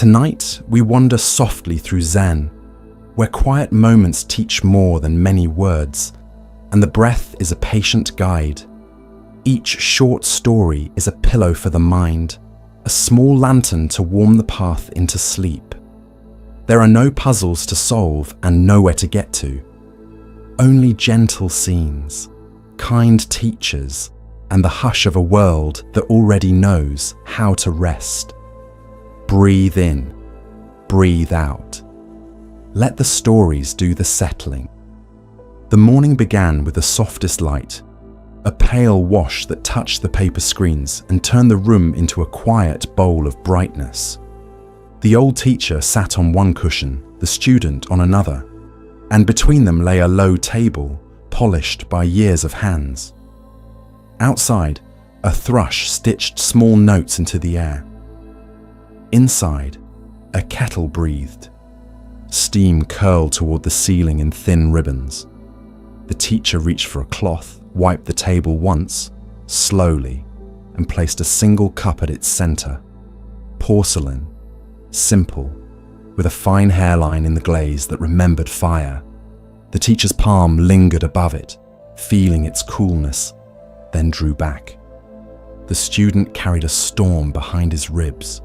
Tonight, we wander softly through Zen, where quiet moments teach more than many words, and the breath is a patient guide. Each short story is a pillow for the mind, a small lantern to warm the path into sleep. There are no puzzles to solve and nowhere to get to. Only gentle scenes, kind teachers, and the hush of a world that already knows how to rest. Breathe in, breathe out. Let the stories do the settling. The morning began with the softest light, a pale wash that touched the paper screens and turned the room into a quiet bowl of brightness. The old teacher sat on one cushion, the student on another, and between them lay a low table, polished by years of hands. Outside, a thrush stitched small notes into the air. Inside, a kettle breathed. Steam curled toward the ceiling in thin ribbons. The teacher reached for a cloth, wiped the table once, slowly, and placed a single cup at its center. Porcelain, simple, with a fine hairline in the glaze that remembered fire. The teacher's palm lingered above it, feeling its coolness, then drew back. The student carried a storm behind his ribs.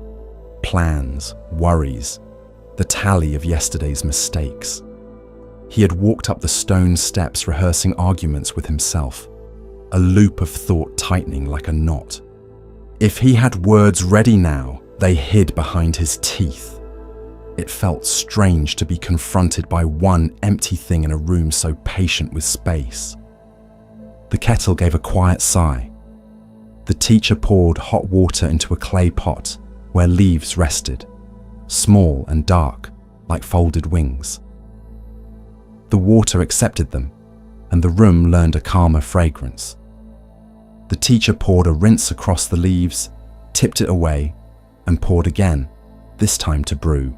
Plans, worries, the tally of yesterday's mistakes. He had walked up the stone steps rehearsing arguments with himself, a loop of thought tightening like a knot. If he had words ready now, they hid behind his teeth. It felt strange to be confronted by one empty thing in a room so patient with space. The kettle gave a quiet sigh. The teacher poured hot water into a clay pot where leaves rested, small and dark, like folded wings. The water accepted them, and the room learned a calmer fragrance. The teacher poured a rinse across the leaves, tipped it away, and poured again, this time to brew.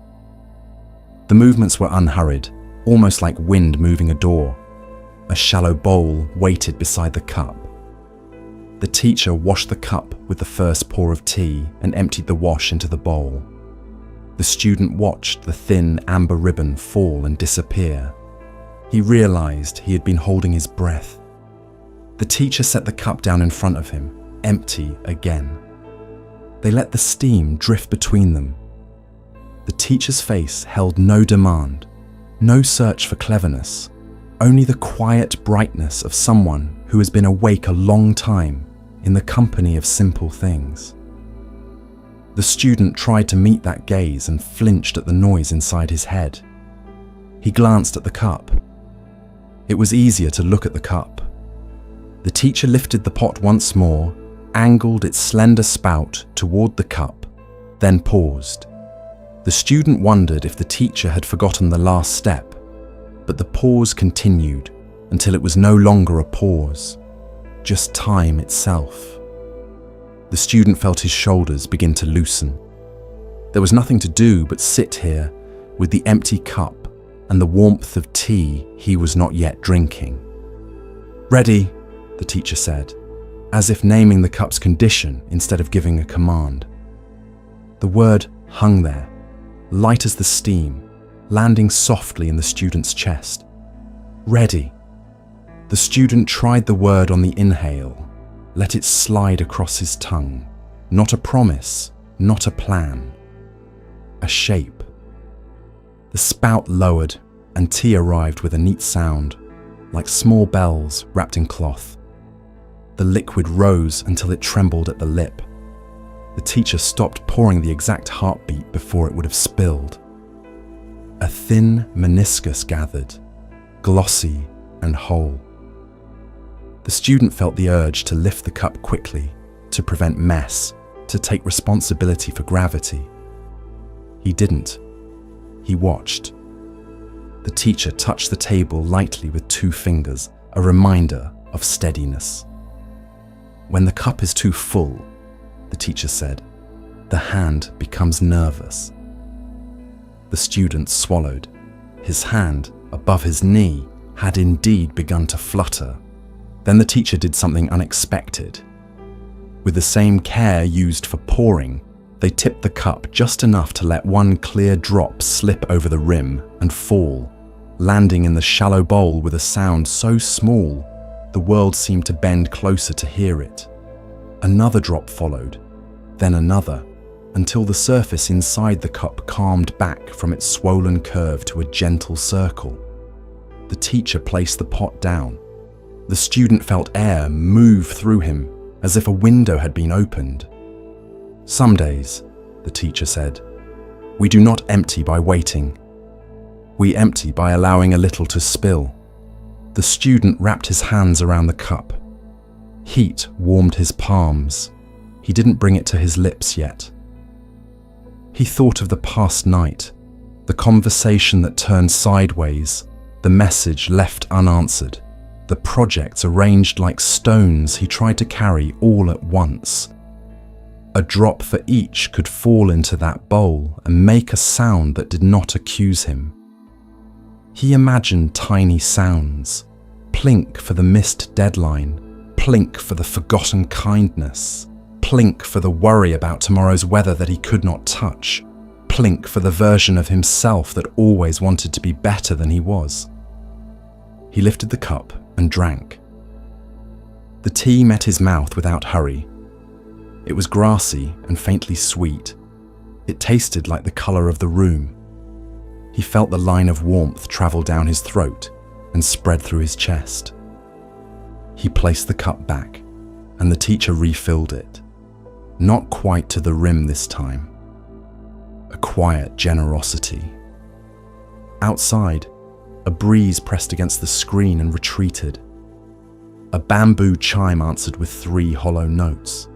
The movements were unhurried, almost like wind moving a door. A shallow bowl waited beside the cup. The teacher washed the cup with the first pour of tea and emptied the wash into the bowl. The student watched the thin amber ribbon fall and disappear. He realized he had been holding his breath. The teacher set the cup down in front of him, empty again. They let the steam drift between them. The teacher's face held no demand, no search for cleverness, only the quiet brightness of someone who has been awake a long time in the company of simple things. The student tried to meet that gaze and flinched at the noise inside his head. He glanced at the cup. It was easier to look at the cup. The teacher lifted the pot once more, angled its slender spout toward the cup, then paused. The student wondered if the teacher had forgotten the last step, but the pause continued until it was no longer a pause, just time itself. The student felt his shoulders begin to loosen. There was nothing to do but sit here with the empty cup and the warmth of tea he was not yet drinking. "Ready," the teacher said, as if naming the cup's condition instead of giving a command. The word hung there, light as the steam, landing softly in the student's chest. Ready. The student tried the word on the inhale, let it slide across his tongue. Not a promise, not a plan. A shape. The spout lowered, and tea arrived with a neat sound, like small bells wrapped in cloth. The liquid rose until it trembled at the lip. The teacher stopped pouring the exact heartbeat before it would have spilled. A thin meniscus gathered, glossy and whole. The student felt the urge to lift the cup quickly, to prevent mess, to take responsibility for gravity. He didn't. He watched. The teacher touched the table lightly with 2 fingers, a reminder of steadiness. "When the cup is too full," the teacher said, "the hand becomes nervous." The student swallowed. His hand, above his knee, had indeed begun to flutter. Then the teacher did something unexpected. With the same care used for pouring, They tipped the cup just enough to let one clear drop slip over the rim and fall, landing in the shallow bowl with a sound so small the world seemed to bend closer to hear it. Another drop followed, then another, until the surface inside the cup calmed back from its swollen curve to a gentle circle. The teacher placed the pot down. The student felt air move through him as if a window had been opened. "Some days," the teacher said, "we do not empty by waiting. We empty by allowing a little to spill." The student wrapped his hands around the cup. Heat warmed his palms. He didn't bring it to his lips yet. He thought of the past night, the conversation that turned sideways, the message left unanswered, the projects arranged like stones he tried to carry all at once. A drop for each could fall into that bowl and make a sound that did not accuse him. He imagined tiny sounds, plink for the missed deadline, plink for the forgotten kindness, plink for the worry about tomorrow's weather that he could not touch, plink for the version of himself that always wanted to be better than he was. He lifted the cup and drank. The tea met his mouth without hurry. It was grassy and faintly sweet. It tasted like the colour of the room. He felt the line of warmth travel down his throat and spread through his chest. He placed the cup back, and the teacher refilled it. Not quite to the rim this time. A quiet generosity. Outside, a breeze pressed against the screen and retreated. A bamboo chime answered with 3 hollow notes.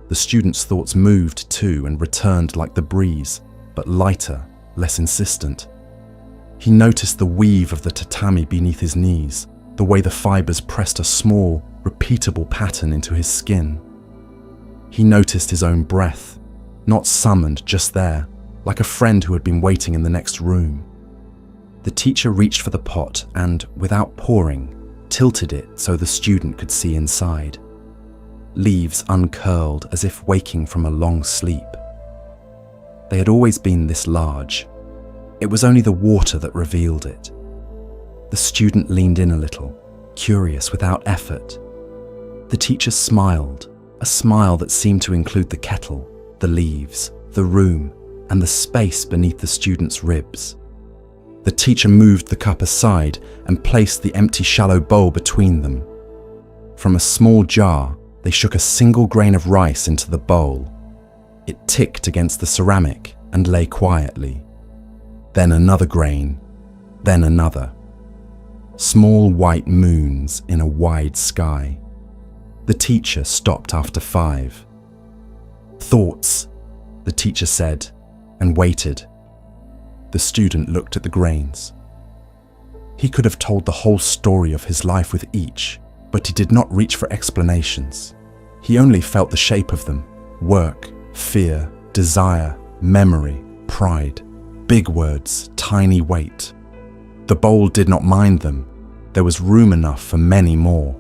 The student's thoughts moved too and returned like the breeze, but lighter, less insistent. He noticed the weave of the tatami beneath his knees, the way the fibers pressed a small, repeatable pattern into his skin. He noticed his own breath, not summoned, just there, like a friend who had been waiting in the next room. The teacher reached for the pot and, without pouring, tilted it so the student could see inside. Leaves uncurled as if waking from a long sleep. They had always been this large. It was only the water that revealed it. The student leaned in a little, curious without effort. The teacher smiled, a smile that seemed to include the kettle, the leaves, the room, and the space beneath the student's ribs. The teacher moved the cup aside and placed the empty shallow bowl between them. From a small jar, they shook a single grain of rice into the bowl. It ticked against the ceramic and lay quietly. Then another grain, then another. Small white moons in a wide sky. The teacher stopped after 5. "Thoughts," the teacher said, and waited. The student looked at the grains. He could have told the whole story of his life with each, but he did not reach for explanations. He only felt the shape of them: work, fear, desire, memory, pride. Big words, tiny weight. The bowl did not mind them. There was room enough for many more.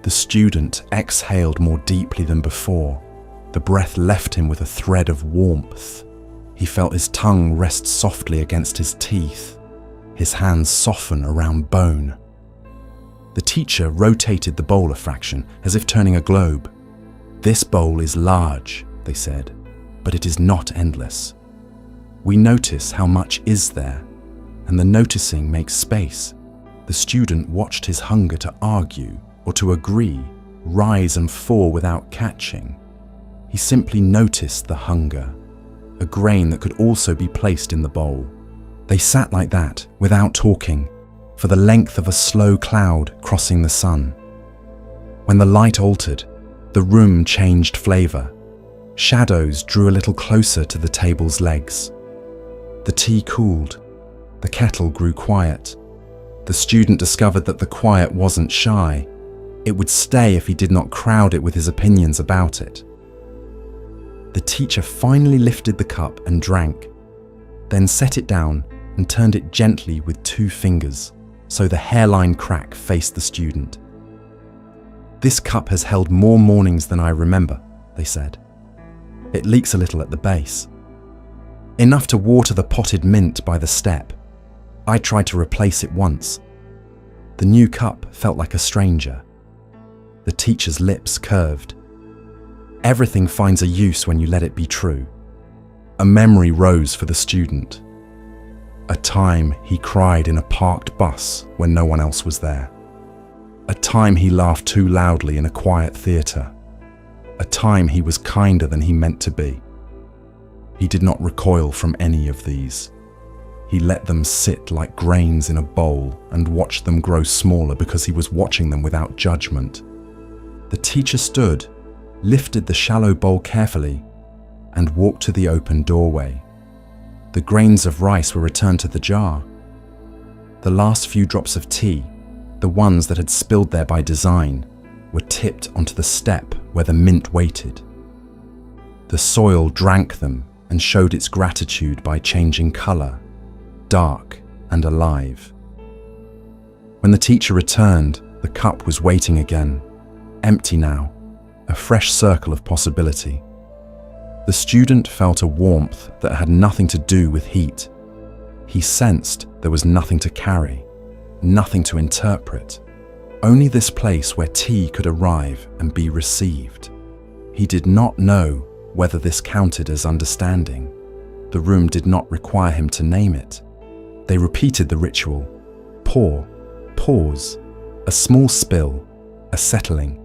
The student exhaled more deeply than before. The breath left him with a thread of warmth. He felt his tongue rest softly against his teeth, his hands soften around bone. The teacher rotated the bowl a fraction, as if turning a globe. "This bowl is large," they said, "but it is not endless. We notice how much is there, and the noticing makes space." The student watched his hunger to argue or to agree rise and fall without catching. He simply noticed the hunger, a grain that could also be placed in the bowl. They sat like that, without talking, for the length of a slow cloud crossing the sun. When the light altered, the room changed flavor. Shadows drew a little closer to the table's legs. The tea cooled. The kettle grew quiet. The student discovered that the quiet wasn't shy. It would stay if he did not crowd it with his opinions about it. The teacher finally lifted the cup and drank, then set it down and turned it gently with 2 fingers, so the hairline crack faced the student. "This cup has held more mornings than I remember," they said. It leaks a little at the base. Enough to water the potted mint by the step. I tried to replace it once. The new cup felt like a stranger. The teacher's lips curved. Everything finds a use when you let it be true. A memory rose for the student. A time he cried in a parked bus when no one else was there. A time he laughed too loudly in a quiet theatre. A time he was kinder than he meant to be. He did not recoil from any of these. He let them sit like grains in a bowl and watched them grow smaller because he was watching them without judgment. The teacher stood, lifted the shallow bowl carefully, and walked to the open doorway. The grains of rice were returned to the jar. The last few drops of tea, the ones that had spilled there by design, were tipped onto the step where the mint waited. The soil drank them and showed its gratitude by changing colour, dark and alive. When the teacher returned, the cup was waiting again, empty now, a fresh circle of possibility. The student felt a warmth that had nothing to do with heat. He sensed there was nothing to carry, nothing to interpret, only this place where tea could arrive and be received. He did not know whether this counted as understanding. The room did not require him to name it. They repeated the ritual. Pour, pause, a small spill, a settling.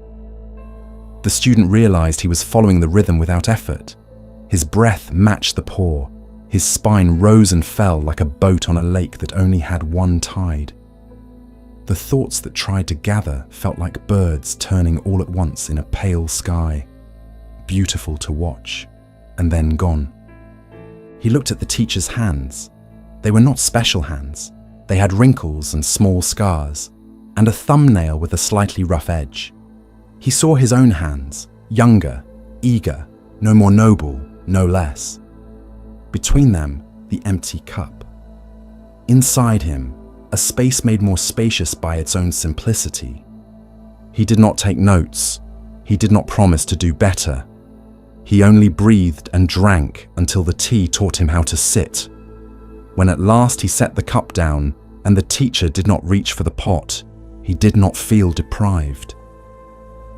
The student realized he was following the rhythm without effort. His breath matched the pour. His spine rose and fell like a boat on a lake that only had one tide. The thoughts that tried to gather felt like birds turning all at once in a pale sky, beautiful to watch, and then gone. He looked at the teacher's hands. They were not special hands. They had wrinkles and small scars, and a thumbnail with a slightly rough edge. He saw his own hands, younger, eager, no more noble, no less. Between them, the empty cup. Inside him, a space made more spacious by its own simplicity. He did not take notes. He did not promise to do better. He only breathed and drank until the tea taught him how to sit. When at last he set the cup down and the teacher did not reach for the pot, he did not feel deprived.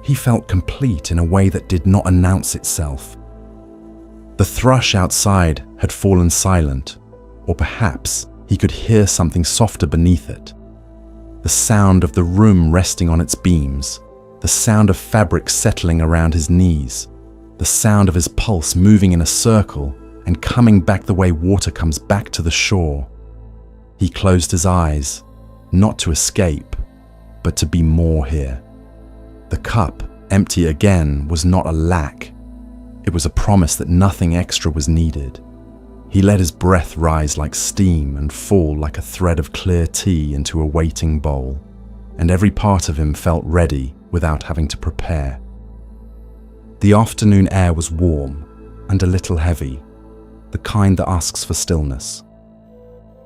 He felt complete in a way that did not announce itself. The thrush outside had fallen silent, or perhaps he could hear something softer beneath it. The sound of the room resting on its beams, the sound of fabric settling around his knees, the sound of his pulse moving in a circle and coming back the way water comes back to the shore. He closed his eyes, not to escape, but to be more here. The cup, empty again, was not a lack. It was a promise that nothing extra was needed. He let his breath rise like steam and fall like a thread of clear tea into a waiting bowl, and every part of him felt ready without having to prepare. The afternoon air was warm and a little heavy, the kind that asks for stillness.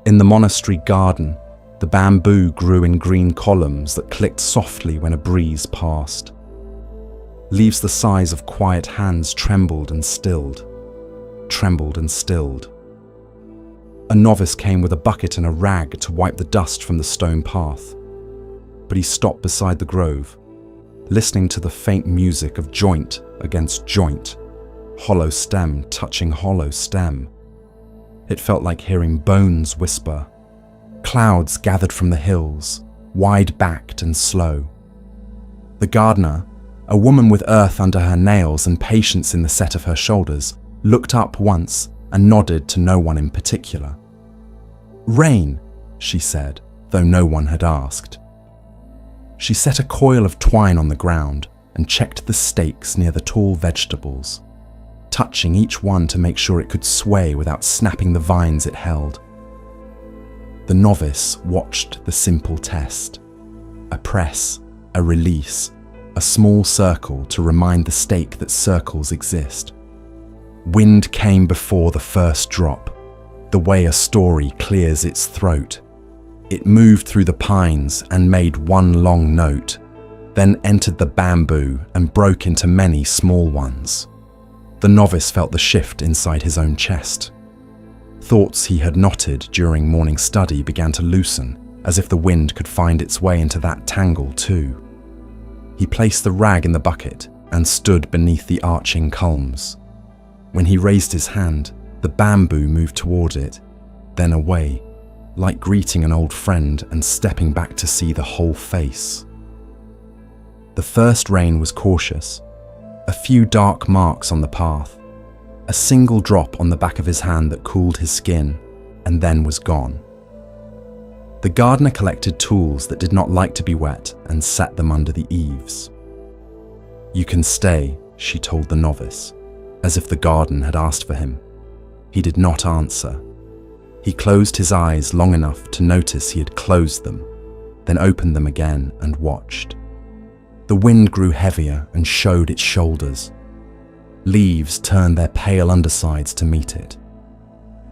In the monastery garden, the bamboo grew in green columns that clicked softly when a breeze passed. Leaves the size of quiet hands trembled and stilled, trembled and stilled. A novice came with a bucket and a rag to wipe the dust from the stone path, but he stopped beside the grove, listening to the faint music of joint against joint, hollow stem touching hollow stem. It felt like hearing bones whisper. Clouds gathered from the hills, wide-backed and slow. The gardener, a woman with earth under her nails and patience in the set of her shoulders, looked up once and nodded to no one in particular. "Rain," she said, though no one had asked. She set a coil of twine on the ground and checked the stakes near the tall vegetables, touching each one to make sure it could sway without snapping the vines it held. The novice watched the simple test. A press, a release, a small circle to remind the stake that circles exist. Wind came before the first drop, the way a story clears its throat. It moved through the pines and made one long note, then entered the bamboo and broke into many small ones. The novice felt the shift inside his own chest. Thoughts he had knotted during morning study began to loosen, as if the wind could find its way into that tangle too. He placed the rag in the bucket and stood beneath the arching culms. When he raised his hand, the bamboo moved toward it, then away, like greeting an old friend and stepping back to see the whole face. The first rain was cautious. A few dark marks on the path, a single drop on the back of his hand that cooled his skin, and then was gone. The gardener collected tools that did not like to be wet and set them under the eaves. "You can stay," she told the novice, as if the garden had asked for him. He did not answer. He closed his eyes long enough to notice he had closed them, then opened them again and watched. The wind grew heavier and showed its shoulders. Leaves turned their pale undersides to meet it.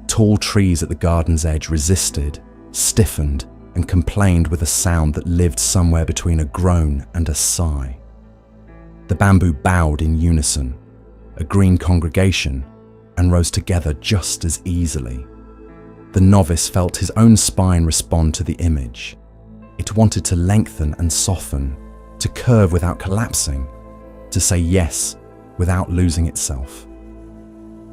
Tall trees at the garden's edge resisted, stiffened, and complained with a sound that lived somewhere between a groan and a sigh. The bamboo bowed in unison, a green congregation, and rose together just as easily. The novice felt his own spine respond to the image. It wanted to lengthen and soften, to curve without collapsing, to say yes without losing itself.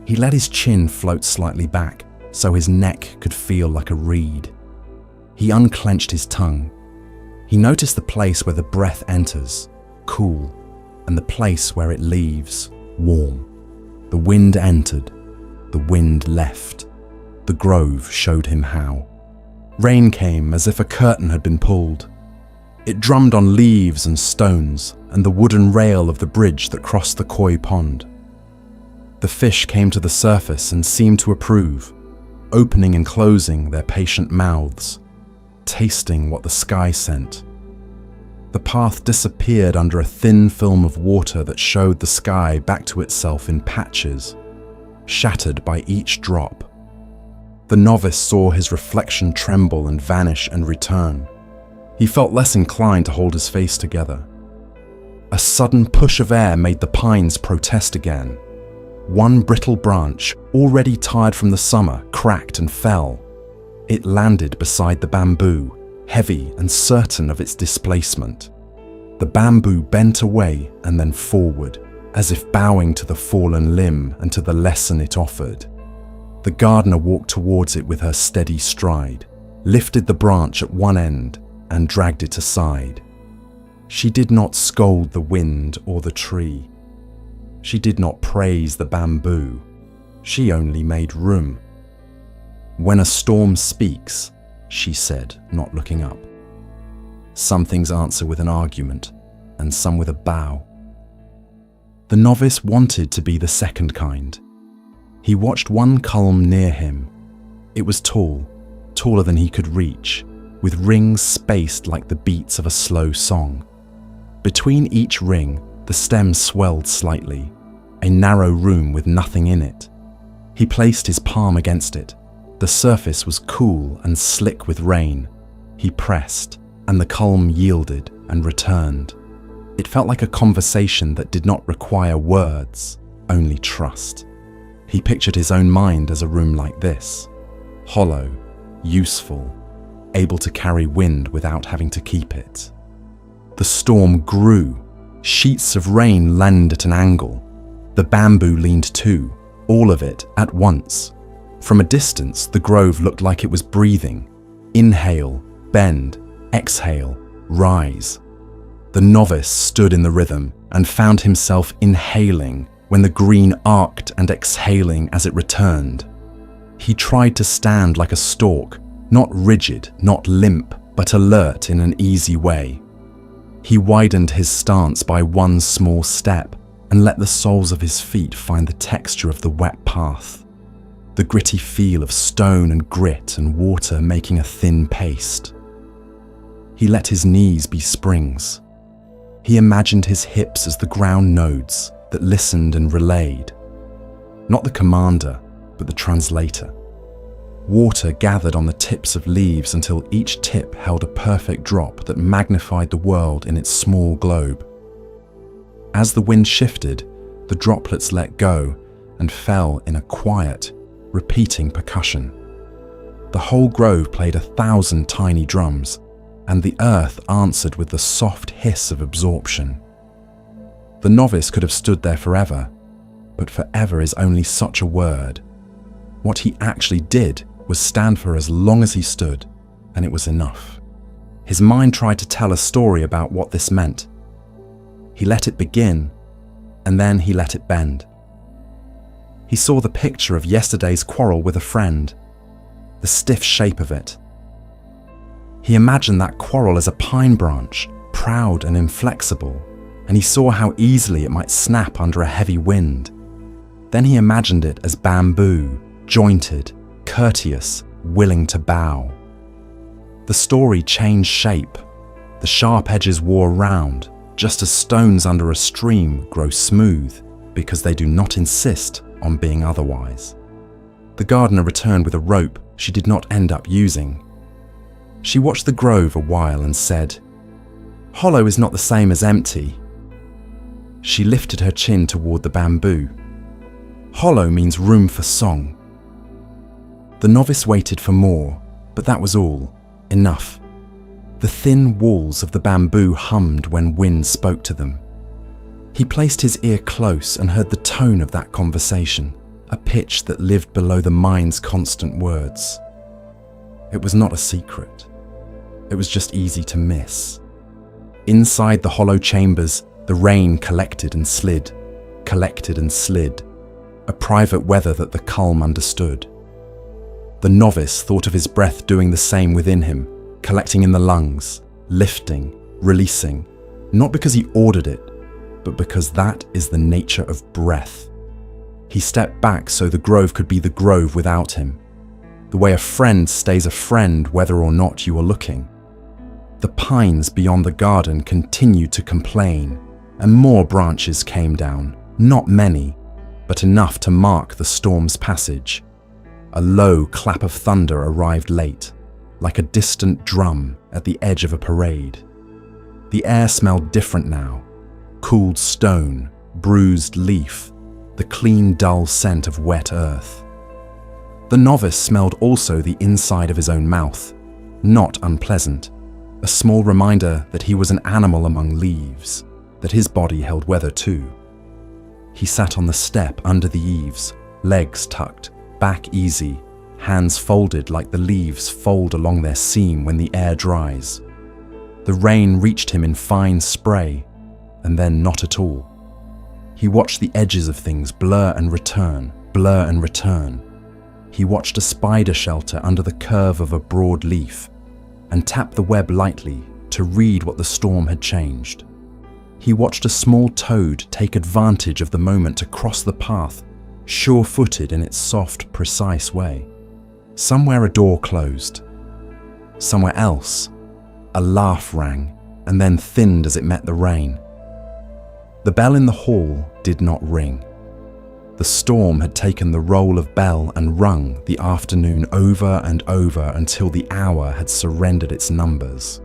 He let his chin float slightly back so his neck could feel like a reed. He unclenched his tongue. He noticed the place where the breath enters, cool, and the place where it leaves, warm. The wind entered, the wind left. The grove showed him how. Rain came as if a curtain had been pulled. It drummed on leaves and stones and the wooden rail of the bridge that crossed the koi pond. The fish came to the surface and seemed to approve, opening and closing their patient mouths, tasting what the sky sent. The path disappeared under a thin film of water that showed the sky back to itself in patches, shattered by each drop. The novice saw his reflection tremble and vanish and return. He felt less inclined to hold his face together. A sudden push of air made the pines protest again. One brittle branch, already tired from the summer, cracked and fell. It landed beside the bamboo, heavy and certain of its displacement. The bamboo bent away and then forward, as if bowing to the fallen limb and to the lesson it offered. The gardener walked towards it with her steady stride, lifted the branch at one end, and dragged it aside. She did not scold the wind or the tree. She did not praise the bamboo. She only made room. "When a storm speaks," she said, not looking up. "Some things answer with an argument, and some with a bow." The novice wanted to be the second kind. He watched one culm near him. It was tall, taller than he could reach, with rings spaced like the beats of a slow song. Between each ring, the stem swelled slightly, a narrow room with nothing in it. He placed his palm against it. The surface was cool and slick with rain. He pressed, and the culm yielded and returned. It felt like a conversation that did not require words, only trust. He pictured his own mind as a room like this, hollow, useful, able to carry wind without having to keep it. The storm grew. Sheets of rain landed at an angle. The bamboo leaned too, all of it at once. From a distance, the grove looked like it was breathing. Inhale, bend, exhale, rise. The novice stood in the rhythm and found himself inhaling when the green arced and exhaling as it returned. He tried to stand like a stalk, not rigid, not limp, but alert in an easy way. He widened his stance by one small step and let the soles of his feet find the texture of the wet path, the gritty feel of stone and grit and water making a thin paste. He let his knees be springs. He imagined his hips as the ground nodes that listened and relayed. Not the commander, but the translator. Water gathered on the tips of leaves until each tip held a perfect drop that magnified the world in its small globe. As the wind shifted, the droplets let go and fell in a quiet, repeating percussion. The whole grove played 1,000 tiny drums, and the earth answered with the soft hiss of absorption. The novice could have stood there forever, but forever is only such a word. What he actually did was stand for as long as he stood, and it was enough. His mind tried to tell a story about what this meant. He let it begin, and then he let it bend. He saw the picture of yesterday's quarrel with a friend, the stiff shape of it. He imagined that quarrel as a pine branch, proud and inflexible, and he saw how easily it might snap under a heavy wind. Then he imagined it as bamboo, jointed, courteous, willing to bow. The story changed shape. The sharp edges wore round, just as stones under a stream grow smooth because they do not insist on being otherwise. The gardener returned with a rope she did not end up using. She watched the grove a while and said, "Hollow is not the same as empty." She lifted her chin toward the bamboo. "Hollow means room for song." The novice waited for more, but that was all. Enough. The thin walls of the bamboo hummed when wind spoke to them. He placed his ear close and heard the tone of that conversation, a pitch that lived below the mind's constant words. It was not a secret. It was just easy to miss. Inside the hollow chambers, the rain collected and slid, a private weather that the calm understood. The novice thought of his breath doing the same within him, collecting in the lungs, lifting, releasing, not because he ordered it, but because that is the nature of breath. He stepped back so the grove could be the grove without him, the way a friend stays a friend whether or not you are looking. The pines beyond the garden continued to complain, and more branches came down, not many, but enough to mark the storm's passage. A low clap of thunder arrived late, like a distant drum at the edge of a parade. The air smelled different now, cooled stone, bruised leaf, the clean, dull scent of wet earth. The novice smelled also the inside of his own mouth, not unpleasant, a small reminder that he was an animal among leaves, that his body held weather too. He sat on the step under the eaves, legs tucked, back easy, hands folded like the leaves fold along their seam when the air dries. The rain reached him in fine spray, and then not at all. He watched the edges of things blur and return, blur and return. He watched a spider shelter under the curve of a broad leaf, and tapped the web lightly to read what the storm had changed. He watched a small toad take advantage of the moment to cross the path, sure-footed in its soft, precise way. Somewhere a door closed. Somewhere else, a laugh rang and then thinned as it met the rain. The bell in the hall did not ring. The storm had taken the role of bell and rung the afternoon over and over until the hour had surrendered its numbers.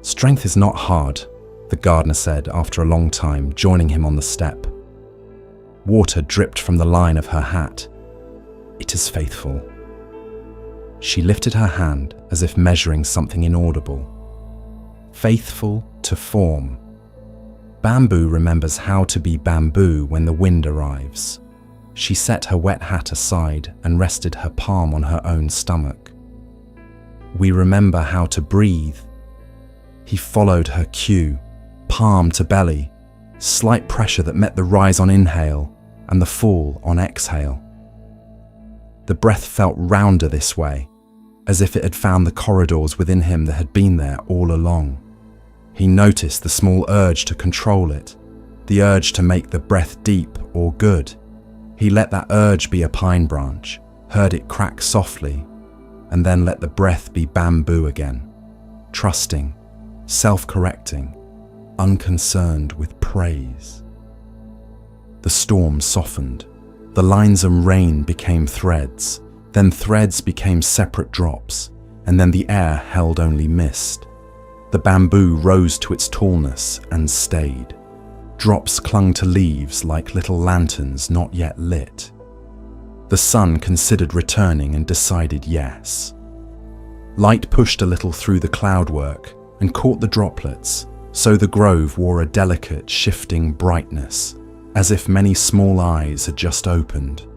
"Strength is not hard," the gardener said after a long time, joining him on the step. Water dripped from the line of her hat. "It is faithful." She lifted her hand as if measuring something inaudible. Faithful to form. Bamboo remembers how to be bamboo when the wind arrives. She set her wet hat aside and rested her palm on her own stomach. We remember how to breathe. He followed her cue, palm to belly, slight pressure that met the rise on inhale and the fall on exhale. The breath felt rounder this way, as if it had found the corridors within him that had been there all along. He noticed the small urge to control it, the urge to make the breath deep or good. He let that urge be a pine branch, heard it crack softly, and then let the breath be bamboo again, trusting, self-correcting, unconcerned with praise. The storm softened. The lines of rain became threads, then threads became separate drops, and then the air held only mist. The bamboo rose to its tallness and stayed, Drops clung to leaves like little lanterns not yet lit. The sun considered returning and decided yes. Light pushed a little through the cloudwork and caught the droplets, so the grove wore a delicate, shifting brightness, as if many small eyes had just opened.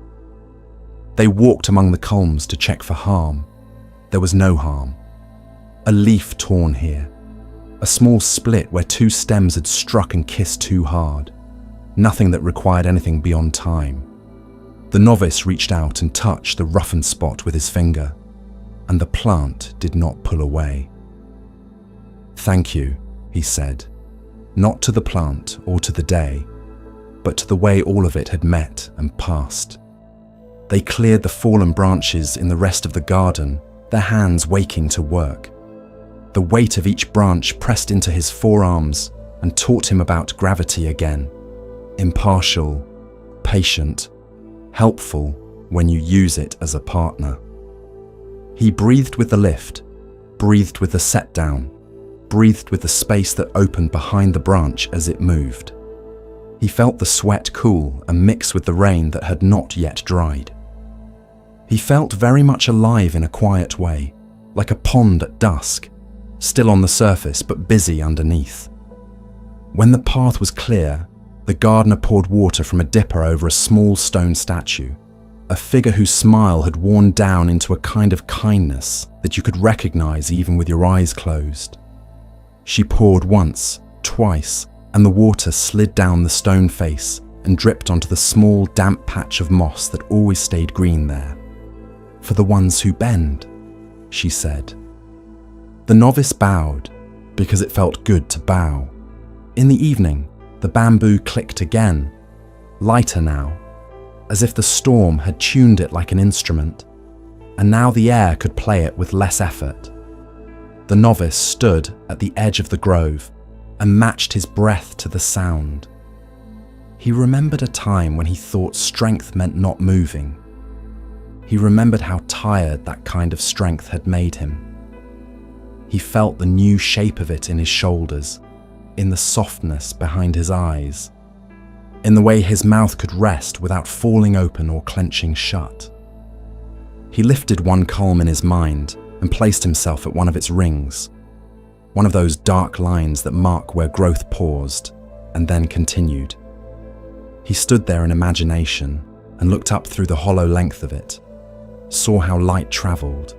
They walked among the culms to check for harm. There was no harm. A leaf torn here. A small split where two stems had struck and kissed too hard. Nothing that required anything beyond time. The novice reached out and touched the roughened spot with his finger, and the plant did not pull away. "Thank you," he said, not to the plant or to the day, but to the way all of it had met and passed. They cleared the fallen branches in the rest of the garden, their hands waking to work. The weight of each branch pressed into his forearms and taught him about gravity again. Impartial, patient, helpful when you use it as a partner. He breathed with the lift, breathed with the set down, breathed with the space that opened behind the branch as it moved. He felt the sweat cool and mix with the rain that had not yet dried. He felt very much alive in a quiet way, like a pond at dusk, still on the surface but busy underneath. When the path was clear, the gardener poured water from a dipper over a small stone statue, a figure whose smile had worn down into a kind of kindness that you could recognize even with your eyes closed. She poured once, twice, and the water slid down the stone face and dripped onto the small, damp patch of moss that always stayed green there. "For the ones who bend," she said. The novice bowed, because it felt good to bow. In the evening, the bamboo clicked again, lighter now, as if the storm had tuned it like an instrument, and now the air could play it with less effort. The novice stood at the edge of the grove and matched his breath to the sound. He remembered a time when he thought strength meant not moving. He remembered how tired that kind of strength had made him. He felt the new shape of it in his shoulders, in the softness behind his eyes, in the way his mouth could rest without falling open or clenching shut. He lifted one culm in his mind and placed himself at one of its rings, one of those dark lines that mark where growth paused and then continued. He stood there in imagination and looked up through the hollow length of it, saw how light traveled,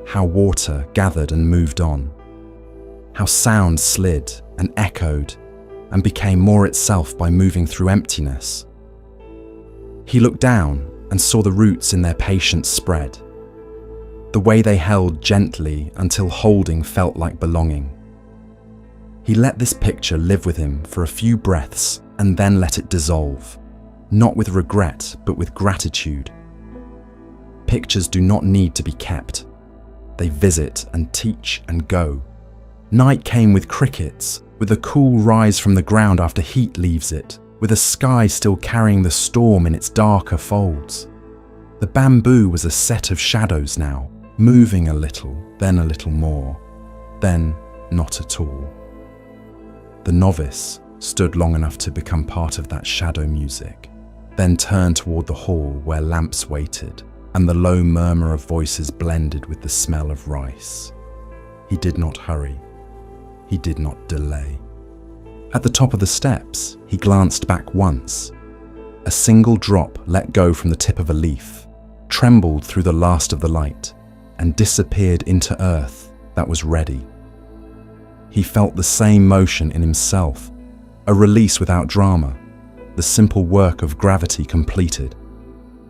how water gathered and moved on, how sound slid and echoed and became more itself by moving through emptiness. He looked down and saw the roots in their patient spread, the way they held gently until holding felt like belonging. He let this picture live with him for a few breaths and then let it dissolve, not with regret but with gratitude. Pictures do not need to be kept. They visit and teach and go. Night came with crickets, with a cool rise from the ground after heat leaves it, with a sky still carrying the storm in its darker folds. The bamboo was a set of shadows now, moving a little, then a little more, then not at all. The novice stood long enough to become part of that shadow music, then turned toward the hall where lamps waited, and the low murmur of voices blended with the smell of rice. He did not hurry. He did not delay. At the top of the steps, he glanced back once. A single drop let go from the tip of a leaf, trembled through the last of the light, and disappeared into earth that was ready. He felt the same motion in himself, a release without drama, the simple work of gravity completed.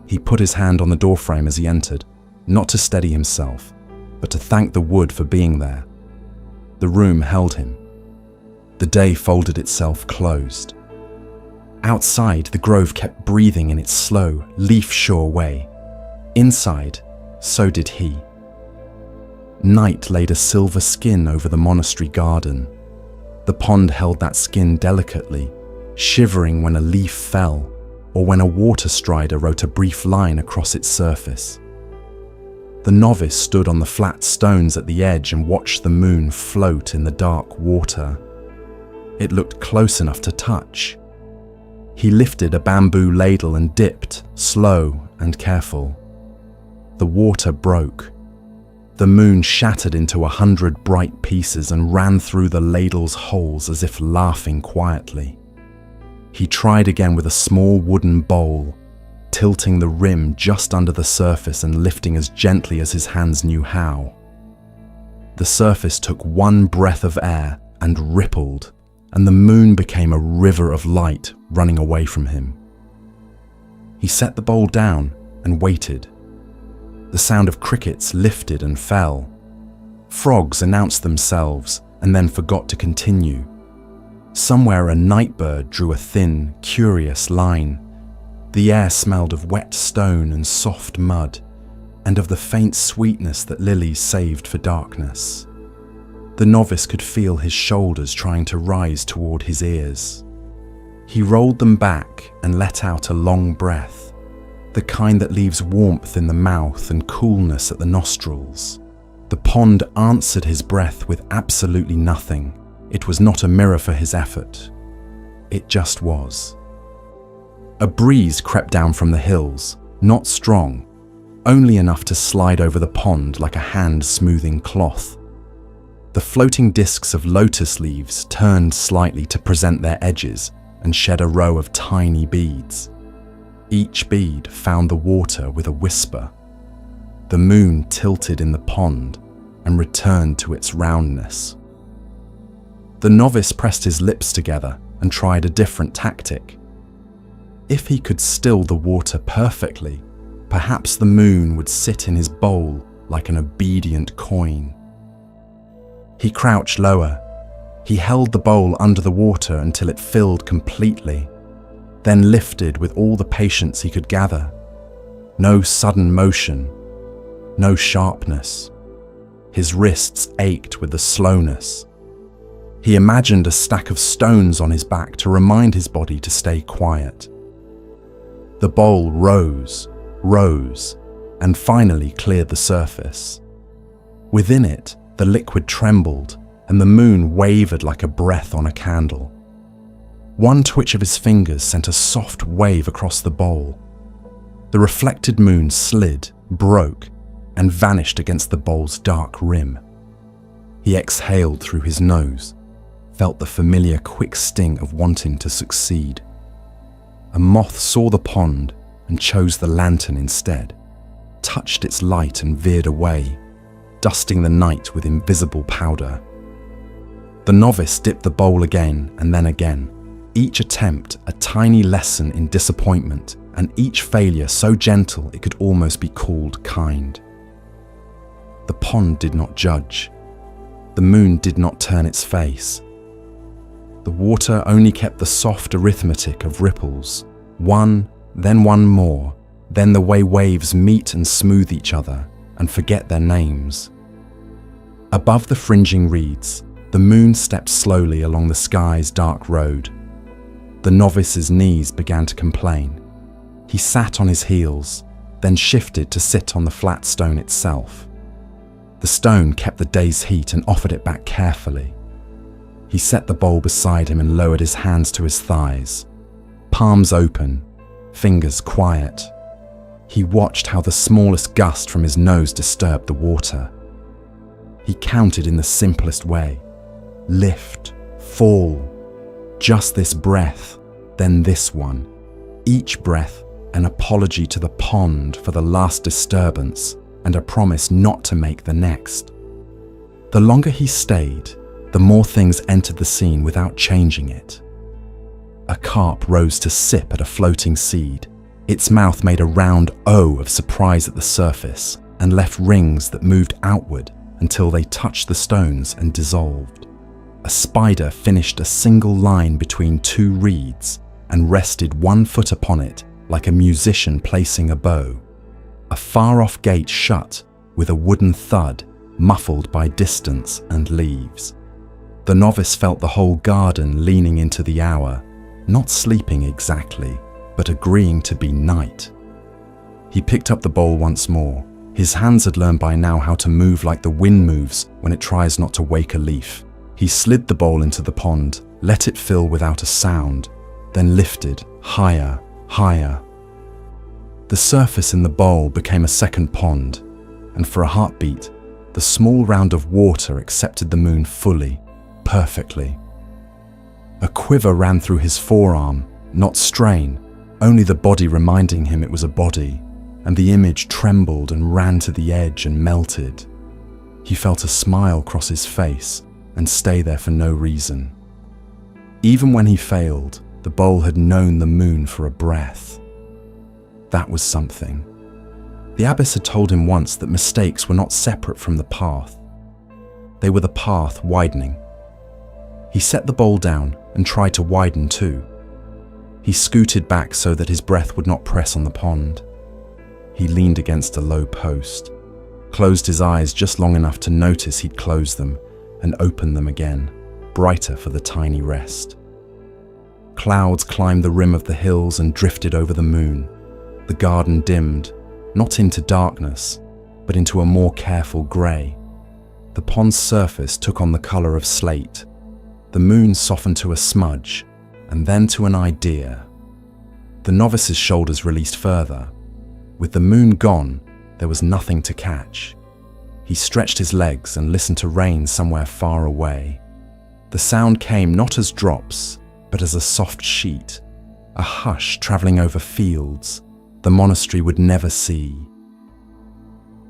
He put his hand on the doorframe as he entered, not to steady himself, but to thank the wood for being there. The room held him. The day folded itself closed. Outside, the grove kept breathing in its slow, leaf-sure way. Inside, so did he. Night laid a silver skin over the monastery garden. The pond held that skin delicately, shivering when a leaf fell, or when a water strider wrote a brief line across its surface. The novice stood on the flat stones at the edge and watched the moon float in the dark water. It looked close enough to touch. He lifted a bamboo ladle and dipped, slow and careful. The water broke. The moon shattered into 100 bright pieces and ran through the ladle's holes as if laughing quietly. He tried again with a small wooden bowl, tilting the rim just under the surface and lifting as gently as his hands knew how. The surface took one breath of air and rippled, and the moon became a river of light running away from him. He set the bowl down and waited. The sound of crickets lifted and fell. Frogs announced themselves and then forgot to continue. Somewhere a nightbird drew a thin, curious line. The air smelled of wet stone and soft mud, and of the faint sweetness that lilies saved for darkness. The novice could feel his shoulders trying to rise toward his ears. He rolled them back and let out a long breath, the kind that leaves warmth in the mouth and coolness at the nostrils. The pond answered his breath with absolutely nothing. It was not a mirror for his effort. It just was. A breeze crept down from the hills, not strong, only enough to slide over the pond like a hand smoothing cloth. The floating discs of lotus leaves turned slightly to present their edges and shed a row of tiny beads. Each bead found the water with a whisper. The moon tilted in the pond and returned to its roundness. The novice pressed his lips together and tried a different tactic. If he could still the water perfectly, perhaps the moon would sit in his bowl like an obedient coin. He crouched lower. He held the bowl under the water until it filled completely, then lifted with all the patience he could gather. No sudden motion, no sharpness. His wrists ached with the slowness. He imagined a stack of stones on his back to remind his body to stay quiet. The bowl rose, and finally cleared the surface. Within it, the liquid trembled, and the moon wavered like a breath on a candle. One twitch of his fingers sent a soft wave across the bowl. The reflected moon slid, broke, and vanished against the bowl's dark rim. He exhaled through his nose, felt the familiar quick sting of wanting to succeed. A moth saw the pond and chose the lantern instead, touched its light and veered away, dusting the night with invisible powder. The novice dipped the bowl again and then again, each attempt a tiny lesson in disappointment, and each failure so gentle it could almost be called kind. The pond did not judge. The moon did not turn its face. The water only kept the soft arithmetic of ripples, one, then one more, then the way waves meet and smooth each other and forget their names. Above the fringing reeds, the moon stepped slowly along the sky's dark road. The novice's knees began to complain. He sat on his heels, then shifted to sit on the flat stone itself. The stone kept the day's heat and offered it back carefully. He set the bowl beside him and lowered his hands to his thighs, palms open, fingers quiet. He watched how the smallest gust from his nose disturbed the water. He counted in the simplest way. Lift, fall, just this breath, then this one. Each breath an apology to the pond for the last disturbance and a promise not to make the next. The longer he stayed, the more things entered the scene without changing it. A carp rose to sip at a floating seed. Its mouth made a round O of surprise at the surface and left rings that moved outward until they touched the stones and dissolved. A spider finished a single line between two reeds and rested 1 foot upon it like a musician placing a bow. A far-off gate shut with a wooden thud muffled by distance and leaves. The novice felt the whole garden leaning into the hour, not sleeping exactly, but agreeing to be night. He picked up the bowl once more. His hands had learned by now how to move like the wind moves when it tries not to wake a leaf. He slid the bowl into the pond let it fill without a sound, then lifted higher, higher. The surface in the bowl became a second pond, and for a heartbeat, the small round of water accepted the moon fully, perfectly. A quiver ran through his forearm, not strain, only the body reminding him it was a body, and the image trembled and ran to the edge and melted. He felt a smile cross his face and stay there for no reason. Even when he failed, the bowl had known the moon for a breath. That was something. The abbess had told him once that mistakes were not separate from the path. They were the path widening. He set the bowl down and tried to widen too. He scooted back so that his breath would not press on the pond. He leaned against a low post, closed his eyes just long enough to notice he'd closed them and opened them again, brighter for the tiny rest. Clouds climbed the rim of the hills and drifted over the moon. The garden dimmed, not into darkness, but into a more careful grey. The pond's surface took on the colour of slate. The moon softened to a smudge, and then to an idea. The novice's shoulders released further. With the moon gone, there was nothing to catch. He stretched his legs and listened to rain somewhere far away. The sound came not as drops, but as a soft sheet, a hush travelling over fields the monastery would never see.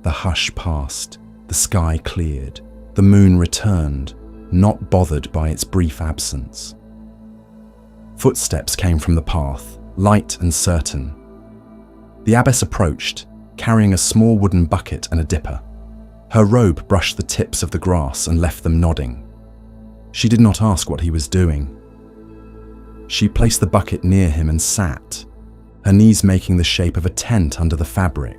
The hush passed, the sky cleared, the moon returned, not bothered by its brief absence. Footsteps came from the path, light and certain. The abbess approached, carrying a small wooden bucket and a dipper. Her robe brushed the tips of the grass and left them nodding. She did not ask what he was doing. She placed the bucket near him and sat, her knees making the shape of a tent under the fabric.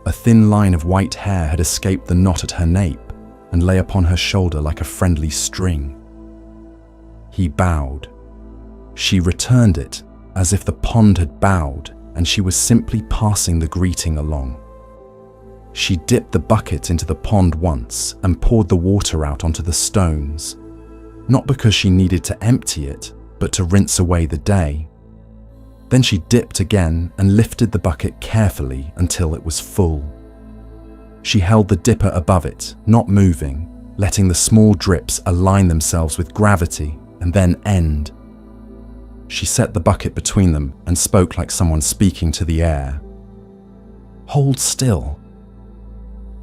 A thin line of white hair had escaped the knot at her nape and lay upon her shoulder like a friendly string. He bowed. She returned it as if the pond had bowed and she was simply passing the greeting along. She dipped the bucket into the pond once and poured the water out onto the stones, not because she needed to empty it, but to rinse away the day. Then she dipped again and lifted the bucket carefully until it was full. She held the dipper above it, not moving, letting the small drips align themselves with gravity and then end. She set the bucket between them and spoke like someone speaking to the air. "Hold still."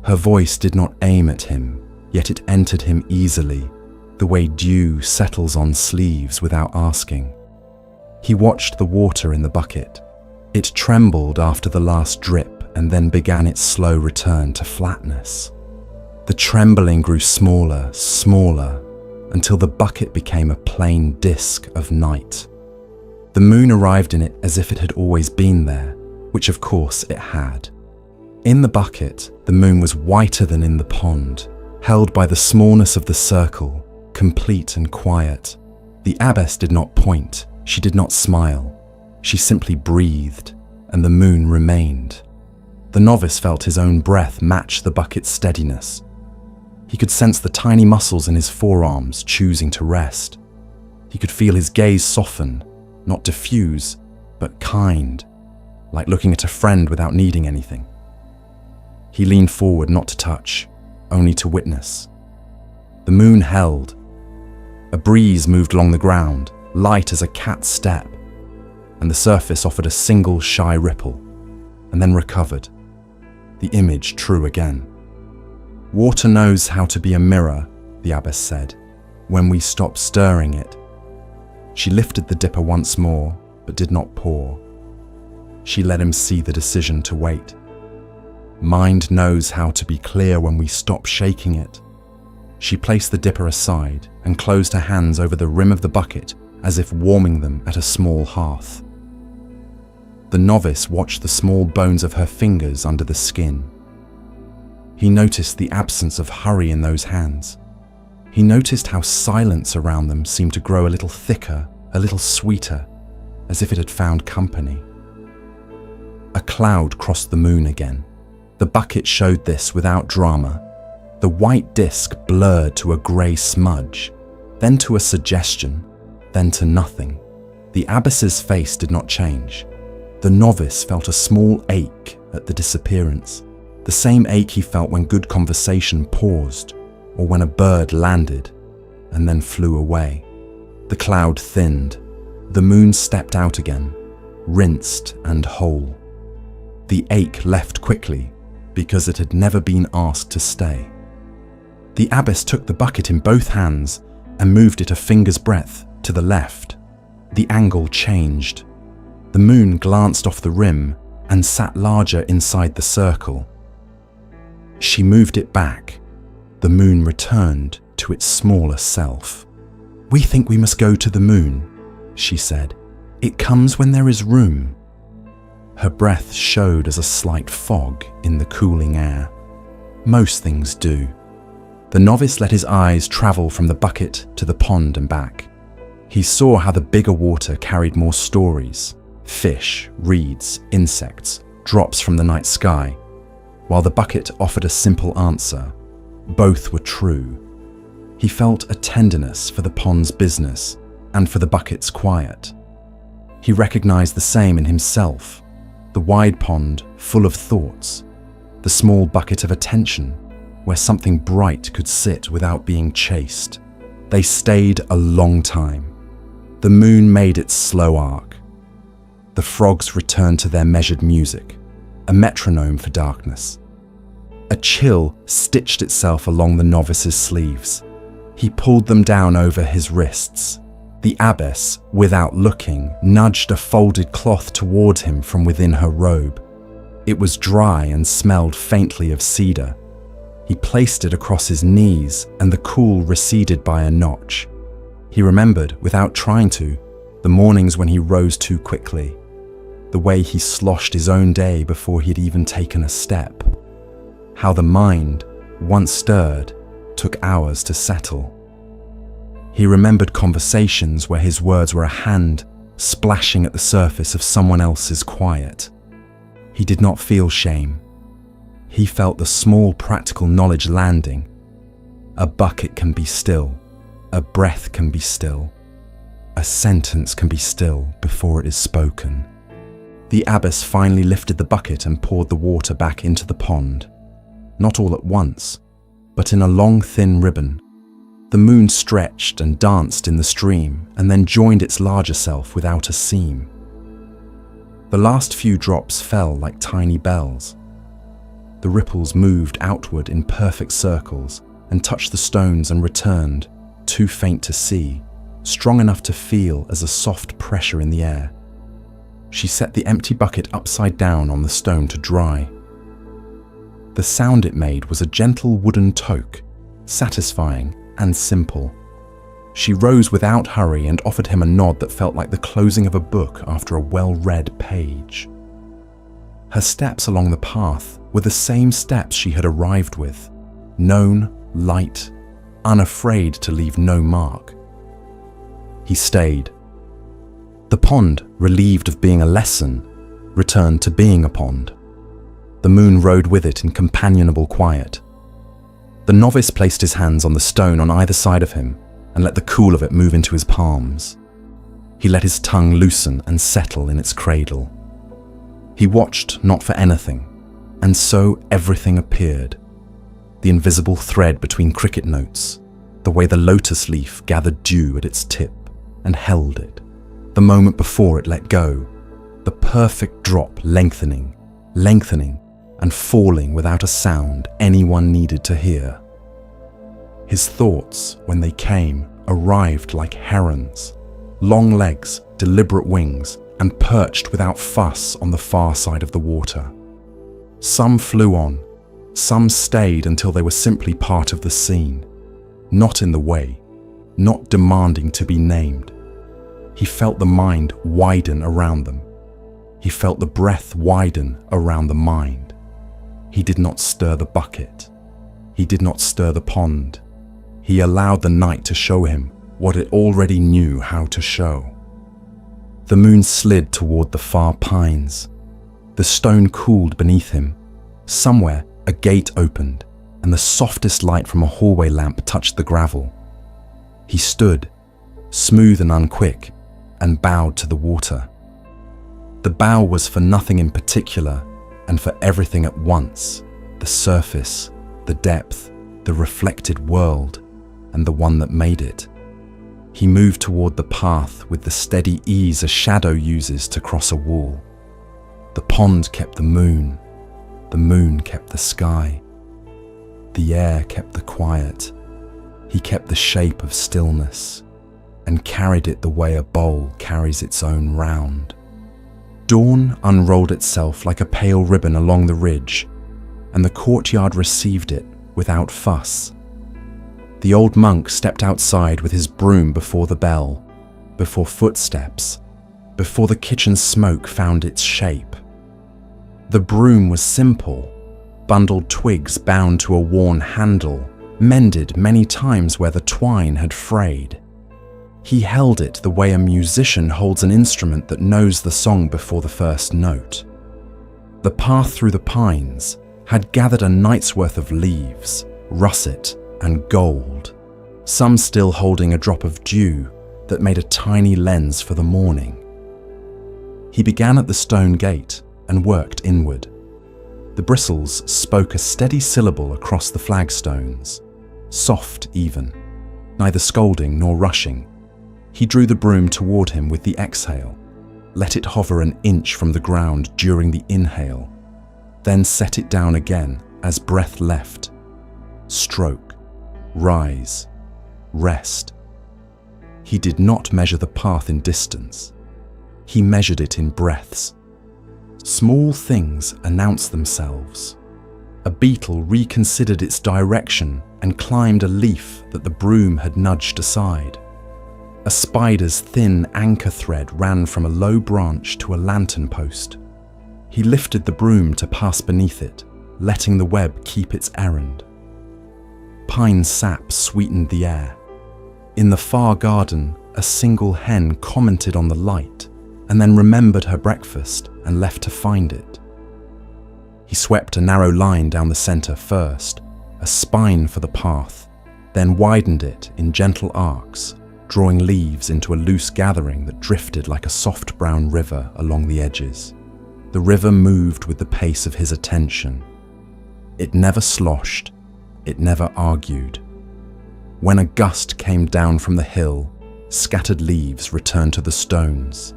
Her voice did not aim at him, yet it entered him easily, the way dew settles on sleeves without asking. He watched the water in the bucket. It trembled after the last drip and then began its slow return to flatness. The trembling grew smaller, smaller, until the bucket became a plain disk of night. The moon arrived in it as if it had always been there, which of course it had. In the bucket, the moon was whiter than in the pond, held by the smallness of the circle, complete and quiet. The abbess did not point, she did not smile. She simply breathed, and the moon remained. The novice felt his own breath match the bucket's steadiness. He could sense the tiny muscles in his forearms choosing to rest. He could feel his gaze soften, not diffuse, but kind, like looking at a friend without needing anything. He leaned forward not to touch, only to witness. The moon held. A breeze moved along the ground, light as a cat's step, and the surface offered a single shy ripple, and then recovered, the image true again. "Water knows how to be a mirror," the abbess said, "when we stop stirring it." She lifted the dipper once more, but did not pour. She let him see the decision to wait. Mind knows how to be clear when we stop shaking it. She placed the dipper aside and closed her hands over the rim of the bucket as if warming them at a small hearth. The novice watched the small bones of her fingers under the skin. He noticed the absence of hurry in those hands. He noticed how silence around them seemed to grow a little thicker, a little sweeter, as if it had found company. A cloud crossed the moon again. The bucket showed this without drama. The white disk blurred to a grey smudge, then to a suggestion, then to nothing. The abbess's face did not change. The novice felt a small ache at the disappearance, the same ache he felt when good conversation paused, or when a bird landed and then flew away. The cloud thinned. The moon stepped out again, rinsed and whole. The ache left quickly because it had never been asked to stay. The abbess took the bucket in both hands and moved it a finger's breadth to the left. The angle changed. The moon glanced off the rim and sat larger inside the circle. She moved it back. The moon returned to its smaller self. "We think we must go to the moon," she said. "It comes when there is room." Her breath showed as a slight fog in the cooling air. Most things do. The novice let his eyes travel from the bucket to the pond and back. He saw how the bigger water carried more stories: fish, reeds, insects, drops from the night sky, while the bucket offered a simple answer. Both were true. He felt a tenderness for the pond's business and for the bucket's quiet. He recognized the same in himself: the wide pond full of thoughts, the small bucket of attention where something bright could sit without being chased. They stayed a long time. The moon made its slow arc. The frogs returned to their measured music, a metronome for darkness. A chill stitched itself along the novice's sleeves. He pulled them down over his wrists. The abbess, without looking, nudged a folded cloth toward him from within her robe. It was dry and smelled faintly of cedar. He placed it across his knees, and the cool receded by a notch. He remembered, without trying to, the mornings when he rose too quickly, the way he sloshed his own day before he'd even taken a step. How the mind, once stirred, took hours to settle. He remembered conversations where his words were a hand splashing at the surface of someone else's quiet. He did not feel shame. He felt the small practical knowledge landing. A bucket can be still. A breath can be still. A sentence can be still before it is spoken. The abbess finally lifted the bucket and poured the water back into the pond. Not all at once, but in a long, thin ribbon. The moon stretched and danced in the stream and then joined its larger self without a seam. The last few drops fell like tiny bells. The ripples moved outward in perfect circles and touched the stones and returned, too faint to see, strong enough to feel as a soft pressure in the air. She set the empty bucket upside down on the stone to dry. The sound it made was a gentle wooden toque, satisfying and simple. She rose without hurry and offered him a nod that felt like the closing of a book after a well-read page. Her steps along the path were the same steps she had arrived with, known, light, unafraid to leave no mark. He stayed. The pond, relieved of being a lesson, returned to being a pond. The moon rode with it in companionable quiet. The novice placed his hands on the stone on either side of him and let the cool of it move into his palms. He let his tongue loosen and settle in its cradle. He watched not for anything, and so everything appeared. The invisible thread between cricket notes, the way the lotus leaf gathered dew at its tip and held it, the moment before it let go, the perfect drop lengthening, and falling without a sound anyone needed to hear. His thoughts, when they came, arrived like herons, long legs, deliberate wings, and perched without fuss on the far side of the water. Some flew on, some stayed until they were simply part of the scene, not in the way, not demanding to be named. He felt the mind widen around them. He felt the breath widen around the mind. He did not stir the bucket. He did not stir the pond. He allowed the night to show him what it already knew how to show. The moon slid toward the far pines. The stone cooled beneath him. Somewhere, a gate opened, and the softest light from a hallway lamp touched the gravel. He stood, smooth and unquick, and bowed to the water. The bow was for nothing in particular, and for everything at once: the surface, the depth, the reflected world, and the one that made it. He moved toward the path with the steady ease a shadow uses to cross a wall. The pond kept the moon kept the sky. The air kept the quiet. He kept the shape of stillness, and carried it the way a bowl carries its own round. Dawn unrolled itself like a pale ribbon along the ridge, and the courtyard received it without fuss. The old monk stepped outside with his broom before the bell, before footsteps, before the kitchen smoke found its shape. The broom was simple, bundled twigs bound to a worn handle, mended many times where the twine had frayed. He held it the way a musician holds an instrument that knows the song before the first note. The path through the pines had gathered a night's worth of leaves, russet and gold, some still holding a drop of dew that made a tiny lens for the morning. He began at the stone gate and worked inward. The bristles spoke a steady syllable across the flagstones, soft even, neither scolding nor rushing. He drew the broom toward him with the exhale, let it hover an inch from the ground during the inhale, then set it down again as breath left. Stroke, rise, rest. He did not measure the path in distance. He measured it in breaths. Small things announced themselves. A beetle reconsidered its direction and climbed a leaf that the broom had nudged aside. A spider's thin anchor thread ran from a low branch to a lantern post. He lifted the broom to pass beneath it, letting the web keep its errand. Pine sap sweetened the air. In the far garden, a single hen commented on the light and then remembered her breakfast and left to find it. He swept a narrow line down the center first, a spine for the path, then widened it in gentle arcs, drawing leaves into a loose gathering that drifted like a soft brown river along the edges. The river moved with the pace of his attention. It never sloshed, it never argued. When a gust came down from the hill, scattered leaves returned to the stones,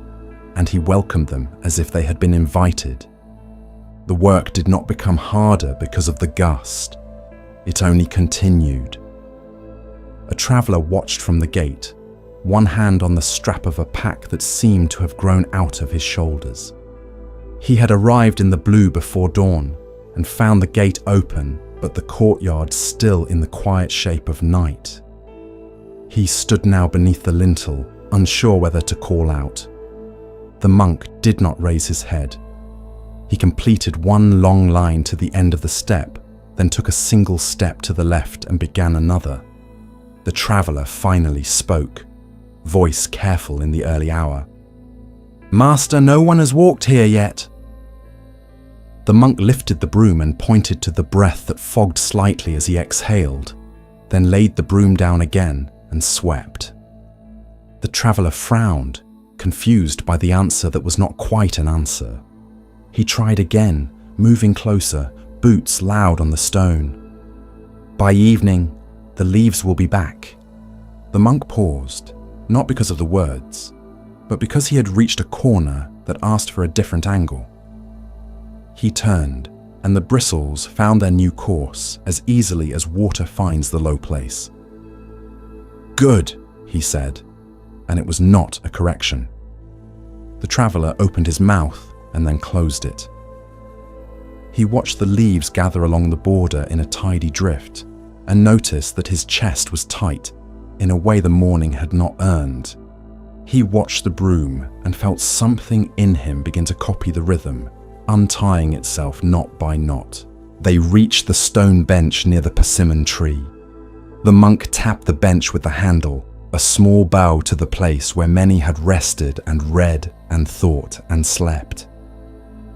and he welcomed them as if they had been invited. The work did not become harder because of the gust. It only continued. A traveller watched from the gate, one hand on the strap of a pack that seemed to have grown out of his shoulders. He had arrived in the blue before dawn and found the gate open, but the courtyard still in the quiet shape of night. He stood now beneath the lintel, unsure whether to call out. The monk did not raise his head. He completed one long line to the end of the step, then took a single step to the left and began another. The traveller finally spoke, voice careful in the early hour. "Master, no one has walked here yet." The monk lifted the broom and pointed to the breath that fogged slightly as he exhaled, then laid the broom down again and swept. The traveller frowned, confused by the answer that was not quite an answer. He tried again, moving closer, boots loud on the stone. "By evening, the leaves will be back." The monk paused, not because of the words, but because he had reached a corner that asked for a different angle. He turned, and the bristles found their new course as easily as water finds the low place. "Good," he said, and it was not a correction. The traveller opened his mouth and then closed it. He watched the leaves gather along the border in a tidy drift and noticed that his chest was tight in a way the morning had not earned. He watched the broom and felt something in him begin to copy the rhythm, untying itself knot by knot. They reached the stone bench near the persimmon tree. The monk tapped the bench with the handle, a small bow to the place where many had rested and read and thought and slept.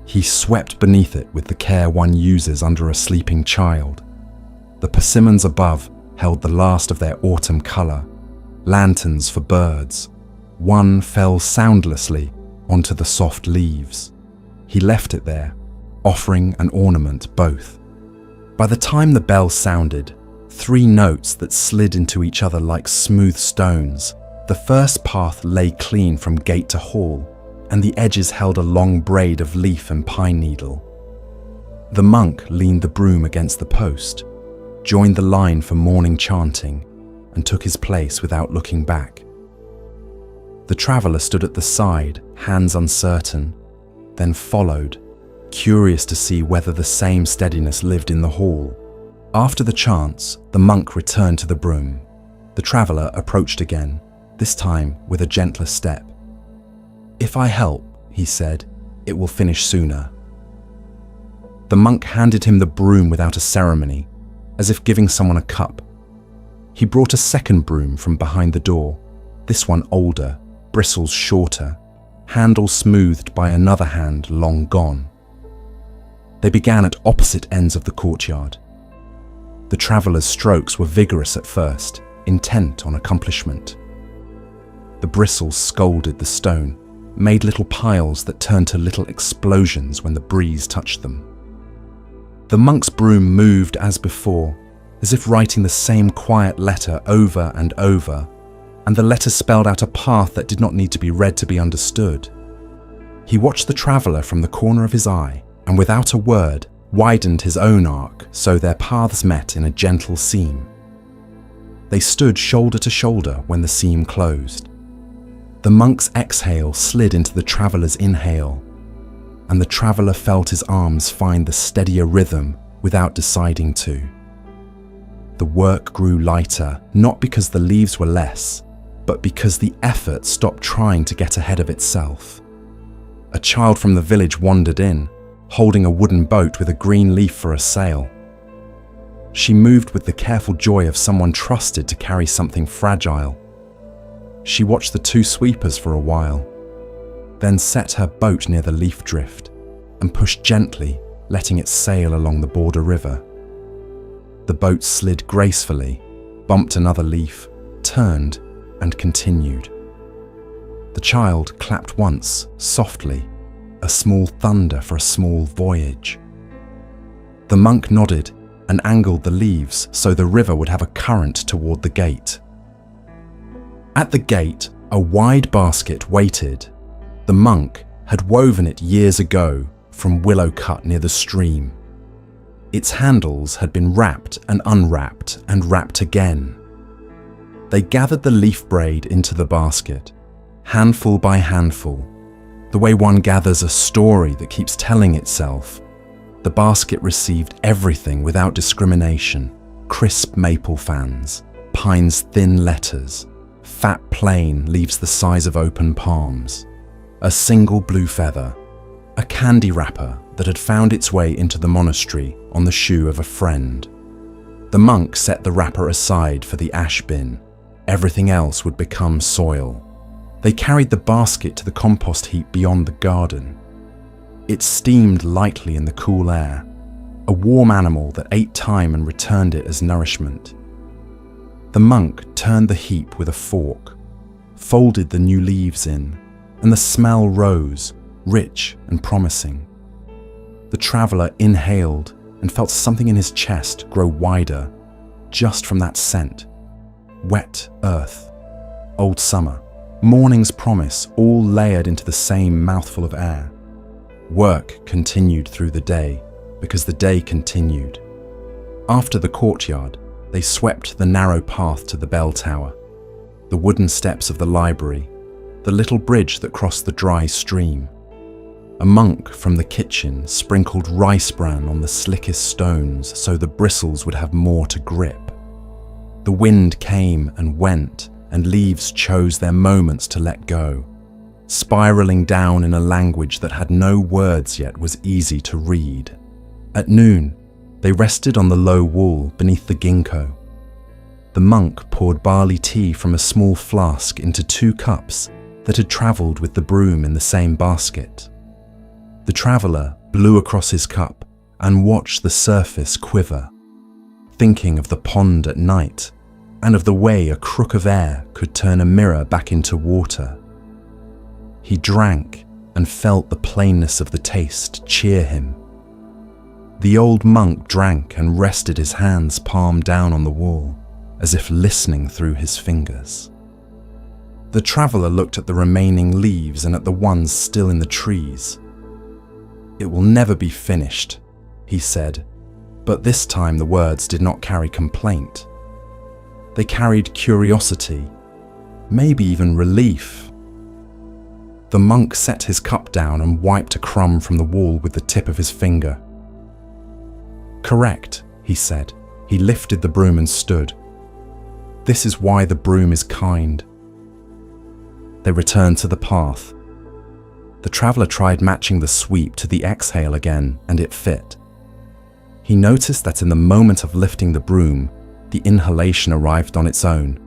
He swept beneath it with the care one uses under a sleeping child. The persimmons above held the last of their autumn colour, lanterns for birds. One fell soundlessly onto the soft leaves. He left it there, offering an ornament both. By the time the bell sounded, 3 notes that slid into each other like smooth stones. The first path lay clean from gate to hall, and the edges held a long braid of leaf and pine needle. The monk leaned the broom against the post, joined the line for morning chanting, and took his place without looking back. The traveller stood at the side, hands uncertain, then followed, curious to see whether the same steadiness lived in the hall. After the chants, the monk returned to the broom. The traveller approached again, this time with a gentler step. "If I help," he said, "it will finish sooner." The monk handed him the broom without a ceremony, as if giving someone a cup. He brought a second broom from behind the door, this one older, bristles shorter, handle smoothed by another hand long gone. They began at opposite ends of the courtyard. The traveller's strokes were vigorous at first, intent on accomplishment. The bristles scolded the stone, made little piles that turned to little explosions when the breeze touched them. The monk's broom moved as before, as if writing the same quiet letter over and over, and the letter spelled out a path that did not need to be read to be understood. He watched the traveller from the corner of his eye, and without a word, widened his own arc so their paths met in a gentle seam. They stood shoulder to shoulder when the seam closed. The monk's exhale slid into the traveller's inhale, and the traveller felt his arms find the steadier rhythm without deciding to. The work grew lighter, not because the leaves were less, but because the effort stopped trying to get ahead of itself. A child from the village wandered in, holding a wooden boat with a green leaf for a sail. She moved with the careful joy of someone trusted to carry something fragile. She watched the 2 sweepers for a while, then set her boat near the leaf drift and pushed gently, letting it sail along the border river. The boat slid gracefully, bumped another leaf, turned, and continued. The child clapped once, softly, a small thunder for a small voyage. The monk nodded and angled the leaves so the river would have a current toward the gate. At the gate, a wide basket waited. The monk had woven it years ago from willow cut near the stream. Its handles had been wrapped and unwrapped and wrapped again. They gathered the leaf braid into the basket, handful by handful, the way one gathers a story that keeps telling itself. The basket received everything without discrimination: crisp maple fans, pine's thin letters, fat plane leaves the size of open palms, a single blue feather, a candy wrapper that had found its way into the monastery on the shoe of a friend. The monk set the wrapper aside for the ash bin. Everything else would become soil. They carried the basket to the compost heap beyond the garden. It steamed lightly in the cool air, a warm animal that ate time and returned it as nourishment. The monk turned the heap with a fork, folded the new leaves in, and the smell rose, rich and promising. The traveller inhaled and felt something in his chest grow wider, just from that scent. Wet earth, old summer, morning's promise, all layered into the same mouthful of air. Work continued through the day, because the day continued. After the courtyard, they swept the narrow path to the bell tower, the wooden steps of the library, the little bridge that crossed the dry stream. A monk from the kitchen sprinkled rice bran on the slickest stones so the bristles would have more to grip. The wind came and went, and leaves chose their moments to let go. Spiraling down in a language that had no words yet was easy to read. At noon, they rested on the low wall beneath the ginkgo. The monk poured barley tea from a small flask into 2 cups that had travelled with the broom in the same basket. The traveller blew across his cup and watched the surface quiver, thinking of the pond at night, and of the way a crook of air could turn a mirror back into water. He drank and felt the plainness of the taste cheer him. The old monk drank and rested his hands palm down on the wall, as if listening through his fingers. The traveller looked at the remaining leaves and at the ones still in the trees. "It will never be finished," he said, but this time the words did not carry complaint. They carried curiosity, maybe even relief. The monk set his cup down and wiped a crumb from the wall with the tip of his finger. "Correct," he said. He lifted the broom and stood. "This is why the broom is kind." They returned to the path. The traveller tried matching the sweep to the exhale again, and it fit. He noticed that in the moment of lifting the broom, the inhalation arrived on its own,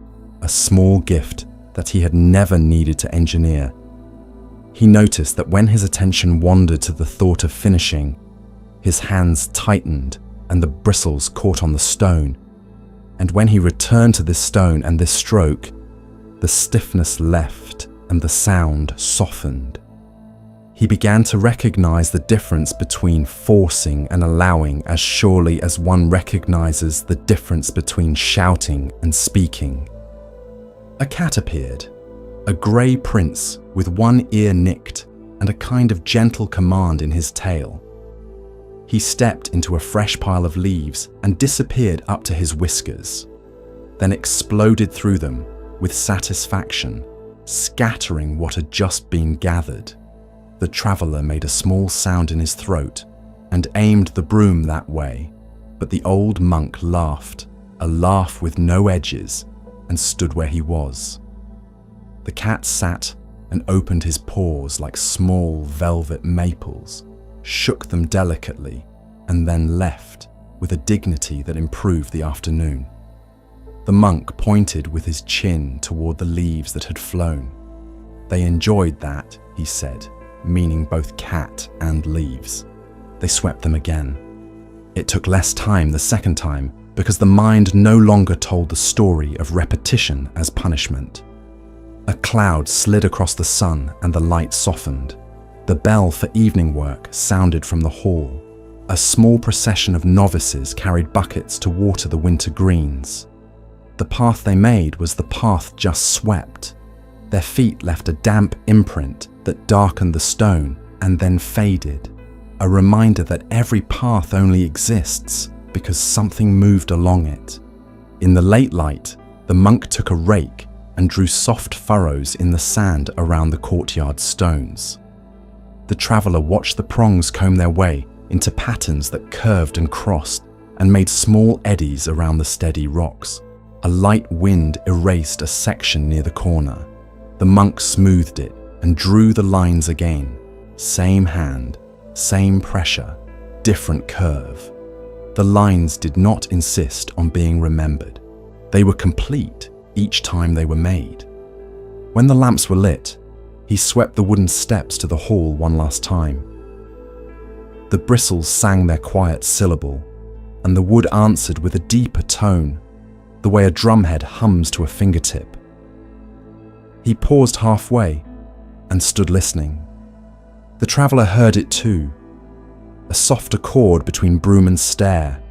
a small gift that he had never needed to engineer. He noticed that when his attention wandered to the thought of finishing, his hands tightened and the bristles caught on the stone. And when he returned to this stone and this stroke, the stiffness left and the sound softened. He began to recognize the difference between forcing and allowing as surely as one recognizes the difference between shouting and speaking. A cat appeared, a grey prince with one ear nicked and a kind of gentle command in his tail. He stepped into a fresh pile of leaves and disappeared up to his whiskers, then exploded through them with satisfaction, scattering what had just been gathered. The traveller made a small sound in his throat and aimed the broom that way, but the old monk laughed, a laugh with no edges, and stood where he was. The cat sat and opened his paws like small velvet maples, shook them delicately, and then left with a dignity that improved the afternoon. The monk pointed with his chin toward the leaves that had flown. They enjoyed that, he said, meaning both cat and leaves. They swept them again. It took less time the second time because the mind no longer told the story of repetition as punishment. A cloud slid across the sun and the light softened. The bell for evening work sounded from the hall. A small procession of novices carried buckets to water the winter greens. The path they made was the path just swept. Their feet left a damp imprint that darkened the stone and then faded, a reminder that every path only exists because something moved along it. In the late light, the monk took a rake and drew soft furrows in the sand around the courtyard stones. The traveller watched the prongs comb their way into patterns that curved and crossed and made small eddies around the steady rocks. A light wind erased a section near the corner. The monk smoothed it and drew the lines again. Same hand, same pressure, different curve. The lines did not insist on being remembered. They were complete each time they were made. When the lamps were lit, he swept the wooden steps to the hall one last time. The bristles sang their quiet syllable, and the wood answered with a deeper tone, the way a drumhead hums to a fingertip. He paused halfway and stood listening. The traveller heard it too, a soft accord between broom and stair,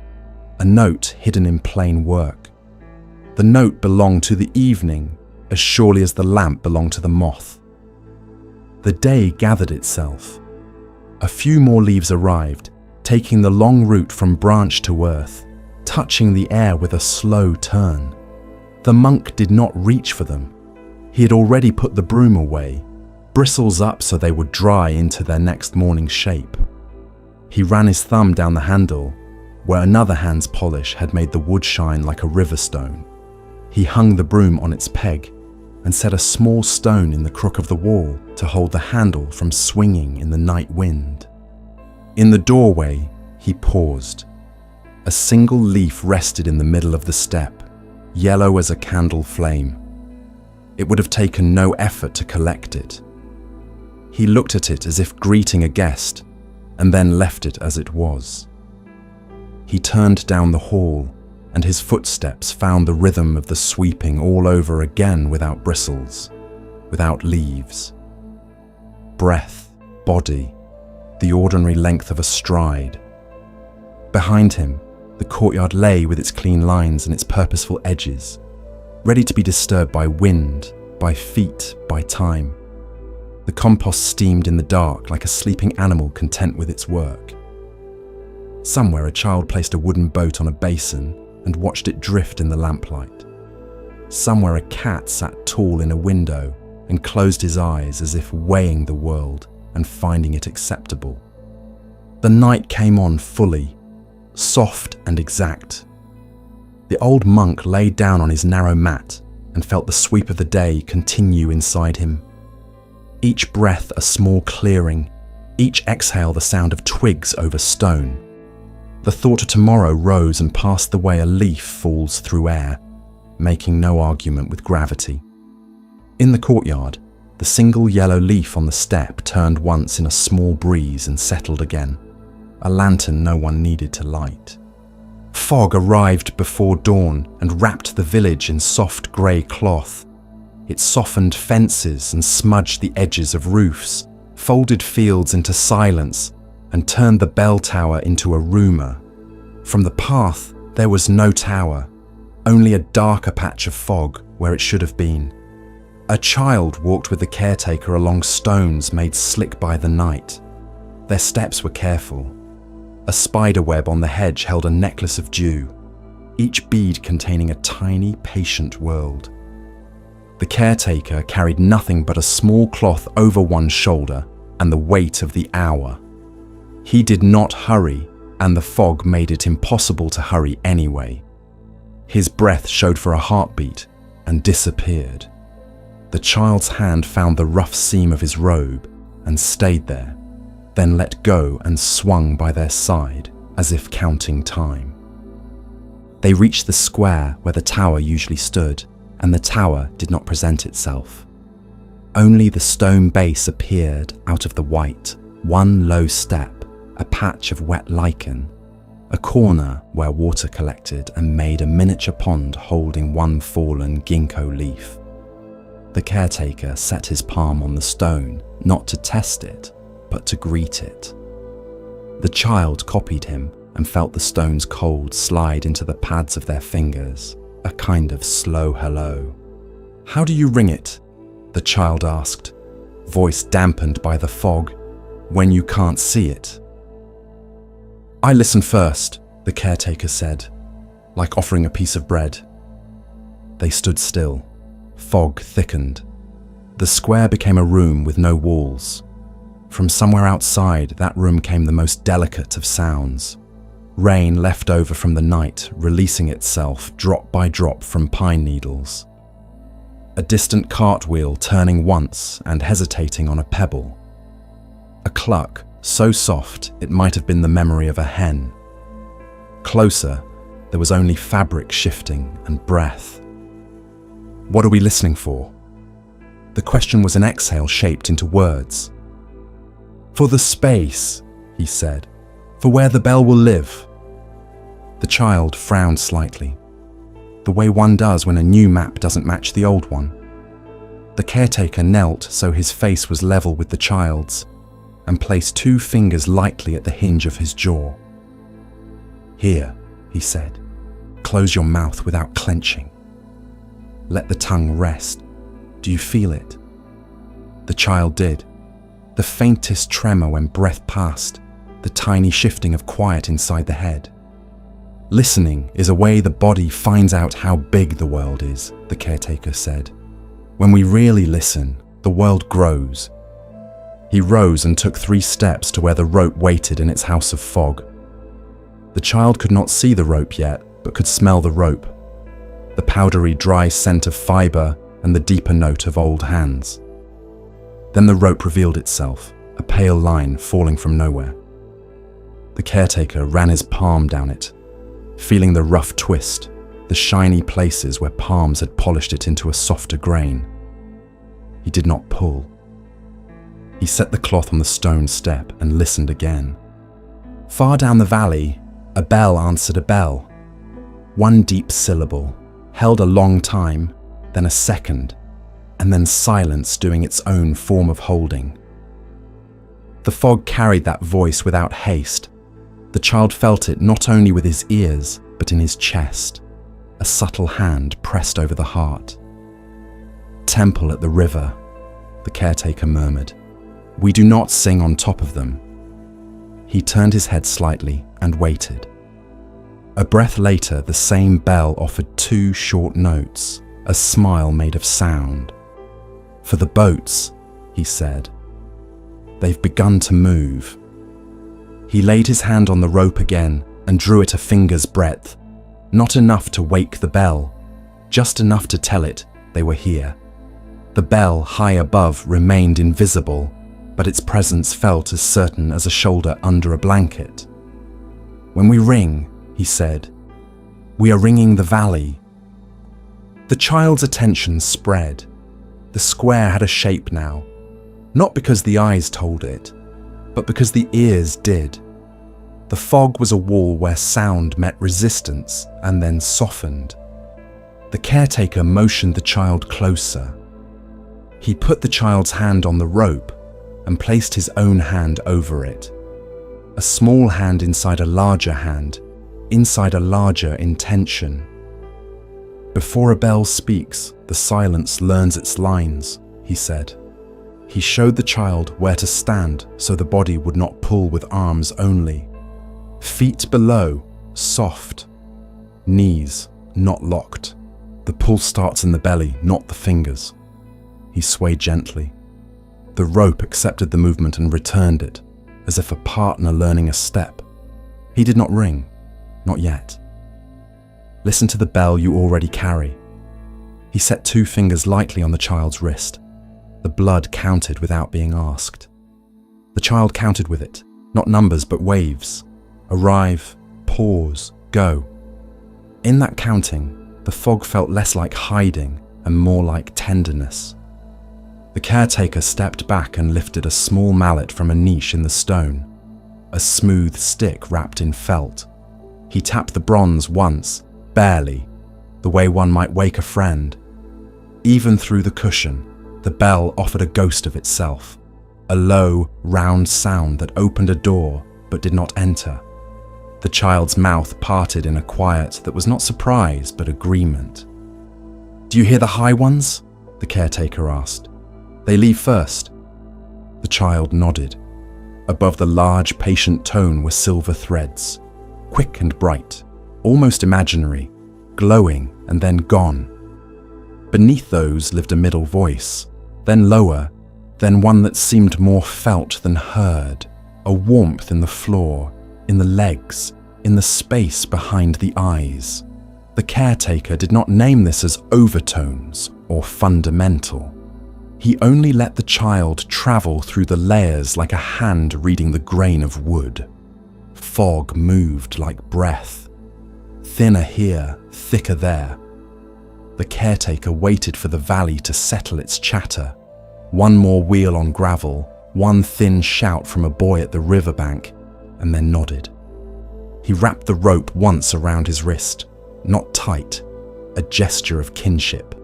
a note hidden in plain work. The note belonged to the evening as surely as the lamp belonged to the moth. The day gathered itself. A few more leaves arrived, taking the long route from branch to earth, touching the air with a slow turn. The monk did not reach for them. He had already put the broom away, bristles up so they would dry into their next morning's shape. He ran his thumb down the handle, where another hand's polish had made the wood shine like a river stone. He hung the broom on its peg and set a small stone in the crook of the wall to hold the handle from swinging in the night wind. In the doorway, he paused. A single leaf rested in the middle of the step, yellow as a candle flame. It would have taken no effort to collect it. He looked at it as if greeting a guest, and then left it as it was. He turned down the hall, and his footsteps found the rhythm of the sweeping all over again without bristles, without leaves. Breath, body, the ordinary length of a stride. Behind him, the courtyard lay with its clean lines and its purposeful edges, ready to be disturbed by wind, by feet, by time. The compost steamed in the dark like a sleeping animal content with its work. Somewhere a child placed a wooden boat on a basin and watched it drift in the lamplight. Somewhere a cat sat tall in a window and closed his eyes as if weighing the world and finding it acceptable. The night came on fully, soft and exact. The old monk lay down on his narrow mat and felt the sweep of the day continue inside him. Each breath a small clearing, each exhale the sound of twigs over stone. The thought of tomorrow rose and passed the way a leaf falls through air, making no argument with gravity. In the courtyard, the single yellow leaf on the step turned once in a small breeze and settled again, a lantern no one needed to light. Fog arrived before dawn and wrapped the village in soft grey cloth. It softened fences and smudged the edges of roofs, folded fields into silence, and turned the bell tower into a rumour. From the path, there was no tower, only a darker patch of fog where it should have been. A child walked with the caretaker along stones made slick by the night. Their steps were careful. A spider web on the hedge held a necklace of dew, each bead containing a tiny, patient world. The caretaker carried nothing but a small cloth over one shoulder and the weight of the hour. He did not hurry, and the fog made it impossible to hurry anyway. His breath showed for a heartbeat and disappeared. The child's hand found the rough seam of his robe and stayed there, then let go and swung by their side as if counting time. They reached the square where the tower usually stood, and the tower did not present itself. Only the stone base appeared out of the white, one low step, a patch of wet lichen, a corner where water collected and made a miniature pond holding one fallen ginkgo leaf. The caretaker set his palm on the stone, not to test it, but to greet it. The child copied him and felt the stone's cold slide into the pads of their fingers, a kind of slow hello. "How do you ring it?" the child asked, voice dampened by the fog, "when you can't see it?" "I listen first," the caretaker said, like offering a piece of bread. They stood still. Fog thickened. The square became a room with no walls. From somewhere outside, that room came the most delicate of sounds. Rain left over from the night, releasing itself drop by drop from pine needles. A distant cartwheel turning once and hesitating on a pebble. A cluck so soft it might have been the memory of a hen. Closer, there was only fabric shifting and breath. "What are we listening for?" The question was an exhale shaped into words. "For the space," he said, "for where the bell will live." The child frowned slightly, the way one does when a new map doesn't match the old one. The caretaker knelt so his face was level with the child's, and placed 2 fingers lightly at the hinge of his jaw. "Here," he said, "close your mouth without clenching. Let the tongue rest. Do you feel it?" The child did. The faintest tremor when breath passed, the tiny shifting of quiet inside the head. "Listening is a way the body finds out how big the world is," the caretaker said. "When we really listen, the world grows." He rose and took 3 steps to where the rope waited in its house of fog. The child could not see the rope yet, but could smell the rope, the powdery dry scent of fibre and the deeper note of old hands. Then the rope revealed itself, a pale line falling from nowhere. The caretaker ran his palm down it, feeling the rough twist, the shiny places where palms had polished it into a softer grain. He did not pull. He set the cloth on the stone step and listened again. Far down the valley, a bell answered a bell. One deep syllable, held a long time, then a second, and then silence doing its own form of holding. The fog carried that voice without haste. The child felt it not only with his ears, but in his chest. A subtle hand pressed over the heart. "Temple at the river," the caretaker murmured. "We do not sing on top of them." He turned his head slightly and waited. A breath later, the same bell offered 2 short notes, a smile made of sound. "For the boats," he said. "They've begun to move." He laid his hand on the rope again and drew it a finger's breadth, not enough to wake the bell, just enough to tell it they were here. The bell high above remained invisible, but its presence felt as certain as a shoulder under a blanket. "When we ring," he said, "we are ringing the valley." The child's attention spread. The square had a shape now, not because the eyes told it, but because the ears did. The fog was a wall where sound met resistance and then softened. The caretaker motioned the child closer. He put the child's hand on the rope and placed his own hand over it. A small hand inside a larger hand, inside a larger intention. "Before a bell speaks, the silence learns its lines," he said. He showed the child where to stand so the body would not pull with arms only. Feet below, soft. Knees, not locked. The pull starts in the belly, not the fingers. He swayed gently. The rope accepted the movement and returned it, as if a partner learning a step. He did not ring, not yet. "Listen to the bell you already carry." He set 2 fingers lightly on the child's wrist. The blood counted without being asked. The child counted with it, not numbers but waves. Arrive, pause, go. In that counting, the fog felt less like hiding and more like tenderness. The caretaker stepped back and lifted a small mallet from a niche in the stone, a smooth stick wrapped in felt. He tapped the bronze once, barely, the way one might wake a friend. Even through the cushion, the bell offered a ghost of itself, a low, round sound that opened a door but did not enter. The child's mouth parted in a quiet that was not surprise but agreement. "Do you hear the high ones?" the caretaker asked. "They leave first." The child nodded. Above the large, patient tone were silver threads, quick and bright, almost imaginary, glowing and then gone. Beneath those lived a middle voice, then lower, then one that seemed more felt than heard, a warmth in the floor, in the legs, in the space behind the eyes. The caretaker did not name this as overtones or fundamental. He only let the child travel through the layers like a hand reading the grain of wood. Fog moved like breath. Thinner here, thicker there. The caretaker waited for the valley to settle its chatter. One more wheel on gravel, one thin shout from a boy at the riverbank, and then nodded. He wrapped the rope once around his wrist, not tight, a gesture of kinship.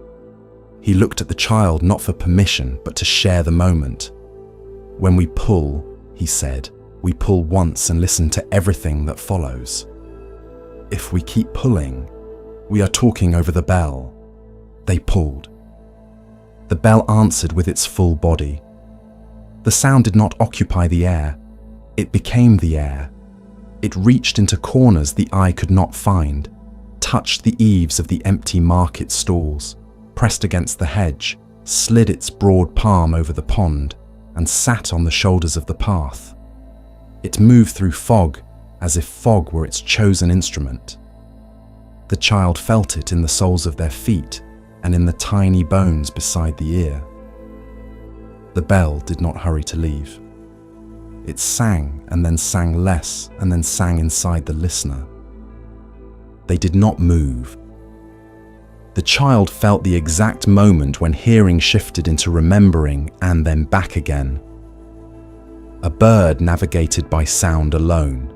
He looked at the child not for permission, but to share the moment. "When we pull," he said, "we pull once and listen to everything that follows. If we keep pulling, we are talking over the bell." They pulled. The bell answered with its full body. The sound did not occupy the air. It became the air. It reached into corners the eye could not find, touched the eaves of the empty market stalls, pressed against the hedge, slid its broad palm over the pond, and sat on the shoulders of the path. It moved through fog as if fog were its chosen instrument. The child felt it in the soles of their feet and in the tiny bones beside the ear. The bell did not hurry to leave. It sang and then sang less and then sang inside the listener. They did not move. The child felt the exact moment when hearing shifted into remembering and then back again. A bird navigated by sound alone.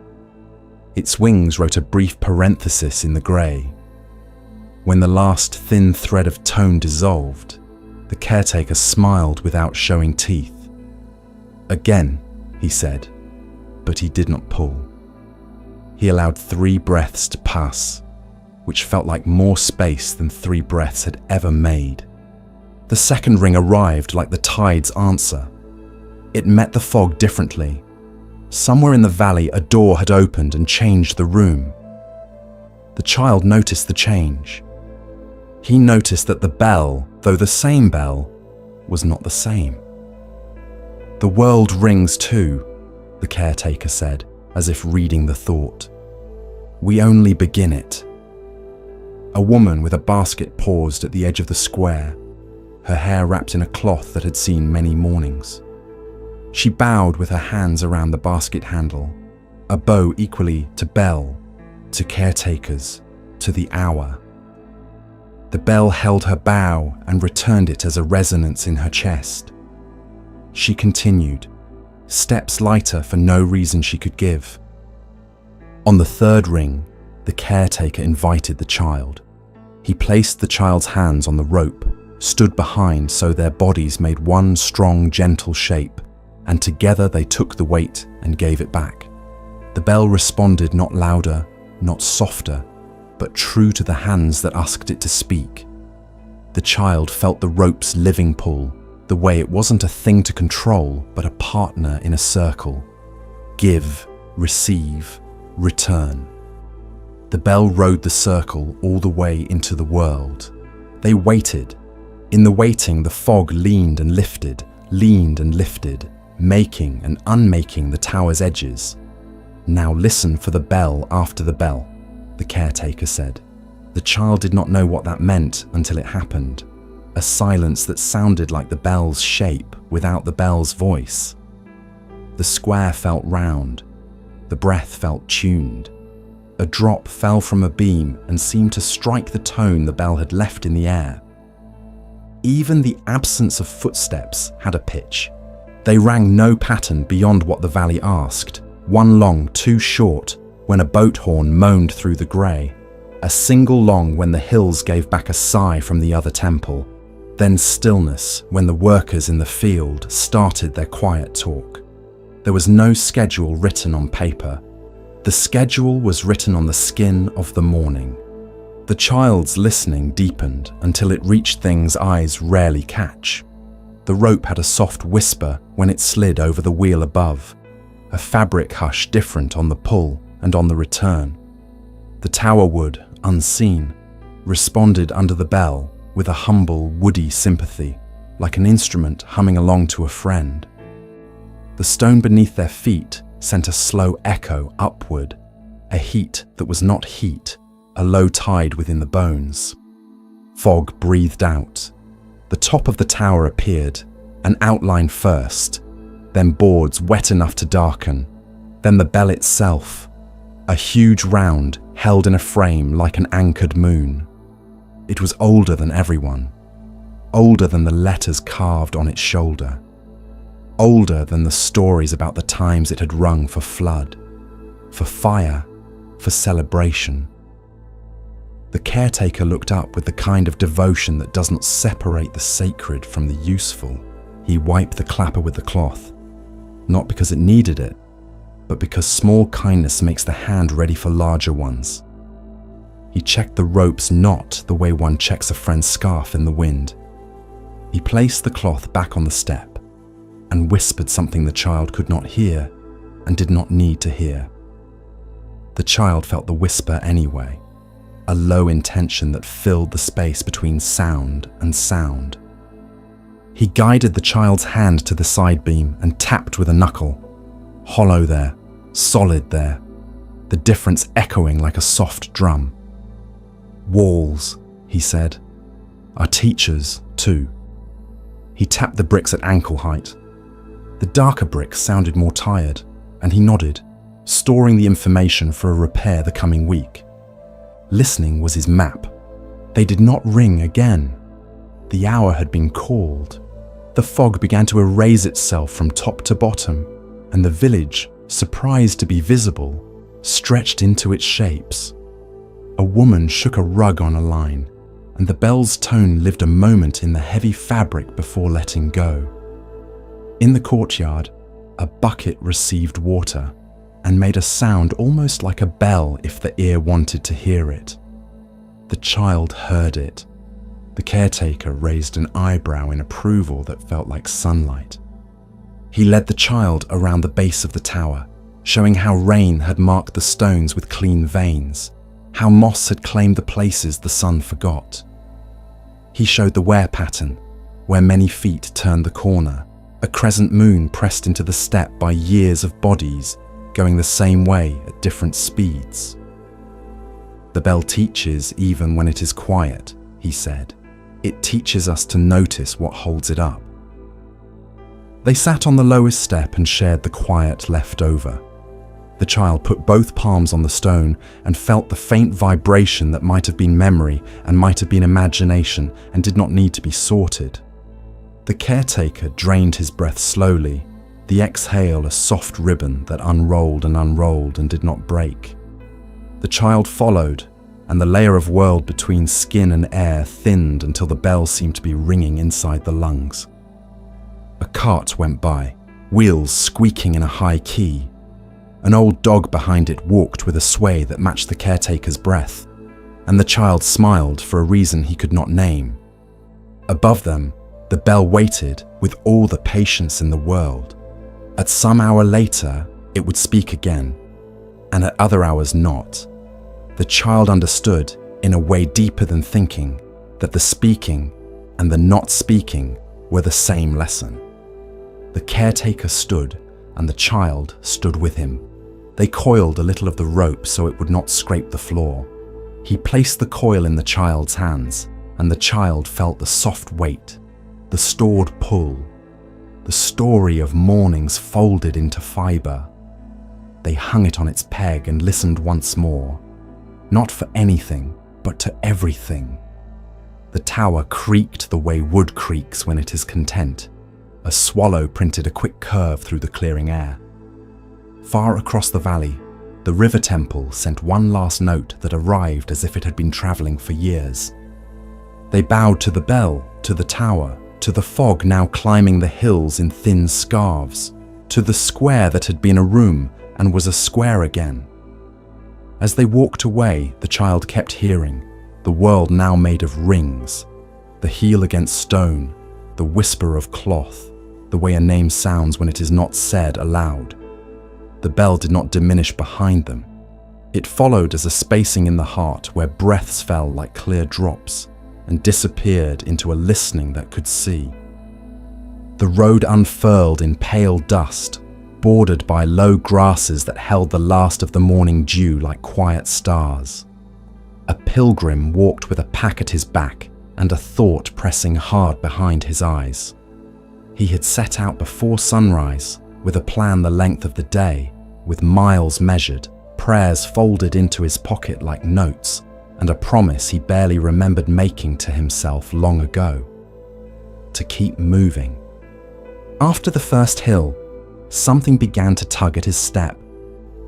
Its wings wrote a brief parenthesis in the grey. When the last thin thread of tone dissolved, the caretaker smiled without showing teeth. "Again," he said, but he did not pull. He allowed 3 breaths to pass, which felt like more space than 3 breaths had ever made. The second ring arrived like the tide's answer. It met the fog differently. Somewhere in the valley, a door had opened and changed the room. The child noticed the change. He noticed that the bell, though the same bell, was not the same. "The world rings too," the caretaker said, as if reading the thought. "We only begin it." A woman with a basket paused at the edge of the square, her hair wrapped in a cloth that had seen many mornings. She bowed with her hands around the basket handle, a bow equally to bell, to caretakers, to the hour. The bell held her bow and returned it as a resonance in her chest. She continued, steps lighter for no reason she could give. On the third ring, the caretaker invited the child. He placed the child's hands on the rope, stood behind so their bodies made one strong, gentle shape, and together they took the weight and gave it back. The bell responded not louder, not softer, but true to the hands that asked it to speak. The child felt the rope's living pull, the way it wasn't a thing to control, but a partner in a circle. Give, receive, return. The bell rode the circle all the way into the world. They waited. In the waiting, the fog leaned and lifted, making and unmaking the tower's edges. "Now listen for the bell after the bell," the caretaker said. The child did not know what that meant until it happened. A silence that sounded like the bell's shape without the bell's voice. The square felt round. The breath felt tuned. A drop fell from a beam and seemed to strike the tone the bell had left in the air. Even the absence of footsteps had a pitch. They rang no pattern beyond what the valley asked. One long, two short, when a boat horn moaned through the grey. A single long when the hills gave back a sigh from the other temple. Then stillness when the workers in the field started their quiet talk. There was no schedule written on paper. The schedule was written on the skin of the morning. The child's listening deepened until it reached things eyes rarely catch. The rope had a soft whisper when it slid over the wheel above, a fabric hush different on the pull and on the return. The tower wood, unseen, responded under the bell with a humble, woody sympathy, like an instrument humming along to a friend. The stone beneath their feet sent a slow echo upward, a heat that was not heat, a low tide within the bones. Fog breathed out. The top of the tower appeared, an outline first, then boards wet enough to darken, then the bell itself, a huge round held in a frame like an anchored moon. It was older than everyone, older than the letters carved on its shoulder, older than the stories about the times it had rung for flood, for fire, for celebration. The caretaker looked up with the kind of devotion that does not separate the sacred from the useful. He wiped the clapper with the cloth, not because it needed it, but because small kindness makes the hand ready for larger ones. He checked the rope's knot the way one checks a friend's scarf in the wind. He placed the cloth back on the step and whispered something the child could not hear and did not need to hear. The child felt the whisper anyway, a low intention that filled the space between sound and sound. He guided the child's hand to the side beam and tapped with a knuckle. Hollow there, solid there, the difference echoing like a soft drum. "Walls," he said, "are teachers too." He tapped the bricks at ankle height. The darker bricks sounded more tired, and he nodded, storing the information for a repair the coming week. Listening was his map. They did not ring again. The hour had been called. The fog began to erase itself from top to bottom, and the village, surprised to be visible, stretched into its shapes. A woman shook a rug on a line, and the bell's tone lived a moment in the heavy fabric before letting go. In the courtyard, a bucket received water and made a sound almost like a bell if the ear wanted to hear it. The child heard it. The caretaker raised an eyebrow in approval that felt like sunlight. He led the child around the base of the tower, showing how rain had marked the stones with clean veins, how moss had claimed the places the sun forgot. He showed the wear pattern, where many feet turned the corner, a crescent moon pressed into the step by years of bodies going the same way at different speeds. The bell teaches even when it is quiet, he said. It teaches us to notice what holds it up. They sat on the lowest step and shared the quiet left over. The child put both palms on the stone and felt the faint vibration that might have been memory and might have been imagination and did not need to be sorted. The caretaker drained his breath slowly, the exhale a soft ribbon that unrolled and did not break. The child followed, and the layer of world between skin and air thinned until the bell seemed to be ringing inside the lungs. A cart went by, wheels squeaking in a high key. An old dog behind it walked with a sway that matched the caretaker's breath, and the child smiled for a reason he could not name. Above them, the bell waited with all the patience in the world. At some hour later, it would speak again, and at other hours not. The child understood, in a way deeper than thinking, that the speaking and the not speaking were the same lesson. The caretaker stood, and the child stood with him. They coiled a little of the rope so it would not scrape the floor. He placed the coil in the child's hands, and the child felt the soft weight, the stored pull, the story of mornings folded into fibre. They hung it on its peg and listened once more, not for anything, but to everything. The tower creaked the way wood creaks when it is content. A swallow printed a quick curve through the clearing air. Far across the valley, the river temple sent one last note that arrived as if it had been travelling for years. They bowed to the bell, to the tower, to the fog now climbing the hills in thin scarves, to the square that had been a room and was a square again. As they walked away, the child kept hearing, the world now made of rings, the heel against stone, the whisper of cloth, the way a name sounds when it is not said aloud. The bell did not diminish behind them. It followed as a spacing in the heart where breaths fell like clear drops and disappeared into a listening that could see. The road unfurled in pale dust, bordered by low grasses that held the last of the morning dew like quiet stars. A pilgrim walked with a pack at his back and a thought pressing hard behind his eyes. He had set out before sunrise, with a plan the length of the day, with miles measured, prayers folded into his pocket like notes, and a promise he barely remembered making to himself long ago. To keep moving. After the first hill, something began to tug at his step.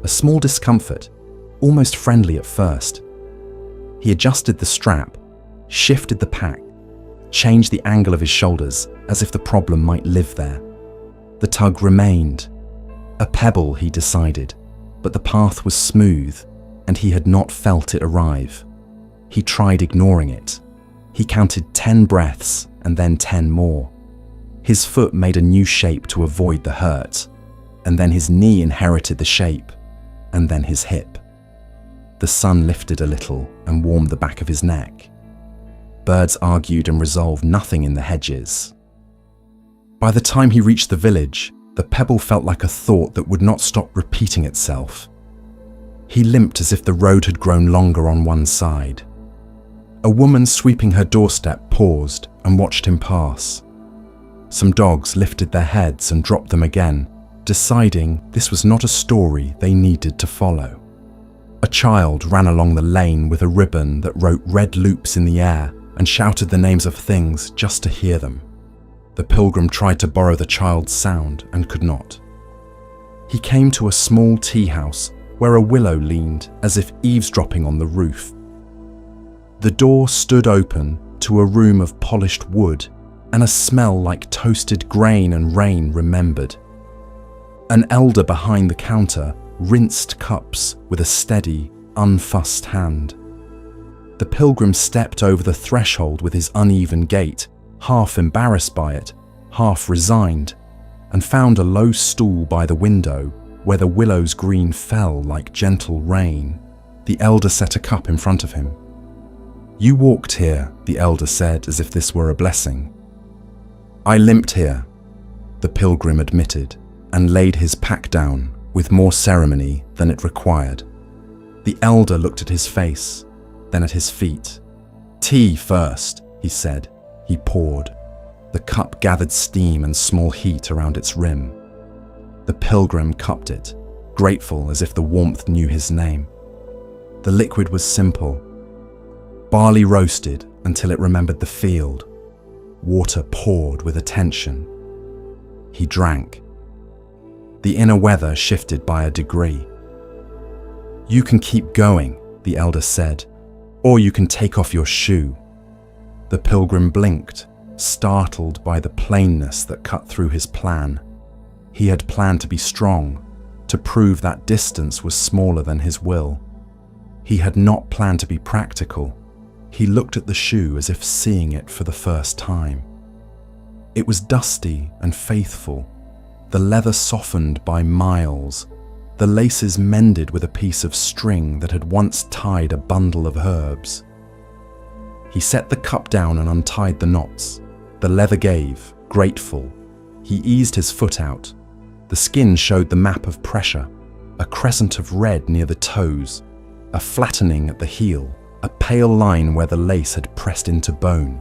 A small discomfort, almost friendly at first. He adjusted the strap, shifted the pack, changed the angle of his shoulders as if the problem might live there. The tug remained. A pebble, he decided, but the path was smooth and he had not felt it arrive. He tried ignoring it. He counted 10 breaths and then 10 more. His foot made a new shape to avoid the hurt, and then his knee inherited the shape, and then his hip. The sun lifted a little and warmed the back of his neck. Birds argued and resolved nothing in the hedges. By the time he reached the village, the pebble felt like a thought that would not stop repeating itself. He limped as if the road had grown longer on one side. A woman sweeping her doorstep paused and watched him pass. Some dogs lifted their heads and dropped them again, deciding this was not a story they needed to follow. A child ran along the lane with a ribbon that wrote red loops in the air and shouted the names of things just to hear them. The pilgrim tried to borrow the child's sound and could not. He came to a small tea house where a willow leaned as if eavesdropping on the roof. The door stood open to a room of polished wood and a smell like toasted grain and rain remembered. An elder behind the counter rinsed cups with a steady, unfussed hand. The pilgrim stepped over the threshold with his uneven gait, half embarrassed by it, half resigned, and found a low stool by the window where the willow's green fell like gentle rain. The elder set a cup in front of him. "You walked here," the elder said, as if this were a blessing. "I limped here," the pilgrim admitted, and laid his pack down with more ceremony than it required. The elder looked at his face, then at his feet. "Tea first," he said. He poured. The cup gathered steam and small heat around its rim. The pilgrim cupped it, grateful as if the warmth knew his name. The liquid was simple. Barley roasted until it remembered the field. Water poured with attention. He drank. The inner weather shifted by a degree. "You can keep going," the elder said, "or you can take off your shoe." The pilgrim blinked, startled by the plainness that cut through his plan. He had planned to be strong, to prove that distance was smaller than his will. He had not planned to be practical. He looked at the shoe as if seeing it for the first time. It was dusty and faithful, the leather softened by miles, the laces mended with a piece of string that had once tied a bundle of herbs. He set the cup down and untied the knots. The leather gave, grateful. He eased his foot out. The skin showed the map of pressure, a crescent of red near the toes, a flattening at the heel, a pale line where the lace had pressed into bone.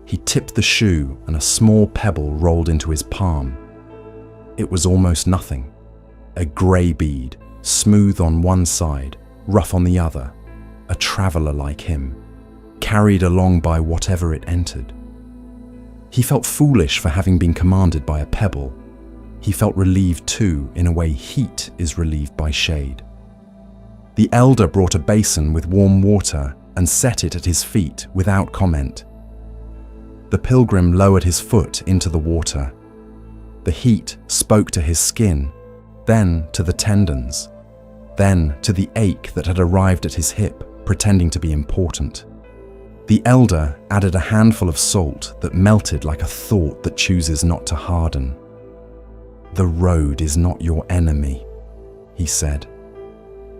He tipped the shoe and a small pebble rolled into his palm. It was almost nothing. A grey bead, smooth on one side, rough on the other, a traveller like him, carried along by whatever it entered. He felt foolish for having been commanded by a pebble. He felt relieved too, in a way heat is relieved by shade. The elder brought a basin with warm water and set it at his feet without comment. The pilgrim lowered his foot into the water. The heat spoke to his skin, then to the tendons, then to the ache that had arrived at his hip, pretending to be important. The elder added a handful of salt that melted like a thought that chooses not to harden. "The road is not your enemy," he said.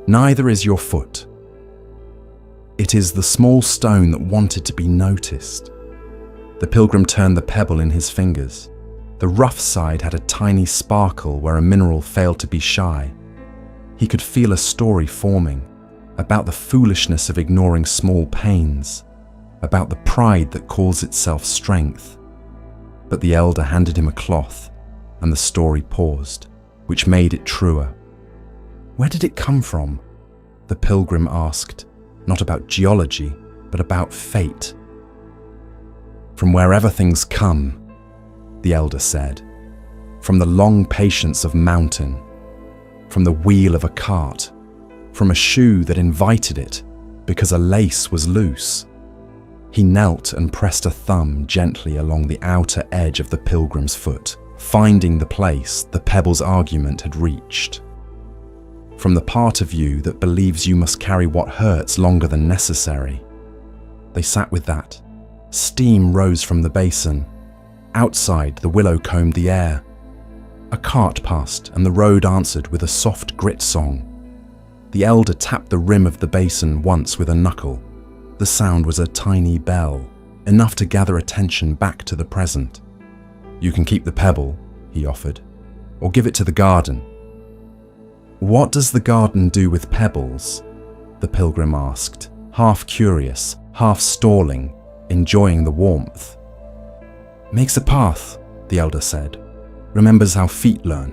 "Neither is your foot. It is the small stone that wanted to be noticed." The pilgrim turned the pebble in his fingers. The rough side had a tiny sparkle where a mineral failed to be shy. He could feel a story forming, about the foolishness of ignoring small pains, about the pride that calls itself strength. But the elder handed him a cloth, and the story paused, which made it truer. "Where did it come from?" the pilgrim asked, not about geology, but about fate. "From wherever things come," the elder said, "from the long patience of mountain, from the wheel of a cart, from a shoe that invited it because a lace was loose." He knelt and pressed a thumb gently along the outer edge of the pilgrim's foot, finding the place the pebble's argument had reached. "From the part of you that believes you must carry what hurts longer than necessary." They sat with that. Steam rose from the basin. Outside, the willow combed the air. A cart passed, and the road answered with a soft grit song. The elder tapped the rim of the basin once with a knuckle. The sound was a tiny bell, enough to gather attention back to the present. "You can keep the pebble," he offered, "or give it to the garden." "What does the garden do with pebbles?" the pilgrim asked, half curious, half stalling, enjoying the warmth. "Makes a path," the elder said. "Remembers how feet learn."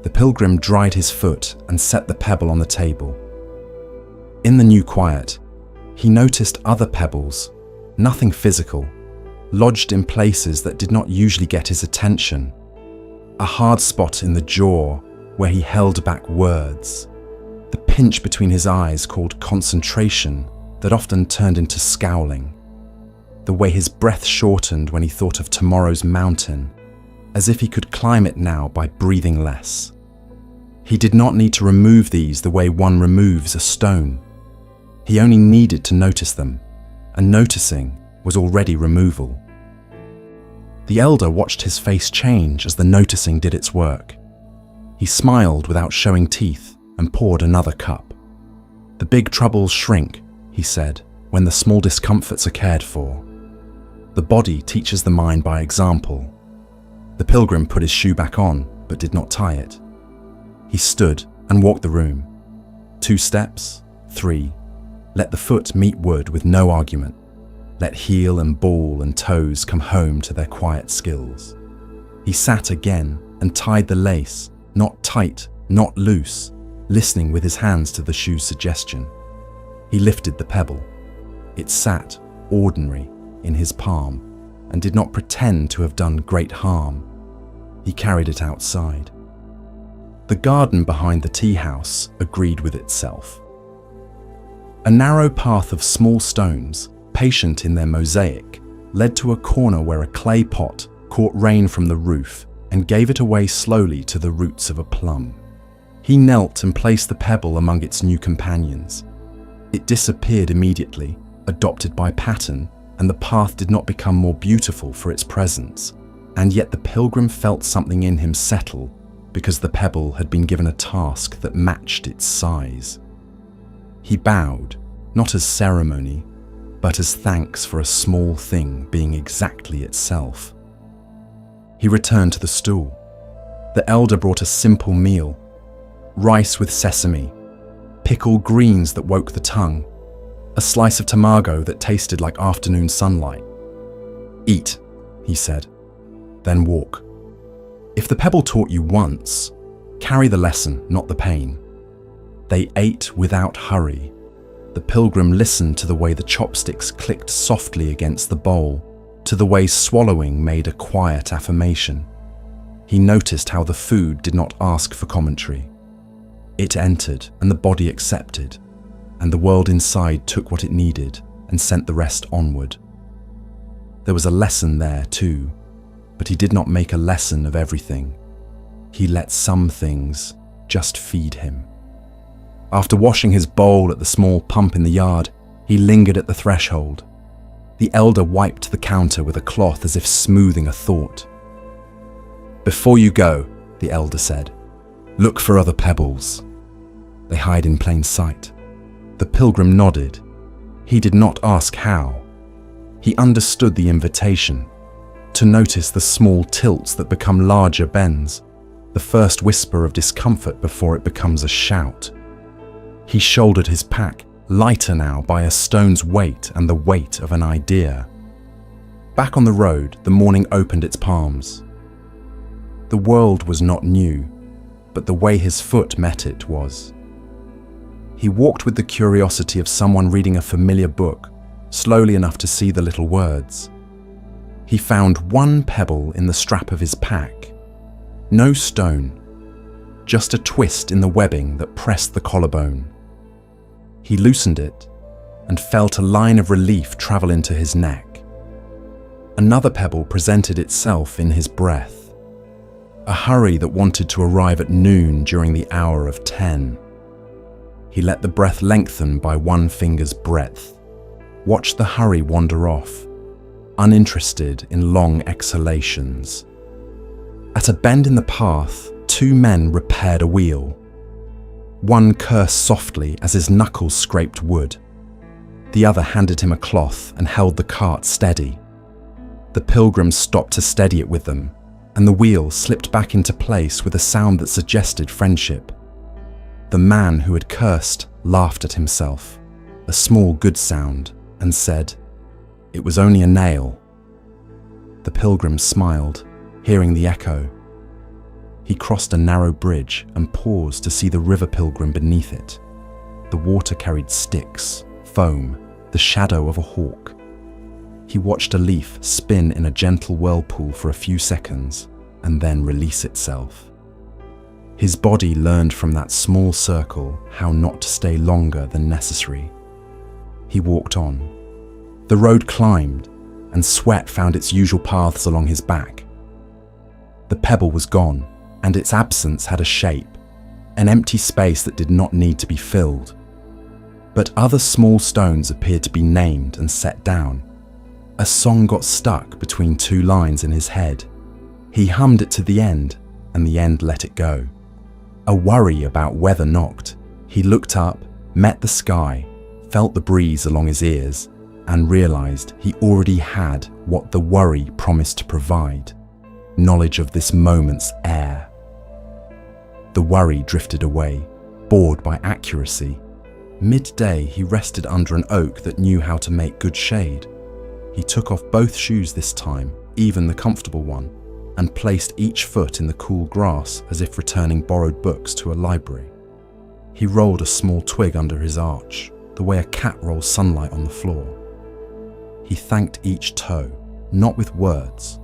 The pilgrim dried his foot and set the pebble on the table. In the new quiet, he noticed other pebbles, nothing physical, lodged in places that did not usually get his attention. A hard spot in the jaw where he held back words. The pinch between his eyes called concentration, that often turned into scowling, the way his breath shortened when he thought of tomorrow's mountain, as if he could climb it now by breathing less. He did not need to remove these the way one removes a stone. He only needed to notice them, and noticing was already removal. The elder watched his face change as the noticing did its work. He smiled without showing teeth and poured another cup. "The big troubles shrink," he said, "when the small discomforts are cared for. The body teaches the mind by example." The pilgrim put his shoe back on, but did not tie it. He stood and walked the room. 2 steps, 3. Let the foot meet wood with no argument. Let heel and ball and toes come home to their quiet skills. He sat again and tied the lace, not tight, not loose, listening with his hands to the shoe's suggestion. He lifted the pebble. It sat, ordinary, in his palm, and did not pretend to have done great harm. He carried it outside. The garden behind the tea house agreed with itself. A narrow path of small stones, patient in their mosaic, led to a corner where a clay pot caught rain from the roof and gave it away slowly to the roots of a plum. He knelt and placed the pebble among its new companions. It disappeared immediately, adopted by pattern, and the path did not become more beautiful for its presence, and yet the pilgrim felt something in him settle because the pebble had been given a task that matched its size. He bowed, not as ceremony, but as thanks for a small thing being exactly itself. He returned to the stool. The elder brought a simple meal: rice with sesame, pickled greens that woke the tongue, a slice of tamago that tasted like afternoon sunlight. "Eat," he said, "then walk. If the pebble taught you once, carry the lesson, not the pain." They ate without hurry. The pilgrim listened to the way the chopsticks clicked softly against the bowl, to the way swallowing made a quiet affirmation. He noticed how the food did not ask for commentary. It entered, and the body accepted, and the world inside took what it needed and sent the rest onward. There was a lesson there too, but he did not make a lesson of everything. He let some things just feed him. After washing his bowl at the small pump in the yard, he lingered at the threshold. The elder wiped the counter with a cloth as if smoothing a thought. "Before you go," the elder said, "look for other pebbles. They hide in plain sight." The pilgrim nodded. He did not ask how. He understood the invitation, to notice the small tilts that become larger bends, the first whisper of discomfort before it becomes a shout. He shouldered his pack, lighter now by a stone's weight and the weight of an idea. Back on the road, the morning opened its palms. The world was not new, but the way his foot met it was. He walked with the curiosity of someone reading a familiar book, slowly enough to see the little words. He found one pebble in the strap of his pack. No stone, just a twist in the webbing that pressed the collarbone. He loosened it and felt a line of relief travel into his neck. Another pebble presented itself in his breath, a hurry that wanted to arrive at noon during the hour of 10. He let the breath lengthen by one finger's breadth, watched the hurry wander off, uninterested in long exhalations. At a bend in the path, 2 men repaired a wheel. One cursed softly as his knuckles scraped wood. The other handed him a cloth and held the cart steady. The pilgrim stopped to steady it with them, and the wheel slipped back into place with a sound that suggested friendship. The man who had cursed laughed at himself, a small good sound, and said, "It was only a nail." The pilgrim smiled, hearing the echo. He crossed a narrow bridge and paused to see the river pilgrim beneath it. The water carried sticks, foam, the shadow of a hawk. He watched a leaf spin in a gentle whirlpool for a few seconds and then release itself. His body learned from that small circle how not to stay longer than necessary. He walked on. The road climbed, and sweat found its usual paths along his back. The pebble was gone, and its absence had a shape, an empty space that did not need to be filled. But other small stones appeared to be named and set down. A song got stuck between two lines in his head. He hummed it to the end, and the end let it go. A worry about weather knocked. He looked up, met the sky, felt the breeze along his ears, and realized he already had what the worry promised to provide: knowledge of this moment's air. The worry drifted away, bored by accuracy. Midday, he rested under an oak that knew how to make good shade. He took off both shoes this time, even the comfortable one, and placed each foot in the cool grass as if returning borrowed books to a library. He rolled a small twig under his arch, the way a cat rolls sunlight on the floor. He thanked each toe, not with words,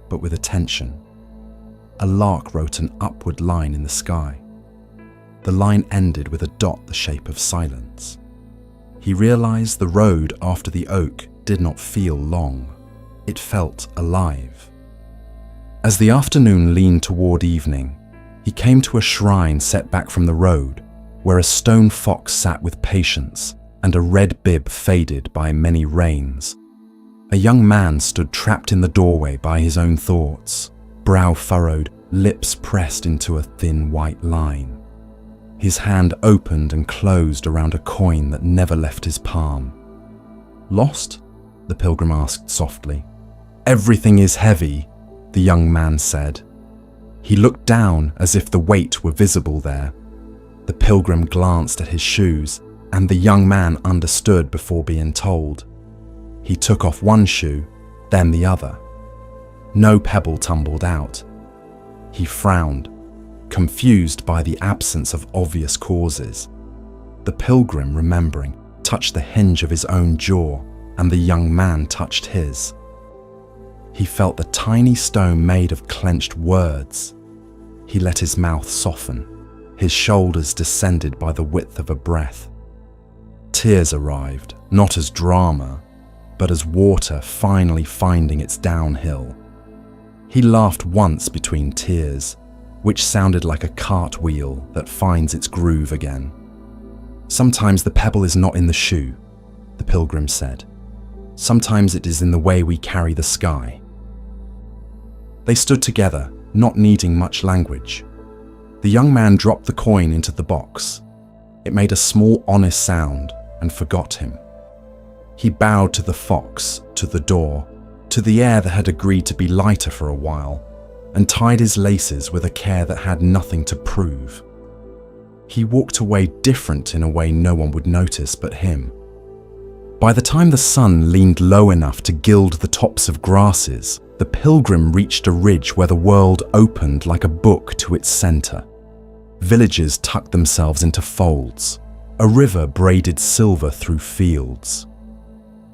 but with attention. A lark wrote an upward line in the sky. The line ended with a dot the shape of silence. He realized the road after the oak did not feel long. It felt alive. As the afternoon leaned toward evening, he came to a shrine set back from the road, where a stone fox sat with patience and a red bib faded by many rains. A young man stood trapped in the doorway by his own thoughts, brow furrowed, lips pressed into a thin white line. His hand opened and closed around a coin that never left his palm. "Lost?" the pilgrim asked softly. "Everything is heavy," the young man said. He looked down as if the weight were visible there. The pilgrim glanced at his shoes, and the young man understood before being told. He took off one shoe, then the other. No pebble tumbled out. He frowned, confused by the absence of obvious causes. The pilgrim, remembering, touched the hinge of his own jaw, and the young man touched his. He felt the tiny stone made of clenched words. He let his mouth soften. His shoulders descended by the width of a breath. Tears arrived, not as drama, but as water finally finding its downhill. He laughed once between tears, which sounded like a cartwheel that finds its groove again. "Sometimes the pebble is not in the shoe," the pilgrim said. "Sometimes it is in the way we carry the sky." They stood together, not needing much language. The young man dropped the coin into the box. It made a small, honest sound and forgot him. He bowed to the fox, to the door, to the air that had agreed to be lighter for a while, and tied his laces with a care that had nothing to prove. He walked away different in a way no one would notice but him. By the time the sun leaned low enough to gild the tops of grasses, the pilgrim reached a ridge where the world opened like a book to its center. Villages tucked themselves into folds. A river braided silver through fields.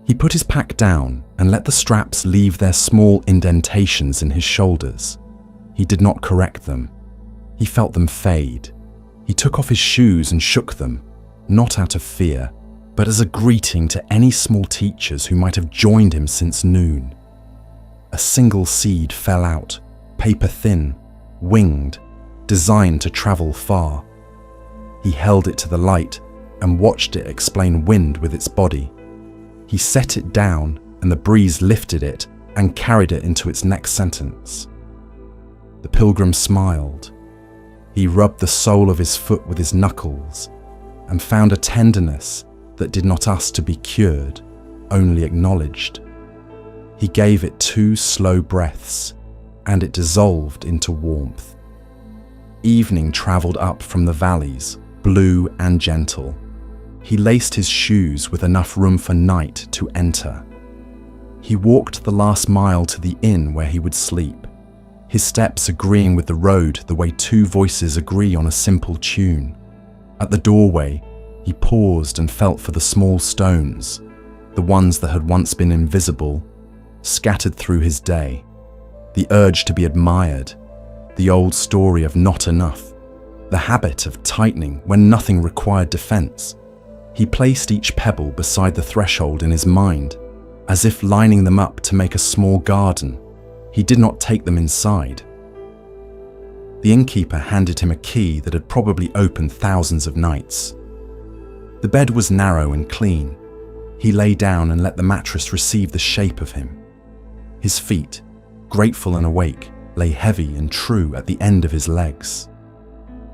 He put his pack down and let the straps leave their small indentations in his shoulders. He did not correct them. He felt them fade. He took off his shoes and shook them, not out of fear, but as a greeting to any small teachers who might have joined him since noon. A single seed fell out, paper thin, winged, designed to travel far. He held it to the light and watched it explain wind with its body. He set it down and the breeze lifted it and carried it into its next sentence. The pilgrim smiled. He rubbed the sole of his foot with his knuckles and found a tenderness that did not ask to be cured, only acknowledged. He gave it 2 slow breaths, and it dissolved into warmth. Evening travelled up from the valleys, blue and gentle. He laced his shoes with enough room for night to enter. He walked the last mile to the inn where he would sleep, his steps agreeing with the road the way 2 voices agree on a simple tune. At the doorway, he paused and felt for the small stones, the ones that had once been invisible, scattered through his day. The urge to be admired, the old story of not enough, the habit of tightening when nothing required defense. He placed each pebble beside the threshold in his mind, as if lining them up to make a small garden. He did not take them inside. The innkeeper handed him a key that had probably opened thousands of nights. The bed was narrow and clean. He lay down and let the mattress receive the shape of him. His feet, grateful and awake, lay heavy and true at the end of his legs.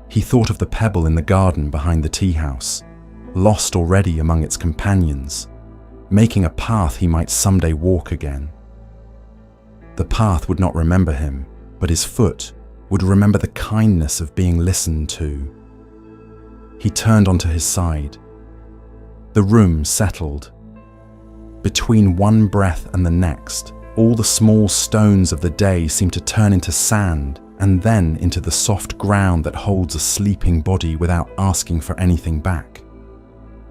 He thought of the pebble in the garden behind the tea house, lost already among its companions, making a path he might someday walk again. The path would not remember him, but his foot would remember the kindness of being listened to. He turned onto his side. The room settled. Between one breath and the next, all the small stones of the day seemed to turn into sand and then into the soft ground that holds a sleeping body without asking for anything back.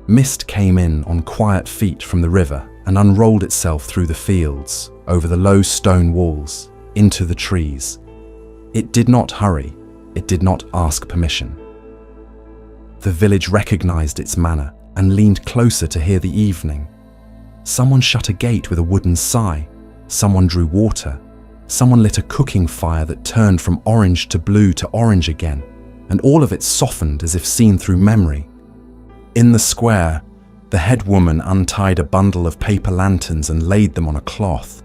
Mist came in on quiet feet from the river and unrolled itself through the fields, over the low stone walls, into the trees. It did not hurry. It did not ask permission. The village recognized its manner and leaned closer to hear the evening. Someone shut a gate with a wooden sigh. Someone drew water. Someone lit a cooking fire that turned from orange to blue to orange again, and all of it softened as if seen through memory. In the square, the head woman untied a bundle of paper lanterns and laid them on a cloth.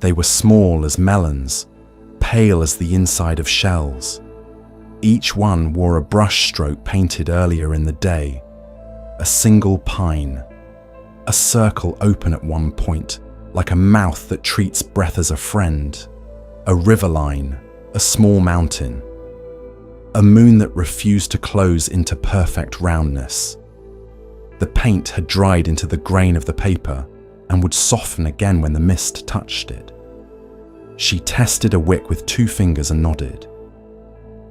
They were small as melons, pale as the inside of shells. Each one wore a brushstroke painted earlier in the day. A single pine. A circle open at one point, like a mouth that treats breath as a friend. A river line, a small mountain. A moon that refused to close into perfect roundness. The paint had dried into the grain of the paper and would soften again when the mist touched it. She tested a wick with 2 fingers and nodded.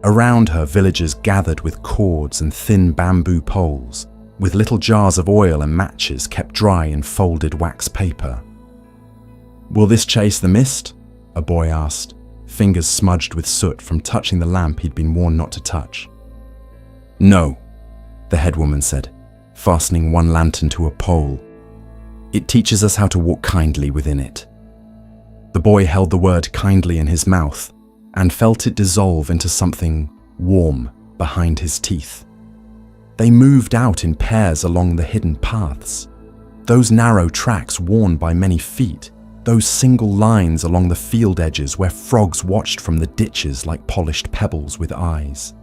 Around her, villagers gathered with cords and thin bamboo poles, with little jars of oil and matches kept dry in folded wax paper. "Will this chase the mist?" a boy asked, fingers smudged with soot from touching the lamp he'd been warned not to touch. "No," the head woman said, fastening one lantern to a pole. "It teaches us how to walk kindly within it." The boy held the word kindly in his mouth and felt it dissolve into something warm behind his teeth. They moved out in pairs along the hidden paths. Those narrow tracks worn by many feet, those single lines along the field edges where frogs watched from the ditches like polished pebbles with eyes.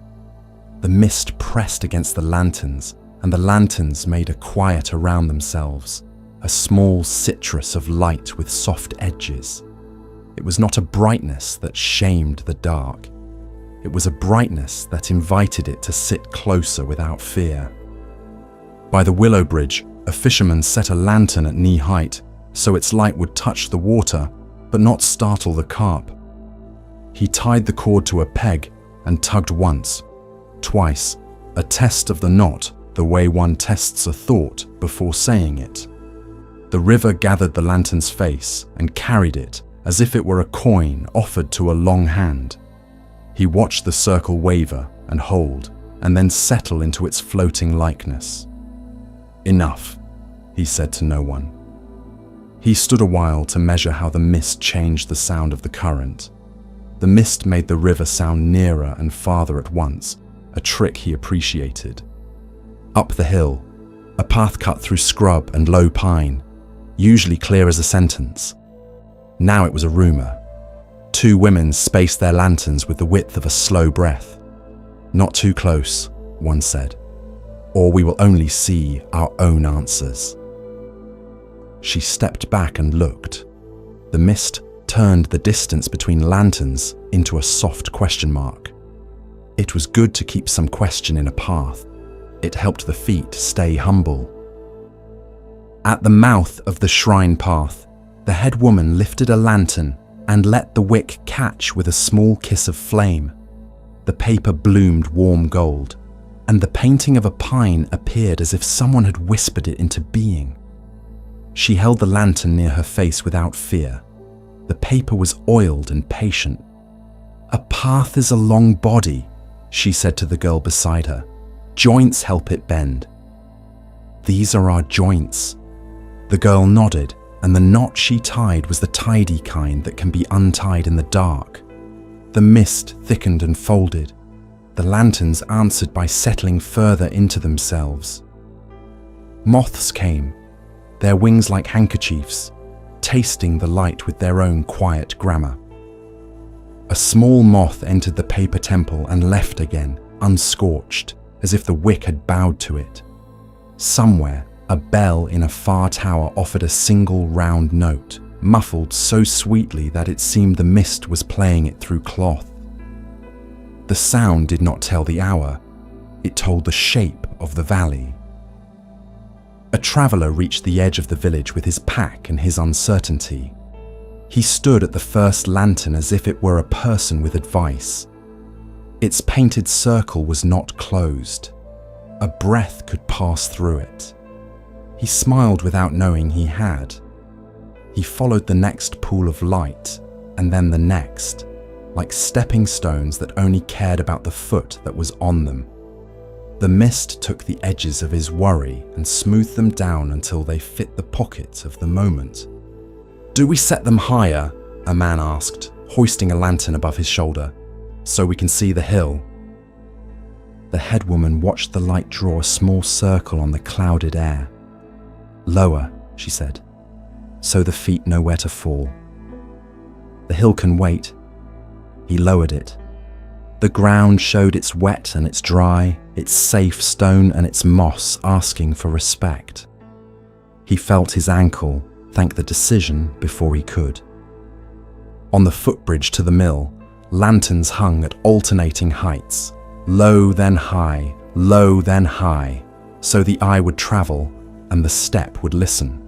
The mist pressed against the lanterns, and the lanterns made a quiet around themselves, a small citrus of light with soft edges. It was not a brightness that shamed the dark. It was a brightness that invited it to sit closer without fear. By the willow bridge, a fisherman set a lantern at knee height, so its light would touch the water, but not startle the carp. He tied the cord to a peg and tugged once, twice, a test of the knot, the way one tests a thought before saying it. The river gathered the lantern's face and carried it as if it were a coin offered to a long hand. He watched the circle waver and hold, and then settle into its floating likeness. "Enough," he said to no one. He stood a while to measure how the mist changed the sound of the current. The mist made the river sound nearer and farther at once, a trick he appreciated. Up the hill, a path cut through scrub and low pine, usually clear as a sentence. Now it was a rumor. 2 women spaced their lanterns with the width of a slow breath. "Not too close," one said, "or we will only see our own answers." She stepped back and looked. The mist turned the distance between lanterns into a soft question mark. It was good to keep some question in a path. It helped the feet stay humble. At the mouth of the shrine path, the head woman lifted a lantern and let the wick catch with a small kiss of flame. The paper bloomed warm gold, and the painting of a pine appeared as if someone had whispered it into being. She held the lantern near her face without fear. The paper was oiled and patient. "A path is a long body," she said to the girl beside her. "Joints help it bend." These are our joints." The girl nodded, and the knot she tied was the tidy kind that can be untied in the dark. The mist thickened and folded. The lanterns answered by settling further into themselves. Moths came, their wings like handkerchiefs, tasting the light with their own quiet grammar. A small moth entered the paper temple and left again, unscorched, as if the wick had bowed to it. Somewhere, a bell in a far tower offered a single round note, muffled so sweetly that it seemed the mist was playing it through cloth. The sound did not tell the hour, it told the shape of the valley. A traveller reached the edge of the village with his pack and his uncertainty. He stood at the first lantern as if it were a person with advice. Its painted circle was not closed. A breath could pass through it. He smiled without knowing he had. He followed the next pool of light, and then the next, like stepping stones that only cared about the foot that was on them. The mist took the edges of his worry and smoothed them down until they fit the pocket of the moment. "Do we set them higher?" a man asked, hoisting a lantern above his shoulder, "so we can see the hill?" The headwoman watched the light draw a small circle on the clouded air. "Lower," she said, "so the feet know where to fall." "The hill can wait." He lowered it. The ground showed its wet and its dry, its safe stone and its moss asking for respect. He felt his ankle, thank the decision before he could. On the footbridge to the mill, lanterns hung at alternating heights, low then high, low then high, so the eye would travel and the step would listen.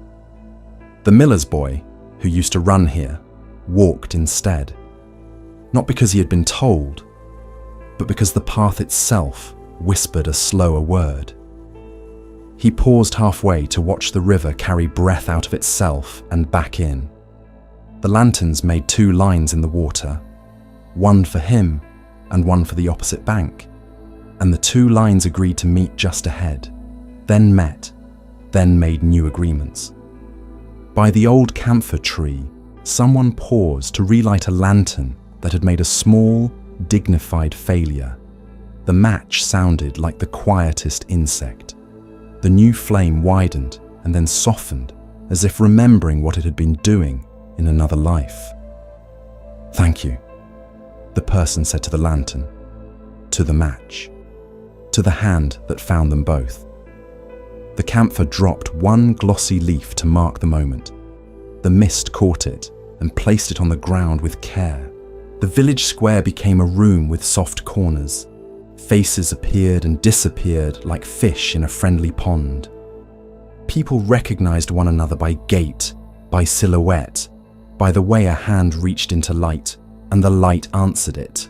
The miller's boy, who used to run here, walked instead. Not because he had been told, but because the path itself whispered a slower word. He paused halfway to watch the river carry breath out of itself and back in. The lanterns made 2 lines in the water, one for him and one for the opposite bank, and the 2 lines agreed to meet just ahead, then met, then made new agreements. By the old camphor tree, someone paused to relight a lantern that had made a small, dignified failure. The match sounded like the quietest insect. The new flame widened and then softened, as if remembering what it had been doing in another life. "Thank you," the person said to the lantern, to the match, to the hand that found them both. The camphor dropped one glossy leaf to mark the moment. The mist caught it and placed it on the ground with care. The village square became a room with soft corners. Faces appeared and disappeared like fish in a friendly pond. People recognized one another by gait, by silhouette, by the way a hand reached into light and the light answered it.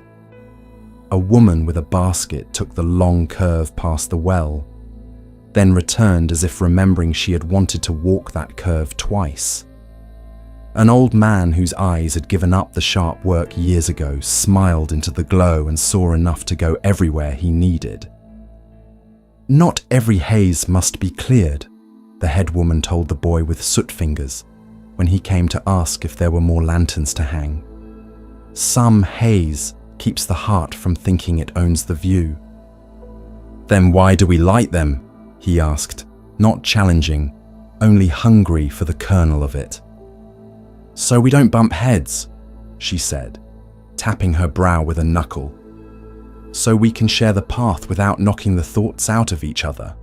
A woman with a basket took the long curve past the well, then returned as if remembering she had wanted to walk that curve twice. An old man whose eyes had given up the sharp work years ago smiled into the glow and saw enough to go everywhere he needed. "Not every haze must be cleared," the head woman told the boy with soot fingers when he came to ask if there were more lanterns to hang. "Some haze keeps the heart from thinking it owns the view." "Then why do we light them?" he asked, not challenging, only hungry for the kernel of it. "So we don't bump heads," she said, tapping her brow with a knuckle. "So we can share the path without knocking the thoughts out of each other."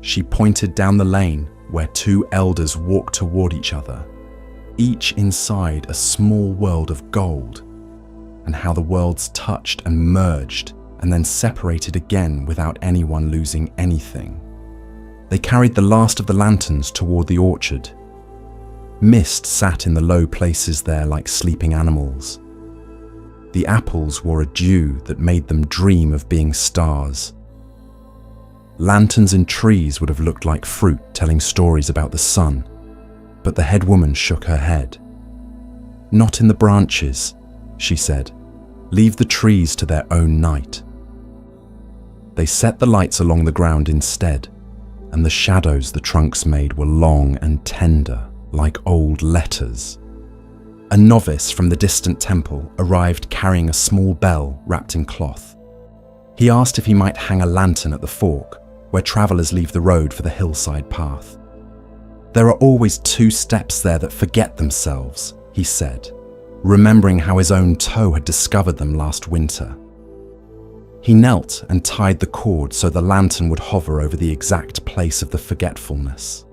She pointed down the lane where 2 elders walked toward each other, each inside a small world of gold, and how the worlds touched and merged and then separated again without anyone losing anything. They carried the last of the lanterns toward the orchard. Mist sat in the low places there like sleeping animals. The apples wore a dew that made them dream of being stars. Lanterns in trees would have looked like fruit telling stories about the sun, but the head woman shook her head. "Not in the branches," she said. "Leave the trees to their own night." They set the lights along the ground instead, and the shadows the trunks made were long and tender, like old letters. A novice from the distant temple arrived carrying a small bell wrapped in cloth. He asked if he might hang a lantern at the fork, where travelers leave the road for the hillside path. "There are always 2 steps there that forget themselves," he said, remembering how his own toe had discovered them last winter. He knelt and tied the cord so the lantern would hover over the exact place of the forgetfulness.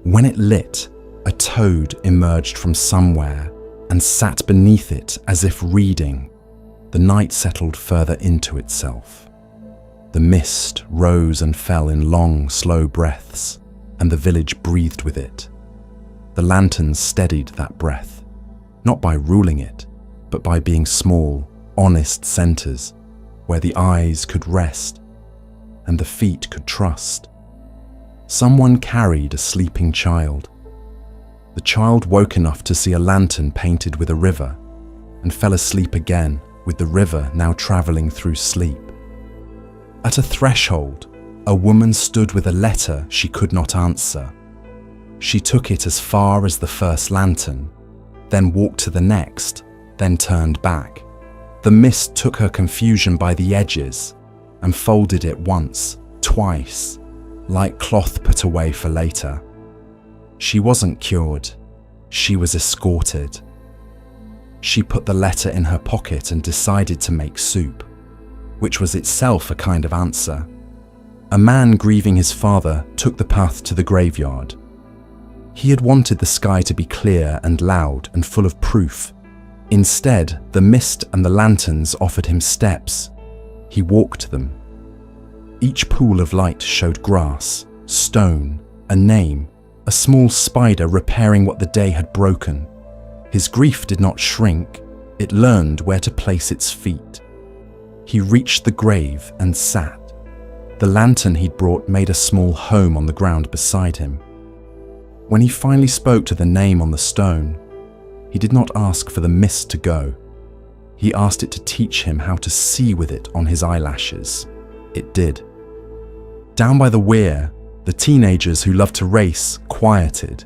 When it lit, a toad emerged from somewhere and sat beneath it as if reading. The night settled further into itself. The mist rose and fell in long, slow breaths, and the village breathed with it. The lanterns steadied that breath, not by ruling it, but by being small, honest centers where the eyes could rest and the feet could trust. Someone carried a sleeping child. The child woke enough to see a lantern painted with a river and fell asleep again with the river now traveling through sleep. At a threshold, a woman stood with a letter she could not answer. She took it as far as the first lantern, then walked to the next, then turned back. The mist took her confusion by the edges and folded it once, twice, like cloth put away for later. She wasn't cured, she was escorted. She put the letter in her pocket and decided to make soup, which was itself a kind of answer. A man grieving his father took the path to the graveyard. He had wanted the sky to be clear and loud and full of proof. Instead, the mist and the lanterns offered him steps. He walked them. Each pool of light showed grass, stone, a name, a small spider repairing what the day had broken. His grief did not shrink, it learned where to place its feet. He reached the grave and sat. The lantern he'd brought made a small home on the ground beside him. When he finally spoke to the name on the stone, he did not ask for the mist to go. He asked it to teach him how to see with it on his eyelashes. It did. Down by the weir, the teenagers who loved to race quieted.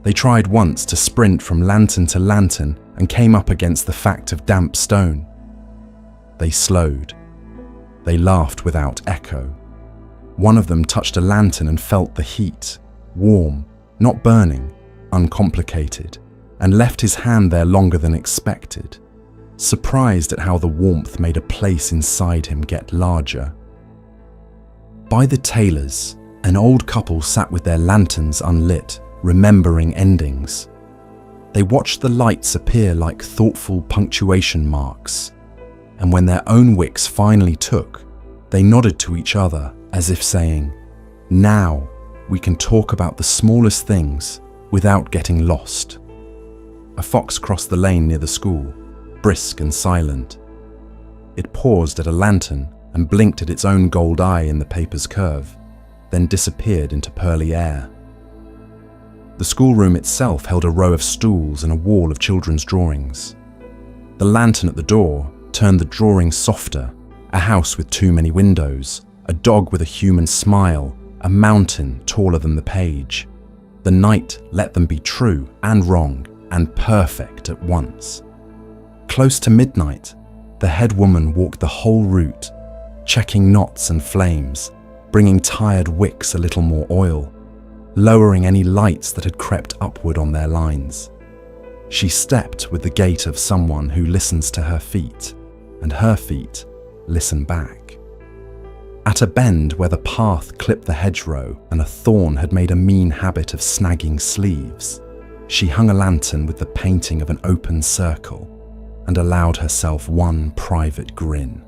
They tried once to sprint from lantern to lantern and came up against the fact of damp stone. They slowed. They laughed without echo. One of them touched a lantern and felt the heat, warm, not burning, uncomplicated, and left his hand there longer than expected, surprised at how the warmth made a place inside him get larger. By the tailor's, an old couple sat with their lanterns unlit, remembering endings. They watched the lights appear like thoughtful punctuation marks, and when their own wicks finally took, they nodded to each other as if saying, "Now we can talk about the smallest things without getting lost." A fox crossed the lane near the school, brisk and silent. It paused at a lantern and blinked at its own gold eye in the paper's curve, then disappeared into pearly air. The schoolroom itself held a row of stools and a wall of children's drawings. The lantern at the door turned the drawings softer, a house with too many windows, a dog with a human smile, a mountain taller than the page. The night let them be true and wrong and perfect at once. Close to midnight, the head woman walked the whole route, checking knots and flames, bringing tired wicks a little more oil, lowering any lights that had crept upward on their lines. She stepped with the gait of someone who listens to her feet, and her feet listen back. At a bend where the path clipped the hedgerow and a thorn had made a mean habit of snagging sleeves, she hung a lantern with the painting of an open circle and allowed herself one private grin.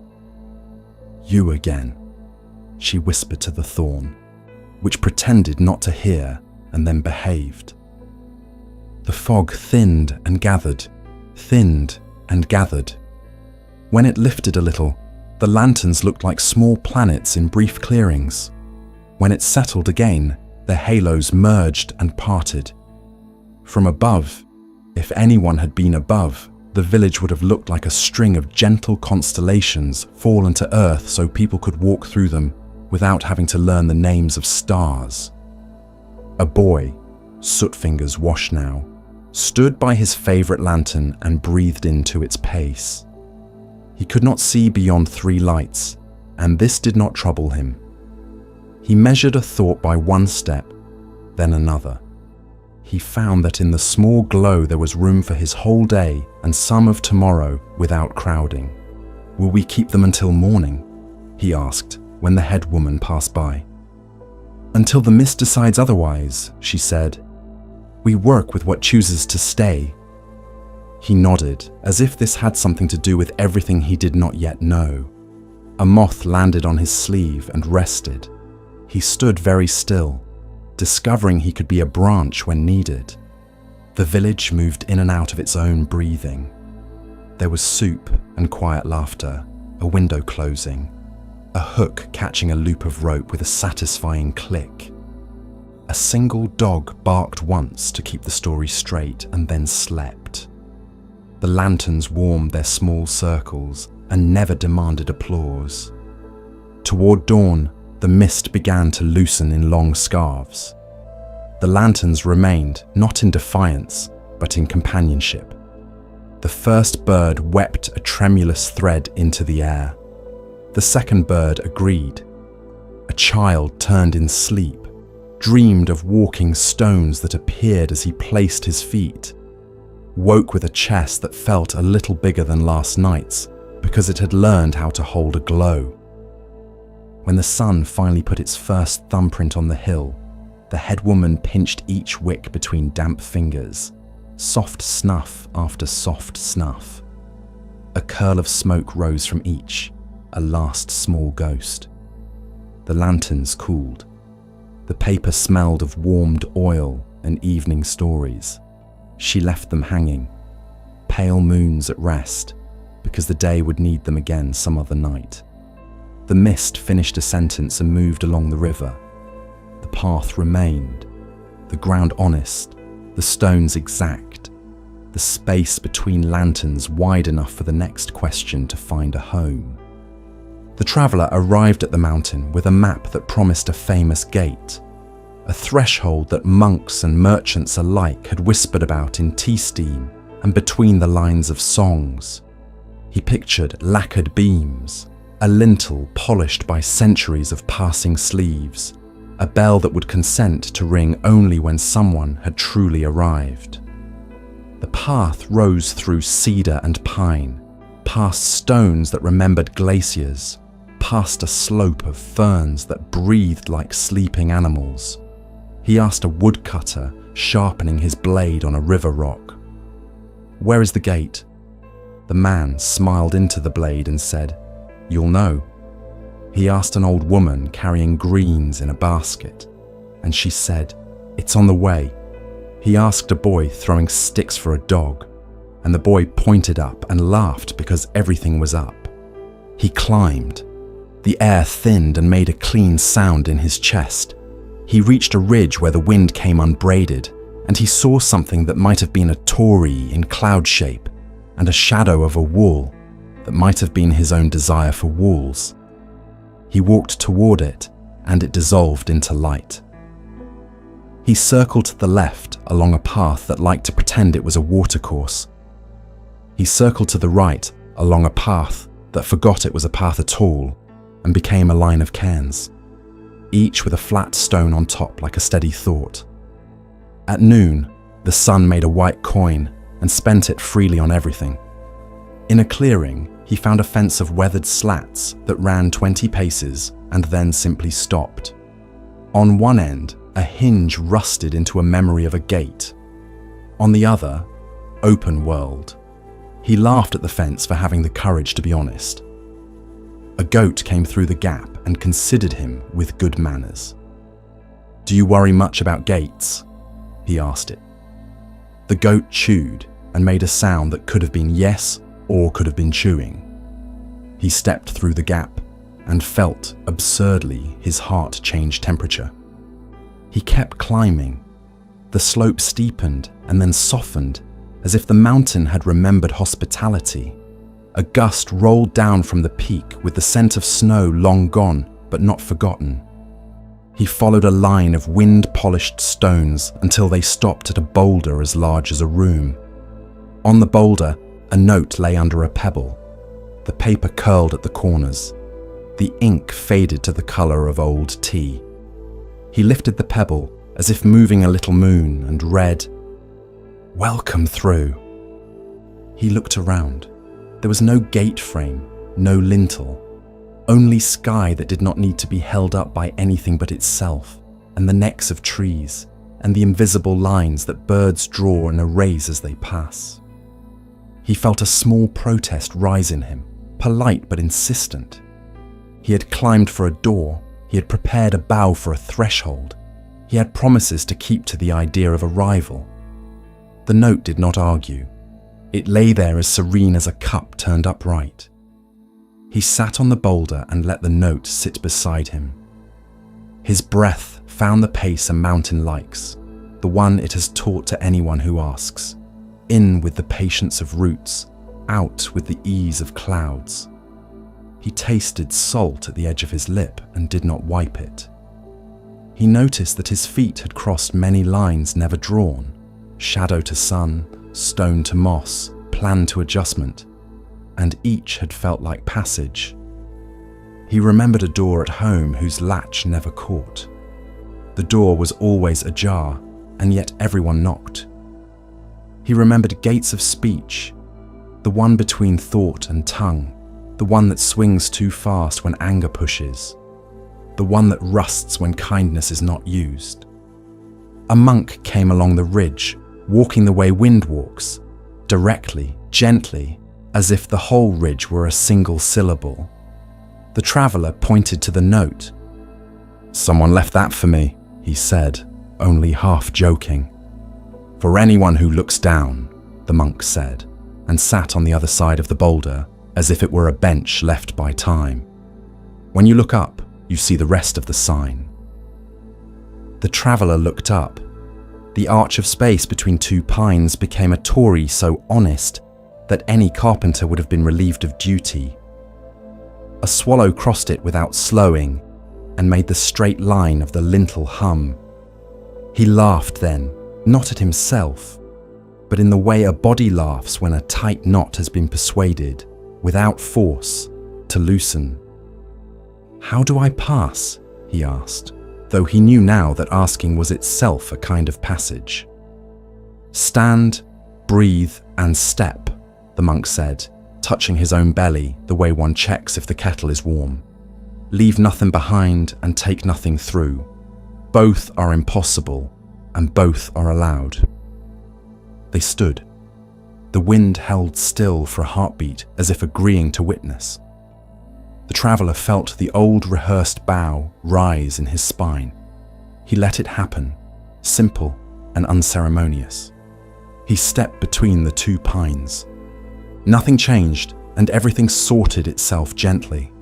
"You again," she whispered to the thorn, which pretended not to hear and then behaved. The fog thinned and gathered, thinned and gathered. When it lifted a little, the lanterns looked like small planets in brief clearings. When it settled again, their halos merged and parted. From above, if anyone had been above, the village would have looked like a string of gentle constellations fallen to earth so people could walk through them without having to learn the names of stars. A boy, soot fingers washed now, stood by his favorite lantern and breathed into its pace. He could not see beyond 3 lights, and this did not trouble him. He measured a thought by 1 step, then another. He found that in the small glow there was room for his whole day and some of tomorrow without crowding. "Will we keep them until morning?" he asked when the head woman passed by. "Until the mist decides otherwise," she said. "We work with what chooses to stay." He nodded, as if this had something to do with everything he did not yet know. A moth landed on his sleeve and rested. He stood very still, discovering he could be a branch when needed. The village moved in and out of its own breathing. There was soup and quiet laughter, a window closing, a hook catching a loop of rope with a satisfying click. A single dog barked once to keep the story straight and then slept. The lanterns warmed their small circles and never demanded applause. Toward dawn, the mist began to loosen in long scarves. The lanterns remained, not in defiance, but in companionship. The first bird wept a tremulous thread into the air. The second bird agreed. A child turned in sleep, dreamed of walking stones that appeared as he placed his feet, woke with a chest that felt a little bigger than last night's because it had learned how to hold a glow. When the sun finally put its first thumbprint on the hill, the head woman pinched each wick between damp fingers, soft snuff after soft snuff. A curl of smoke rose from each, a last small ghost. The lanterns cooled. The paper smelled of warmed oil and evening stories. She left them hanging, pale moons at rest, because the day would need them again some other night. The mist finished a sentence and moved along the river. The path remained, the ground honest, the stones exact, the space between lanterns wide enough for the next question to find a home. The traveller arrived at the mountain with a map that promised a famous gate, a threshold that monks and merchants alike had whispered about in tea steam and between the lines of songs. He pictured lacquered beams, a lintel polished by centuries of passing sleeves, a bell that would consent to ring only when someone had truly arrived. The path rose through cedar and pine, past stones that remembered glaciers, past a slope of ferns that breathed like sleeping animals. He asked a woodcutter, sharpening his blade on a river rock. "Where is the gate?" The man smiled into the blade and said, "You'll know." He asked an old woman carrying greens in a basket, and she said, "It's on the way." He asked a boy throwing sticks for a dog, and the boy pointed up and laughed because everything was up. He climbed. The air thinned and made a clean sound in his chest. He reached a ridge where the wind came unbraided, and he saw something that might have been a torii in cloud shape, and a shadow of a wall that might have been his own desire for walls. He walked toward it, and it dissolved into light. He circled to the left along a path that liked to pretend it was a watercourse. He circled to the right along a path that forgot it was a path at all and became a line of cairns, each with a flat stone on top like a steady thought. At noon, the sun made a white coin and spent it freely on everything. In a clearing, he found a fence of weathered slats that ran 20 paces and then simply stopped. On one end, a hinge rusted into a memory of a gate. On the other, open world. He laughed at the fence for having the courage to be honest. A goat came through the gap and considered him with good manners. "Do you worry much about gates?" he asked it. The goat chewed and made a sound that could have been yes or could have been chewing. He stepped through the gap and felt, absurdly, his heart change temperature. He kept climbing. The slope steepened and then softened, as if the mountain had remembered hospitality. A gust rolled down from the peak with the scent of snow long gone, but not forgotten. He followed a line of wind-polished stones until they stopped at a boulder as large as a room. On the boulder, a note lay under a pebble. The paper curled at the corners. The ink faded to the color of old tea. He lifted the pebble as if moving a little moon and read, "Welcome through." He looked around. There was no gate frame, no lintel, only sky that did not need to be held up by anything but itself, and the necks of trees, and the invisible lines that birds draw and erase as they pass. He felt a small protest rise in him, polite but insistent. He had climbed for a door, he had prepared a bow for a threshold, he had promises to keep to the idea of arrival. The note did not argue. It lay there as serene as a cup turned upright. He sat on the boulder and let the note sit beside him. His breath found the pace a mountain likes, the one it has taught to anyone who asks, in with the patience of roots, out with the ease of clouds. He tasted salt at the edge of his lip and did not wipe it. He noticed that his feet had crossed many lines never drawn, shadow to sun, stone to moss, plan to adjustment, and each had felt like passage. He remembered a door at home whose latch never caught. The door was always ajar, and yet everyone knocked. He remembered gates of speech, the one between thought and tongue, the one that swings too fast when anger pushes, the one that rusts when kindness is not used. A monk came along the ridge, walking the way wind walks, directly, gently, as if the whole ridge were a single syllable. The traveller pointed to the note. "Someone left that for me," he said, only half joking. "For anyone who looks down," the monk said, and sat on the other side of the boulder, as if it were a bench left by time. "When you look up, you see the rest of the sign." The traveller looked up. The arch of space between two pines became a Tory so honest that any carpenter would have been relieved of duty. A swallow crossed it without slowing and made the straight line of the lintel hum. He laughed then, not at himself, but in the way a body laughs when a tight knot has been persuaded, without force, to loosen. "How do I pass?" he asked, though he knew now that asking was itself a kind of passage. "Stand, breathe, and step," the monk said, touching his own belly the way one checks if the kettle is warm. "Leave nothing behind and take nothing through. Both are impossible, and both are allowed." They stood. The wind held still for a heartbeat, as if agreeing to witness. The traveller felt the old rehearsed bow rise in his spine. He let it happen, simple and unceremonious. He stepped between the two pines. Nothing changed, and everything sorted itself gently.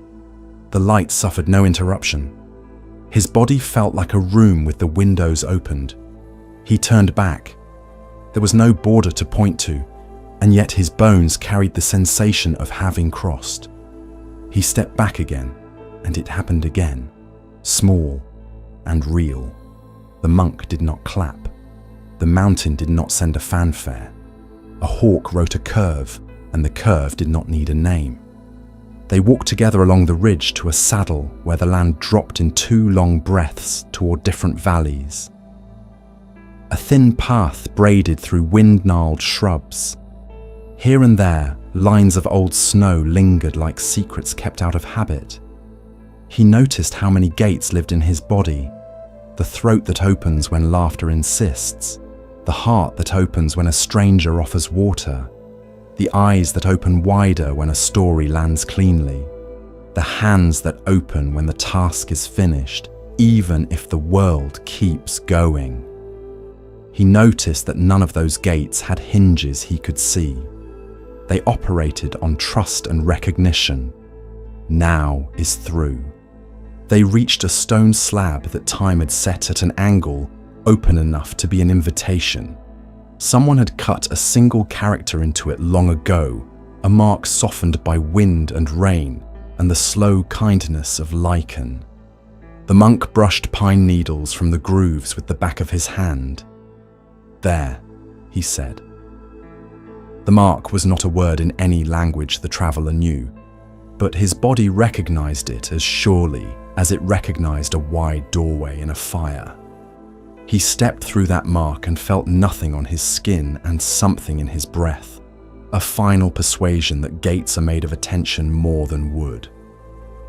The light suffered no interruption. His body felt like a room with the windows opened. He turned back. There was no border to point to, and yet his bones carried the sensation of having crossed. He stepped back again, and it happened again, small and real. The monk did not clap. The mountain did not send a fanfare. A hawk wrote a curve, and the curve did not need a name. They walked together along the ridge to a saddle where the land dropped in two long breaths toward different valleys. A thin path braided through wind-gnarled shrubs. Here and there, lines of old snow lingered like secrets kept out of habit. He noticed how many gates lived in his body. The throat that opens when laughter insists. The heart that opens when a stranger offers water. The eyes that open wider when a story lands cleanly. The hands that open when the task is finished, even if the world keeps going. He noticed that none of those gates had hinges he could see. They operated on trust and recognition. Now is through. They reached a stone slab that time had set at an angle open enough to be an invitation. Someone had cut a single character into it long ago, a mark softened by wind and rain and the slow kindness of lichen. The monk brushed pine needles from the grooves with the back of his hand. "There," he said. The mark was not a word in any language the traveller knew, but his body recognized it as surely as it recognized a wide doorway in a fire. He stepped through that mark and felt nothing on his skin and something in his breath, a final persuasion that gates are made of attention more than wood.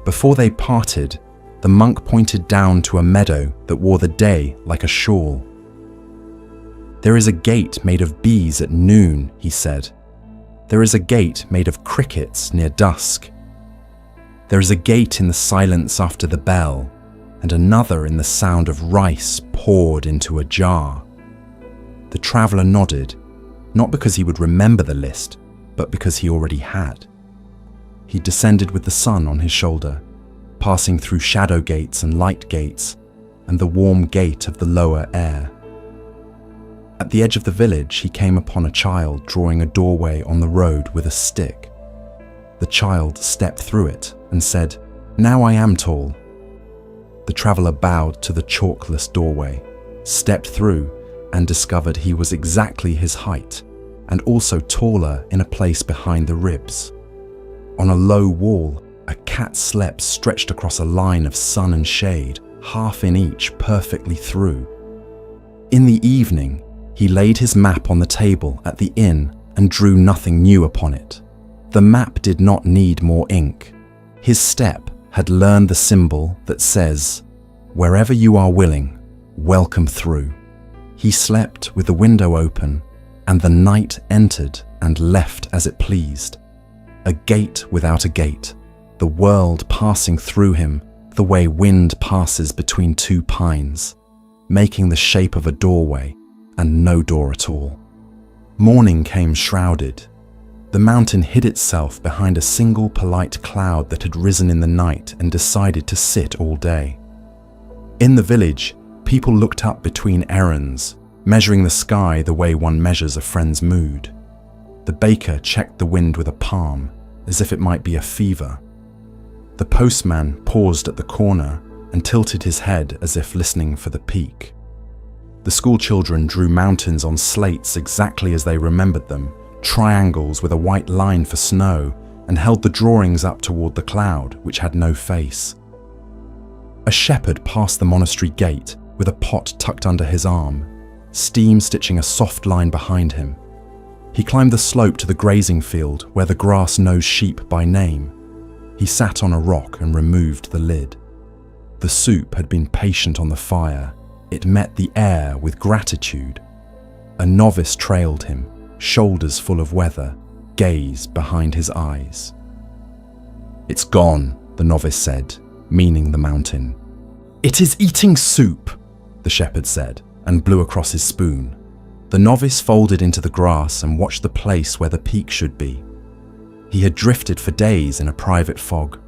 Before they parted, the monk pointed down to a meadow that wore the day like a shawl. "There is a gate made of bees at noon," he said. "There is a gate made of crickets near dusk. There is a gate in the silence after the bell, and another in the sound of rice poured into a jar." The traveller nodded, not because he would remember the list, but because he already had. He descended with the sun on his shoulder, passing through shadow gates and light gates, and the warm gate of the lower air. At the edge of the village, he came upon a child drawing a doorway on the road with a stick. The child stepped through it and said, "Now I am tall." The traveller bowed to the chalkless doorway, stepped through, and discovered he was exactly his height, and also taller in a place behind the ribs. On a low wall, a cat slept stretched across a line of sun and shade, half in each, perfectly through. In the evening, he laid his map on the table at the inn and drew nothing new upon it. The map did not need more ink. His step had learned the symbol that says, "Wherever you are willing, welcome through." He slept with the window open, and the night entered and left as it pleased. A gate without a gate, the world passing through him the way wind passes between two pines, making the shape of a doorway and no door at all. Morning came shrouded. The mountain hid itself behind a single polite cloud that had risen in the night and decided to sit all day. In the village, people looked up between errands, measuring the sky the way one measures a friend's mood. The baker checked the wind with a palm, as if it might be a fever. The postman paused at the corner and tilted his head as if listening for the peak. The school children drew mountains on slates exactly as they remembered them, triangles with a white line for snow, and held the drawings up toward the cloud, which had no face. A shepherd passed the monastery gate with a pot tucked under his arm, steam stitching a soft line behind him. He climbed the slope to the grazing field where the grass knows sheep by name. He sat on a rock and removed the lid. The soup had been patient on the fire. It met the air with gratitude. A novice trailed him, shoulders full of weather, gaze behind his eyes. "It's gone," the novice said, meaning the mountain. "It is eating soup," the shepherd said, and blew across his spoon. The novice folded into the grass and watched the place where the peak should be. He had drifted for days in a private fog.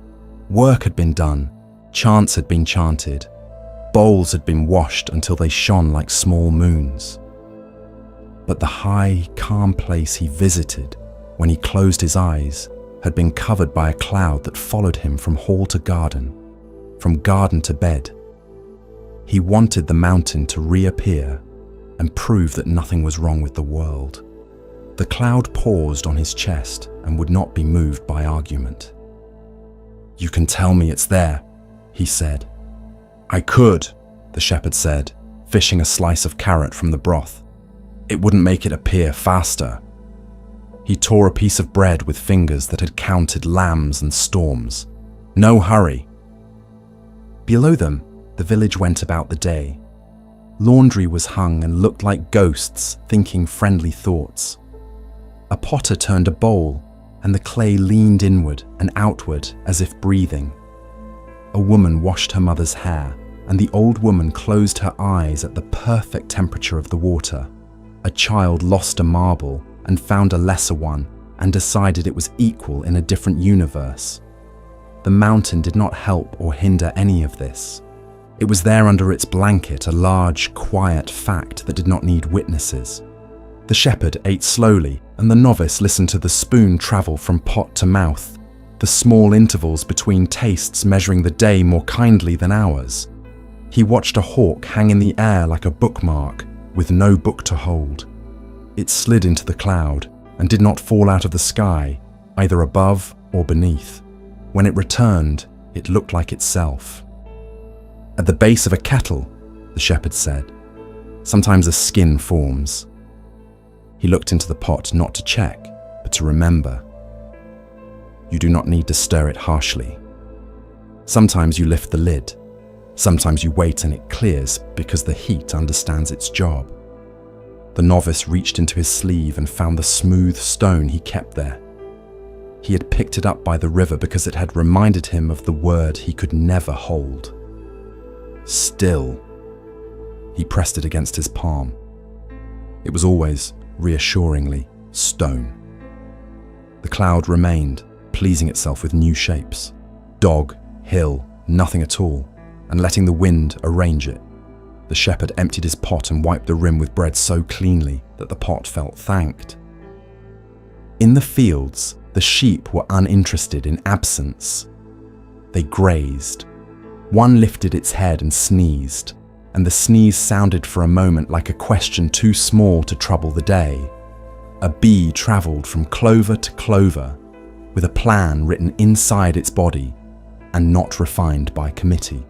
Work had been done, chants had been chanted, bowls had been washed until they shone like small moons. But the high, calm place he visited when he closed his eyes had been covered by a cloud that followed him from hall to garden, from garden to bed. He wanted the mountain to reappear and prove that nothing was wrong with the world. The cloud paused on his chest and would not be moved by argument. "You can tell me it's there," he said. "I could," the shepherd said, fishing a slice of carrot from the broth. "It wouldn't make it appear faster." He tore a piece of bread with fingers that had counted lambs and storms. "No hurry." Below them, the village went about the day. Laundry was hung and looked like ghosts thinking friendly thoughts. A potter turned a bowl, and the clay leaned inward and outward as if breathing. A woman washed her mother's hair, and the old woman closed her eyes at the perfect temperature of the water. A child lost a marble and found a lesser one and decided it was equal in a different universe. The mountain did not help or hinder any of this. It was there under its blanket, a large, quiet fact that did not need witnesses. The shepherd ate slowly, and the novice listened to the spoon travel from pot to mouth, the small intervals between tastes measuring the day more kindly than ours, He watched a hawk hang in the air like a bookmark, with no book to hold. It slid into the cloud and did not fall out of the sky, either above or beneath. When it returned, it looked like itself. At the base of a kettle, the shepherd said, sometimes a skin forms. He looked into the pot not to check, but to remember. You do not need to stir it harshly. Sometimes you lift the lid. Sometimes you wait and it clears because the heat understands its job. The novice reached into his sleeve and found the smooth stone he kept there. He had picked it up by the river because it had reminded him of the word he could never hold. Still. He pressed it against his palm. It was always, reassuringly, stone. The cloud remained, pleasing itself with new shapes. Dog, hill, nothing at all, and letting the wind arrange it. The shepherd emptied his pot and wiped the rim with bread so cleanly that the pot felt thanked. In the fields, the sheep were uninterested in absence. They grazed. One lifted its head and sneezed, and the sneeze sounded for a moment like a question too small to trouble the day. A bee travelled from clover to clover, with a plan written inside its body and not refined by committee.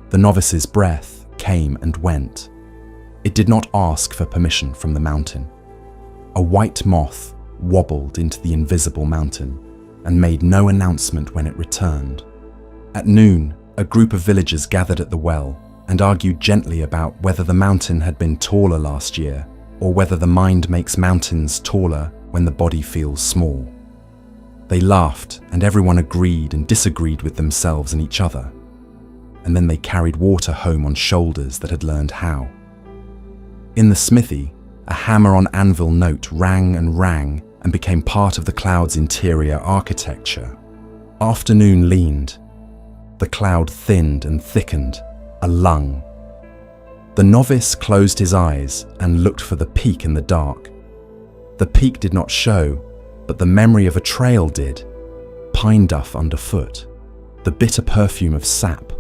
The novice's breath came and went. It did not ask for permission from the mountain. A white moth wobbled into the invisible mountain and made no announcement when it returned. At noon, a group of villagers gathered at the well and argued gently about whether the mountain had been taller last year or whether the mind makes mountains taller when the body feels small. They laughed and everyone agreed and disagreed with themselves and each other. And then they carried water home on shoulders that had learned how. In the smithy, a hammer on anvil note rang and became part of the cloud's interior architecture. Afternoon leaned. The cloud thinned and thickened, a lung. The novice closed his eyes and looked for the peak in the dark. The peak did not show, but the memory of a trail did. Pine duff underfoot, the bitter perfume of sap,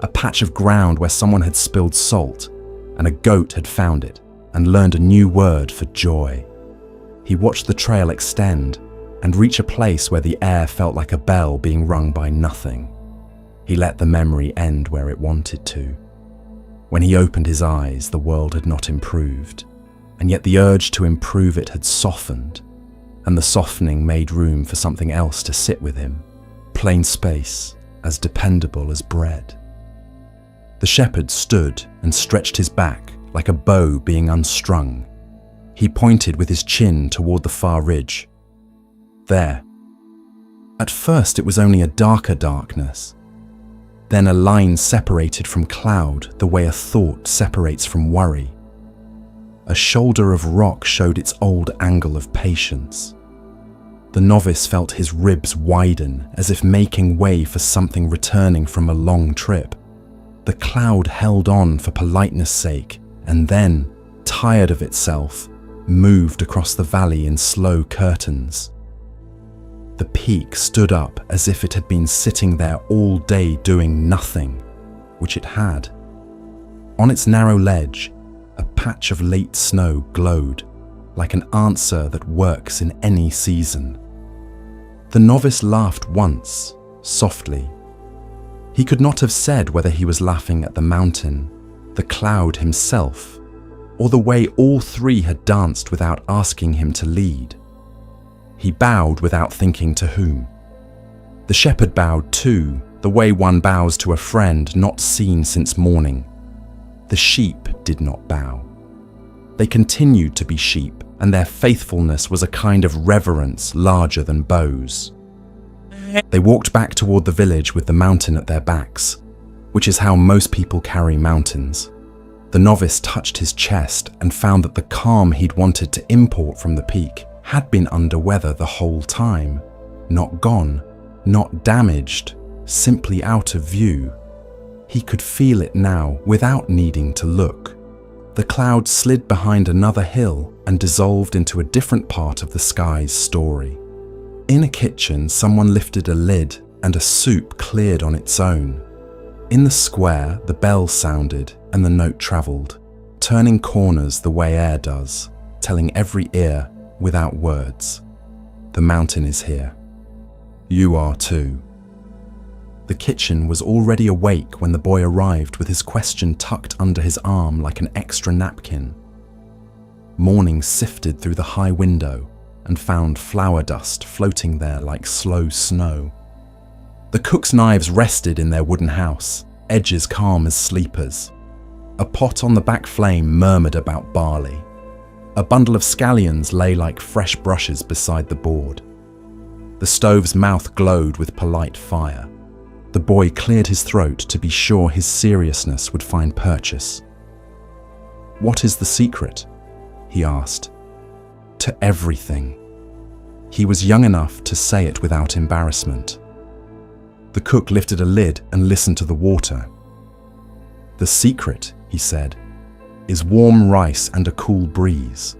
a patch of ground where someone had spilled salt, and a goat had found it and learned a new word for joy. He watched the trail extend and reach a place where the air felt like a bell being rung by nothing. He let the memory end where it wanted to. When he opened his eyes, the world had not improved, and yet the urge to improve it had softened, and the softening made room for something else to sit with him, plain space, as dependable as bread. The shepherd stood and stretched his back like a bow being unstrung. He pointed with his chin toward the far ridge. There. At first it was only a darker darkness. Then a line separated from cloud the way a thought separates from worry. A shoulder of rock showed its old angle of patience. The novice felt his ribs widen as if making way for something returning from a long trip. The cloud held on for politeness' sake and then, tired of itself, moved across the valley in slow curtains. The peak stood up as if it had been sitting there all day doing nothing, which it had. On its narrow ledge, a patch of late snow glowed, like an answer that works in any season. The novice laughed once, softly. He could not have said whether he was laughing at the mountain, the cloud himself, or the way all three had danced without asking him to lead. He bowed without thinking to whom. The shepherd bowed too, the way one bows to a friend not seen since morning. The sheep did not bow. They continued to be sheep, and their faithfulness was a kind of reverence larger than bows. They walked back toward the village with the mountain at their backs, which is how most people carry mountains. The novice touched his chest and found that the calm he'd wanted to import from the peak had been under weather the whole time, not gone, not damaged, simply out of view. He could feel it now without needing to look. The cloud slid behind another hill and dissolved into a different part of the sky's story. In a kitchen, someone lifted a lid and a soup cleared on its own. In the square, the bell sounded and the note travelled, turning corners the way air does, telling every ear, without words, the mountain is here. You are too. The kitchen was already awake when the boy arrived with his question tucked under his arm like an extra napkin. Morning sifted through the high window and found flour dust floating there like slow snow. The cook's knives rested in their wooden house, edges calm as sleepers. A pot on the back flame murmured about barley. A bundle of scallions lay like fresh brushes beside the board. The stove's mouth glowed with polite fire. The boy cleared his throat to be sure his seriousness would find purchase. "What is the secret?" he asked. "To everything." He was young enough to say it without embarrassment. The cook lifted a lid and listened to the water. "The secret," he said, "is warm rice and a cool breeze."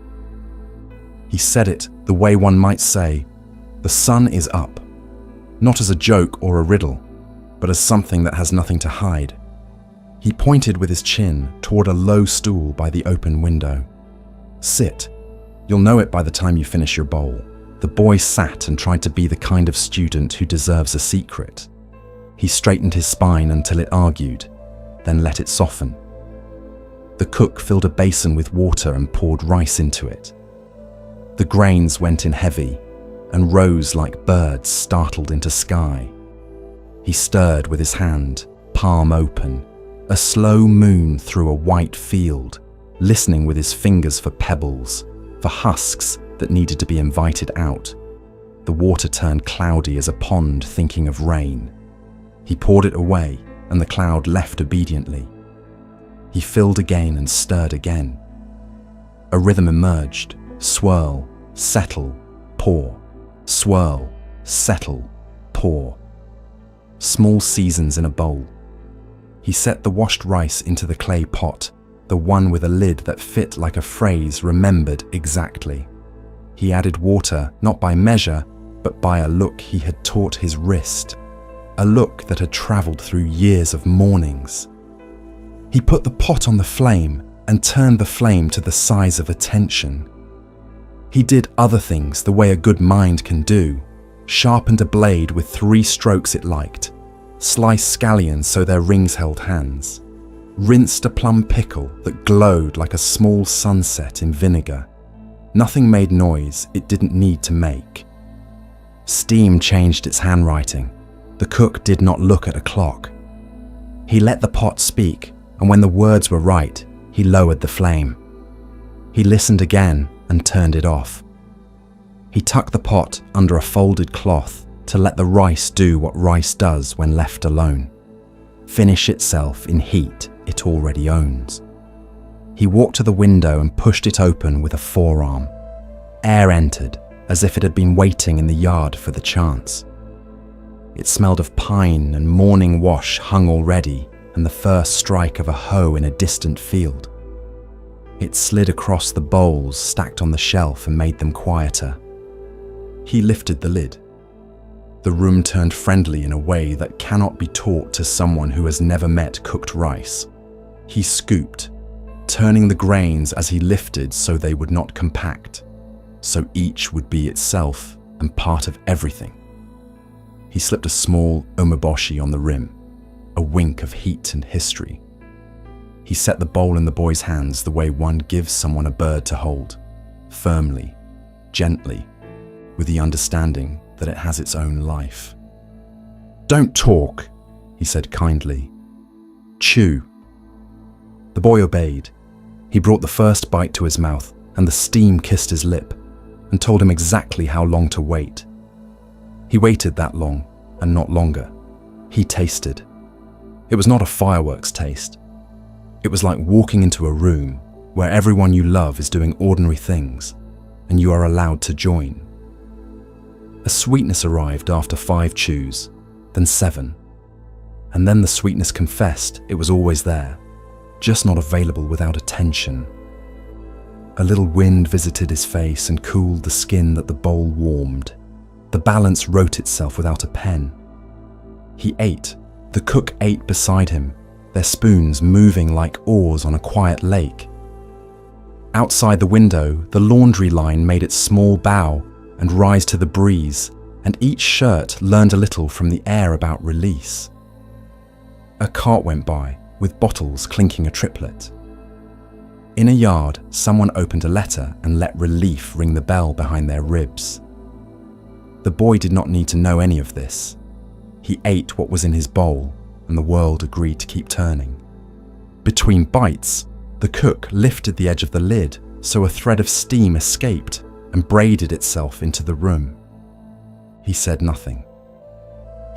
He said it the way one might say, "The sun is up," not as a joke or a riddle, but as something that has nothing to hide. He pointed with his chin toward a low stool by the open window. "Sit. You'll know it by the time you finish your bowl." The boy sat and tried to be the kind of student who deserves a secret. He straightened his spine until it argued, then let it soften. The cook filled a basin with water and poured rice into it. The grains went in heavy and rose like birds startled into sky. He stirred with his hand, palm open, a slow moon through a white field, listening with his fingers for pebbles, for husks that needed to be invited out. The water turned cloudy as a pond thinking of rain. He poured it away, and the cloud left obediently. He filled again and stirred again. A rhythm emerged: swirl, settle, pour, swirl, settle, pour. Small seasons in a bowl. He set the washed rice into the clay pot, the one with a lid that fit like a phrase remembered exactly. He added water, not by measure, but by a look he had taught his wrist, a look that had travelled through years of mornings. He put the pot on the flame and turned the flame to the size of attention. He did other things the way a good mind can do, sharpened a blade with 3 strokes it liked, sliced scallions so their rings held hands, rinsed a plum pickle that glowed like a small sunset in vinegar. Nothing made noise it didn't need to make. Steam changed its handwriting. The cook did not look at a clock. He let the pot speak, and when the words were right, he lowered the flame. He listened again and turned it off. He tucked the pot under a folded cloth to let the rice do what rice does when left alone, finish itself in heat it already owns. He walked to the window and pushed it open with a forearm. Air entered, as if it had been waiting in the yard for the chance. It smelled of pine, and morning wash hung already, and the first strike of a hoe in a distant field. It slid across the bowls stacked on the shelf and made them quieter. He lifted the lid. The room turned friendly in a way that cannot be taught to someone who has never met cooked rice. He scooped, turning the grains as he lifted so they would not compact, so each would be itself and part of everything. He slipped a small umeboshi on the rim, a wink of heat and history. He set the bowl in the boy's hands the way one gives someone a bird to hold, firmly, gently, with the understanding that it has its own life. "Don't talk," he said kindly. "Chew." The boy obeyed. He brought the first bite to his mouth, and the steam kissed his lip, and told him exactly how long to wait. He waited that long, and not longer. He tasted. It was not a fireworks taste. It was like walking into a room where everyone you love is doing ordinary things, and you are allowed to join. A sweetness arrived after 5 chews, then 7, and then the sweetness confessed it was always there, just not available without attention. A little wind visited his face and cooled the skin that the bowl warmed. The balance wrote itself without a pen. He ate, The cook ate beside him, their spoons moving like oars on a quiet lake. Outside the window, the laundry line made its small bow and rise to the breeze, and each shirt learned a little from the air about release. A cart went by, with bottles clinking a triplet. In a yard, someone opened a letter and let relief ring the bell behind their ribs. The boy did not need to know any of this. He ate what was in his bowl, and the world agreed to keep turning. Between bites, the cook lifted the edge of the lid so a thread of steam escaped and braided itself into the room. He said nothing.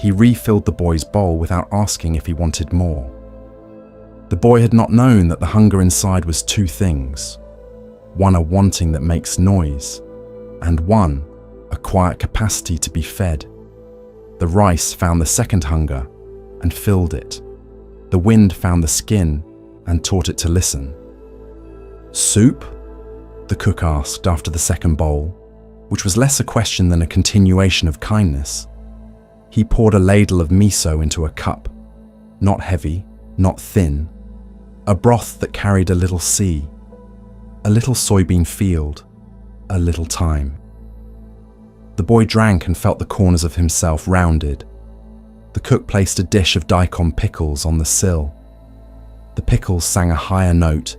He refilled the boy's bowl without asking if he wanted more. The boy had not known that the hunger inside was two things. One, a wanting that makes noise, and one, a quiet capacity to be fed. The rice found the second hunger and filled it. The wind found the skin and taught it to listen. Soup? The cook asked after the second bowl, which was less a question than a continuation of kindness. He poured a ladle of miso into a cup, not heavy, not thin, a broth that carried a little sea, a little soybean field, a little time. The boy drank and felt the corners of himself rounded. The cook placed a dish of daikon pickles on the sill. The pickles sang a higher note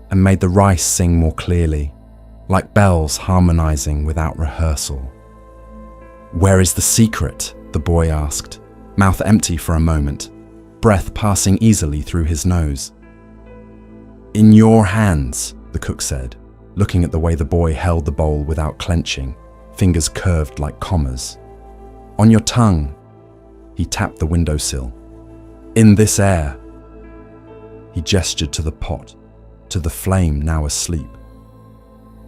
and made the rice sing more clearly, like bells harmonizing without rehearsal. "Where is the secret?" the boy asked, mouth empty for a moment, breath passing easily through his nose. "In your hands," the cook said, looking at the way the boy held the bowl without clenching, fingers curved like commas. "On your tongue." He tapped the windowsill. "In this air." He gestured to the pot, to the flame now asleep.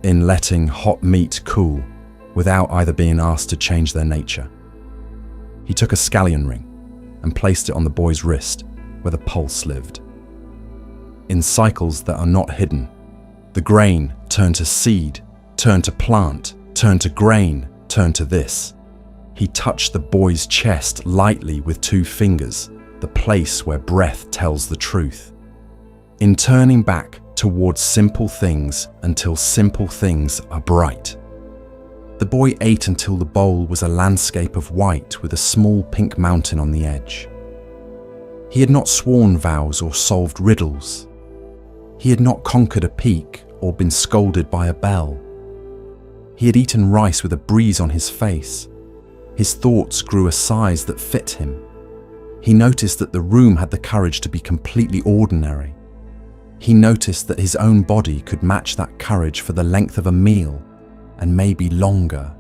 "In letting hot meat cool, without either being asked to change their nature." He took a scallion ring and placed it on the boy's wrist, where the pulse lived. In cycles that are not hidden, the grain turned to seed, turned to plant, turned to grain, turned to this. He touched the boy's chest lightly with 2 fingers, the place where breath tells the truth. In turning back towards simple things until simple things are bright. The boy ate until the bowl was a landscape of white with a small pink mountain on the edge. He had not sworn vows or solved riddles. He had not conquered a peak or been scolded by a bell. He had eaten rice with a breeze on his face. His thoughts grew a size that fit him. He noticed that the room had the courage to be completely ordinary. He noticed that his own body could match that courage for the length of a meal, and maybe longer.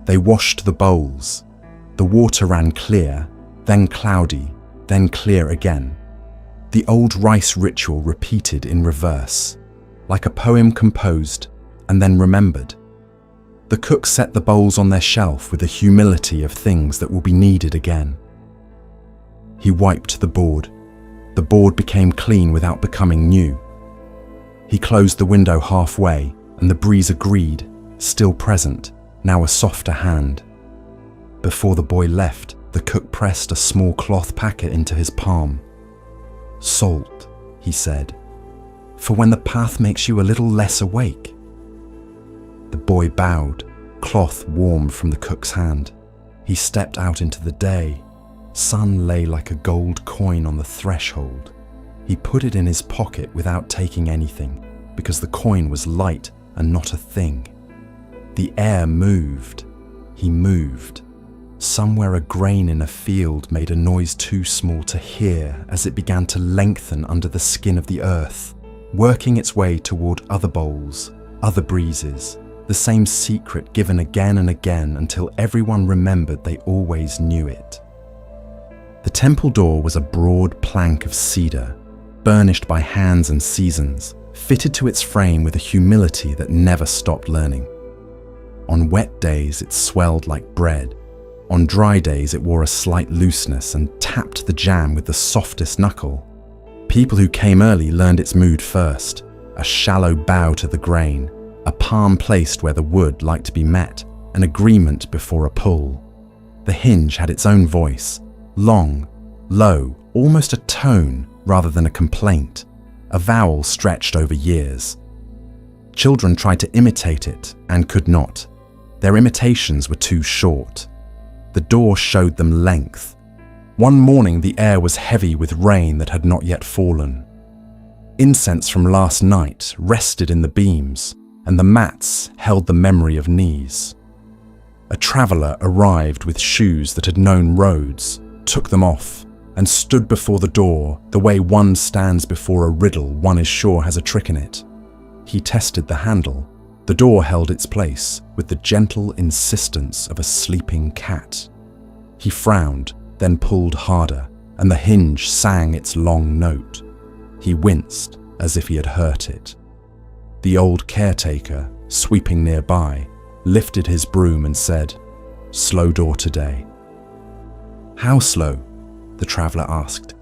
They washed the bowls. The water ran clear, then cloudy, then clear again. The old rice ritual repeated in reverse, like a poem composed and then remembered. The cook set the bowls on their shelf with the humility of things that will be needed again. He wiped the board. The board became clean without becoming new. He closed the window halfway, and the breeze agreed, still present, now a softer hand. Before the boy left, the cook pressed a small cloth packet into his palm. "Salt," he said, "for when the path makes you a little less awake." The boy bowed, cloth warm from the cook's hand. He stepped out into the day. Sun lay like a gold coin on the threshold. He put it in his pocket without taking anything, because the coin was light and not a thing. The air moved. He moved. Somewhere a grain in a field made a noise too small to hear as it began to lengthen under the skin of the earth, working its way toward other bowls, other breezes, the same secret given again and again until everyone remembered they always knew it. The temple door was a broad plank of cedar, burnished by hands and seasons, fitted to its frame with a humility that never stopped learning. On wet days it swelled like bread. On dry days it wore a slight looseness and tapped the jamb with the softest knuckle. People who came early learned its mood first, a shallow bow to the grain, a palm placed where the wood liked to be met, an agreement before a pull. The hinge had its own voice, long, low, almost a tone rather than a complaint, a vowel stretched over years. Children tried to imitate it and could not. Their imitations were too short. The door showed them length. One morning the air was heavy with rain that had not yet fallen. Incense from last night rested in the beams, and the mats held the memory of knees. A traveller arrived with shoes that had known roads, took them off, and stood before the door the way one stands before a riddle one is sure has a trick in it. He tested the handle. The door held its place with the gentle insistence of a sleeping cat. He frowned, then pulled harder, and the hinge sang its long note. He winced as if he had hurt it. The old caretaker, sweeping nearby, lifted his broom and said, "Slow door today." "How slow?" the traveller asked,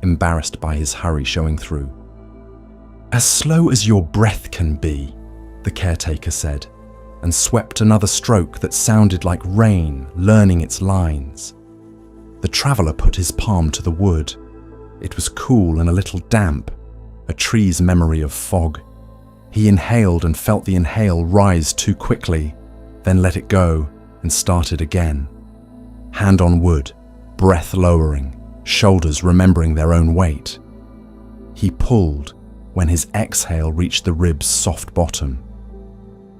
embarrassed by his hurry showing through. "As slow as your breath can be," the caretaker said, and swept another stroke that sounded like rain learning its lines. The traveller put his palm to the wood. It was cool and a little damp, a tree's memory of fog. He inhaled and felt the inhale rise too quickly, then let it go and started again. Hand on wood, breath lowering, shoulders remembering their own weight. He pulled when his exhale reached the rib's soft bottom.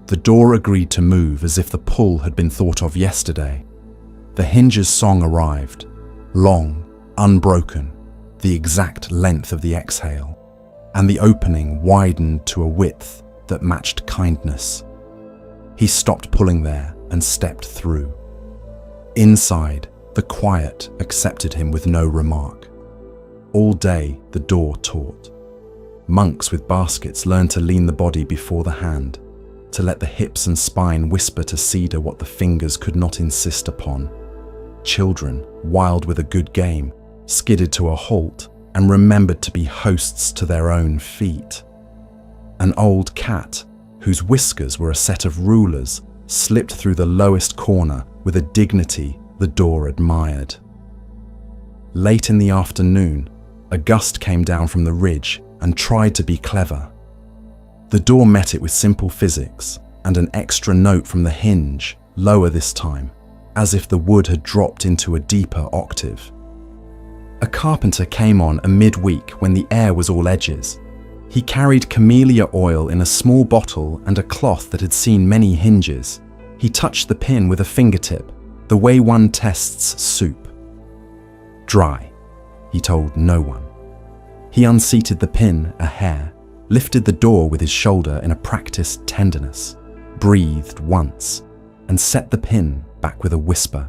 The door agreed to move as if the pull had been thought of yesterday. The hinge's song arrived, long, unbroken, the exact length of the exhale, and the opening widened to a width that matched kindness. He stopped pulling there and stepped through. Inside, the quiet accepted him with no remark. All day, the door taught. Monks with baskets learned to lean the body before the hand, to let the hips and spine whisper to cedar what the fingers could not insist upon. Children, wild with a good game, skidded to a halt and remembered to be hosts to their own feet. An old cat, whose whiskers were a set of rulers, slipped through the lowest corner with a dignity the door admired. Late in the afternoon, a gust came down from the ridge and tried to be clever. The door met it with simple physics and an extra note from the hinge, lower this time, as if the wood had dropped into a deeper octave. A carpenter came on a midweek when the air was all edges. He carried camellia oil in a small bottle and a cloth that had seen many hinges. He touched the pin with a fingertip, the way one tests soup. "Dry," he told no one. He unseated the pin a hair, lifted the door with his shoulder in a practiced tenderness, breathed once, and set the pin back with a whisper.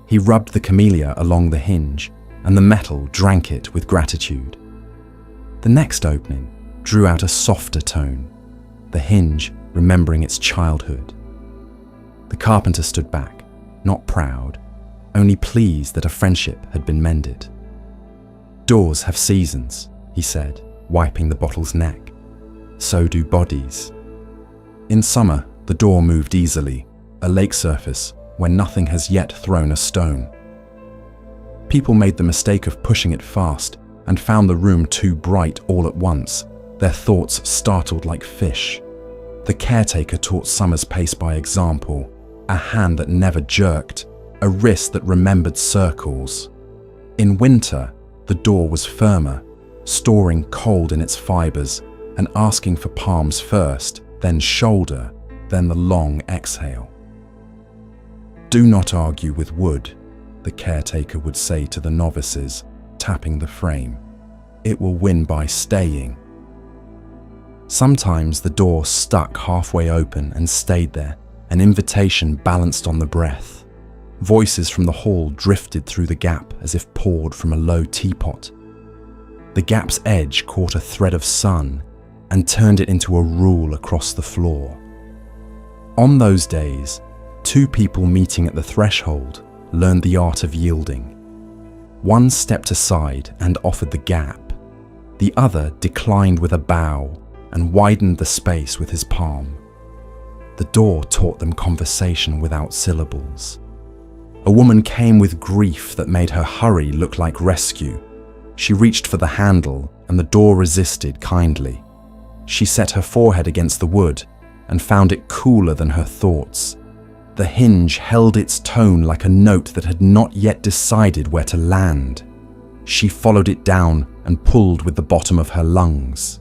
He rubbed the camellia along the hinge, and the metal drank it with gratitude. The next opening drew out a softer tone, the hinge remembering its childhood. The carpenter stood back, not proud, only pleased that a friendship had been mended. "Doors have seasons," he said, wiping the bottle's neck. "So do bodies." In summer, the door moved easily, a lake surface where nothing has yet thrown a stone. People made the mistake of pushing it fast and found the room too bright all at once, their thoughts startled like fish. The caretaker taught summer's pace by example, a hand that never jerked, a wrist that remembered circles. In winter, the door was firmer, storing cold in its fibers and asking for palms first, then shoulder, then the long exhale. "Do not argue with wood," the caretaker would say to the novices, tapping the frame. "It will win by staying." Sometimes the door stuck halfway open and stayed there, an invitation balanced on the breath. Voices from the hall drifted through the gap as if poured from a low teapot. The gap's edge caught a thread of sun and turned it into a rule across the floor. On those days, two people meeting at the threshold learned the art of yielding. One stepped aside and offered the gap. The other declined with a bow and widened the space with his palm. The door taught them conversation without syllables. A woman came with grief that made her hurry look like rescue. She reached for the handle, and the door resisted kindly. She set her forehead against the wood and found it cooler than her thoughts. The hinge held its tone like a note that had not yet decided where to land. She followed it down and pulled with the bottom of her lungs.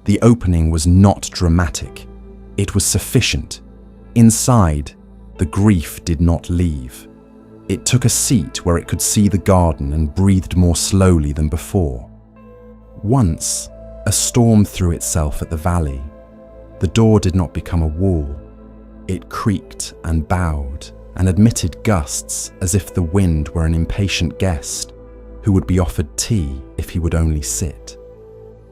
The opening was not dramatic. It was sufficient. Inside, the grief did not leave. It took a seat where it could see the garden and breathed more slowly than before. Once, a storm threw itself at the valley. The door did not become a wall. It creaked and bowed and admitted gusts as if the wind were an impatient guest who would be offered tea if he would only sit.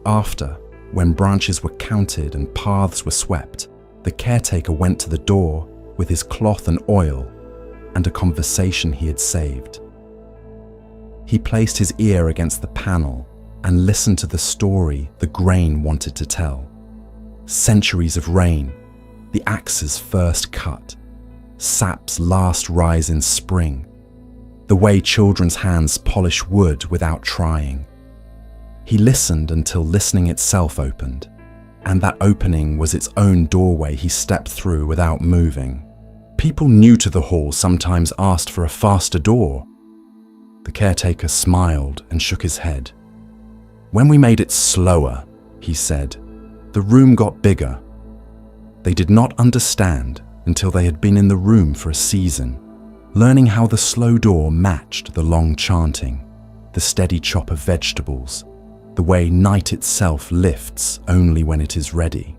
After, when branches were counted and paths were swept, the caretaker went to the door with his cloth and oil and a conversation he had saved. He placed his ear against the panel and listened to the story the grain wanted to tell. Centuries of rain, the axe's first cut, sap's last rise in spring, the way children's hands polish wood without trying. He listened until listening itself opened, and that opening was its own doorway he stepped through without moving. People new to the hall sometimes asked for a faster door. The caretaker smiled and shook his head. When we made it slower, he said, the room got bigger. They did not understand until they had been in the room for a season, learning how the slow door matched the long chanting, the steady chop of vegetables, the way night itself lifts only when it is ready.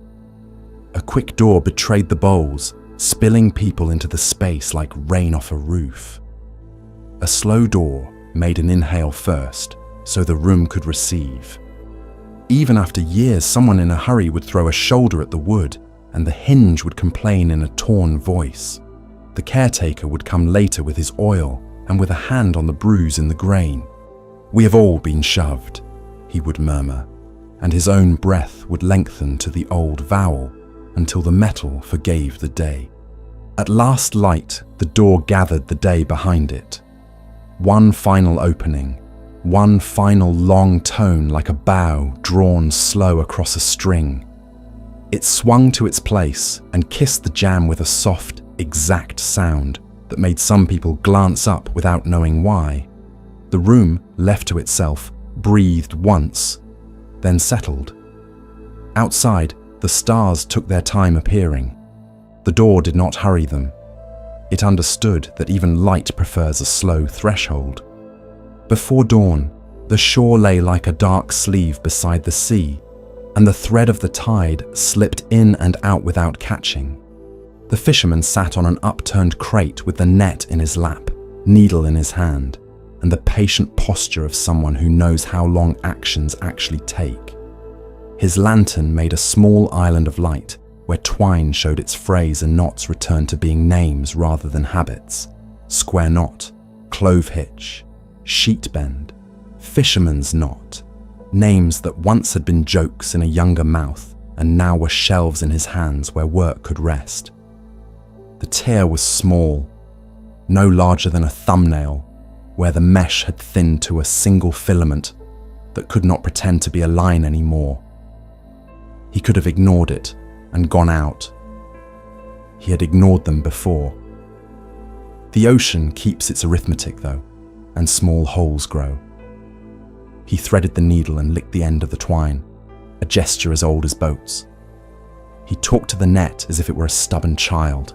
A quick door betrayed the bowls, spilling people into the space like rain off a roof. A slow door made an inhale first, so the room could receive. Even after years, someone in a hurry would throw a shoulder at the wood, and the hinge would complain in a torn voice. The caretaker would come later with his oil and with a hand on the bruise in the grain. "We have all been shoved," he would murmur, and his own breath would lengthen to the old vowel until the metal forgave the day. At last light, the door gathered the day behind it. One final opening, one final long tone like a bow drawn slow across a string. It swung to its place and kissed the jam with a soft, exact sound that made some people glance up without knowing why. The room, left to itself, breathed once, then settled. Outside, the stars took their time appearing. The door did not hurry them. It understood that even light prefers a slow threshold. Before dawn, the shore lay like a dark sleeve beside the sea, and the thread of the tide slipped in and out without catching. The fisherman sat on an upturned crate with the net in his lap, needle in his hand, and the patient posture of someone who knows how long actions actually take. His lantern made a small island of light where twine showed its frays and knots returned to being names rather than habits. Square knot, clove hitch, sheet bend, fisherman's knot, names that once had been jokes in a younger mouth and now were shelves in his hands where work could rest. The tear was small, no larger than a thumbnail, where the mesh had thinned to a single filament that could not pretend to be a line anymore. He could have ignored it and gone out. He had ignored them before. The ocean keeps its arithmetic though, and small holes grow. He threaded the needle and licked the end of the twine, a gesture as old as boats. He talked to the net as if it were a stubborn child.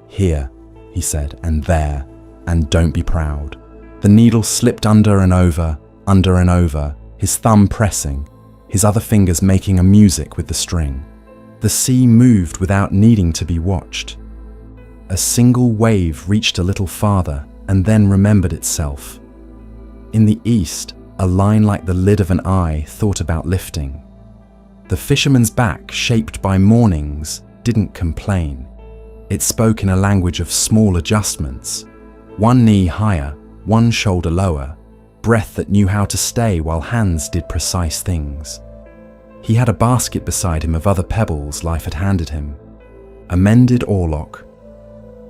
"Here," he said, "and there, and don't be proud." The needle slipped under and over, his thumb pressing, his other fingers making a music with the string. The sea moved without needing to be watched. A single wave reached a little farther and then remembered itself. In the east, a line like the lid of an eye thought about lifting. The fisherman's back, shaped by mornings, didn't complain. It spoke in a language of small adjustments. One knee higher, one shoulder lower, breath that knew how to stay while hands did precise things. He had a basket beside him of other pebbles life had handed him. A mended oarlock,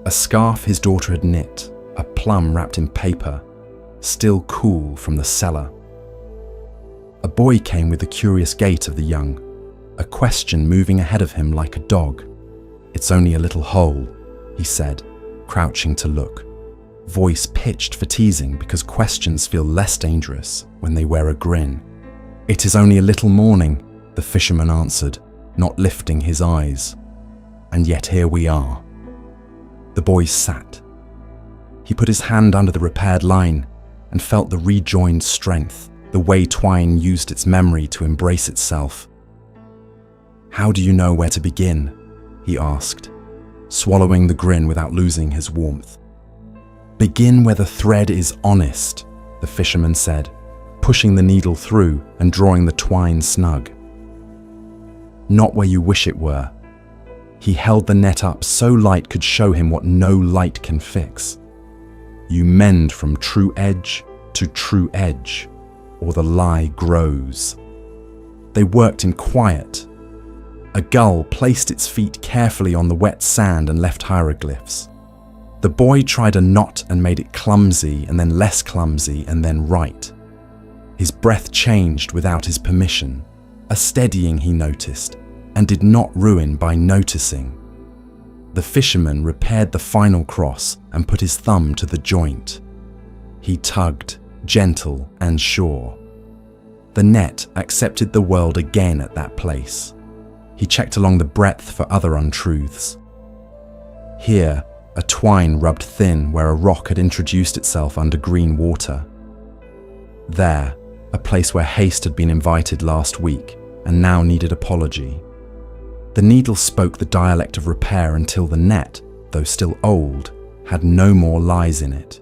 a scarf his daughter had knit, a plum wrapped in paper, still cool from the cellar. A boy came with the curious gait of the young, a question moving ahead of him like a dog. "It's only a little hole," he said, crouching to look, voice pitched for teasing because questions feel less dangerous when they wear a grin. "It is only a little morning," the fisherman answered, not lifting his eyes. "And yet here we are." The boy sat. He put his hand under the repaired line and felt the rejoined strength, the way twine used its memory to embrace itself. "How do you know where to begin?" he asked, swallowing the grin without losing his warmth. "Begin where the thread is honest," the fisherman said, pushing the needle through and drawing the twine snug. "Not where you wish it were." He held the net up so light could show him what no light can fix. "You mend from true edge to true edge, or the lie grows." They worked in quiet. A gull placed its feet carefully on the wet sand and left hieroglyphs. The boy tried a knot and made it clumsy and then less clumsy and then right. His breath changed without his permission, a steadying he noticed, and did not ruin by noticing. The fisherman repaired the final cross and put his thumb to the joint. He tugged, gentle and sure. The net accepted the world again at that place. He checked along the breadth for other untruths. Here, a twine rubbed thin where a rock had introduced itself under green water. There, a place where haste had been invited last week and now needed apology. The needle spoke the dialect of repair until the net, though still old, had no more lies in it.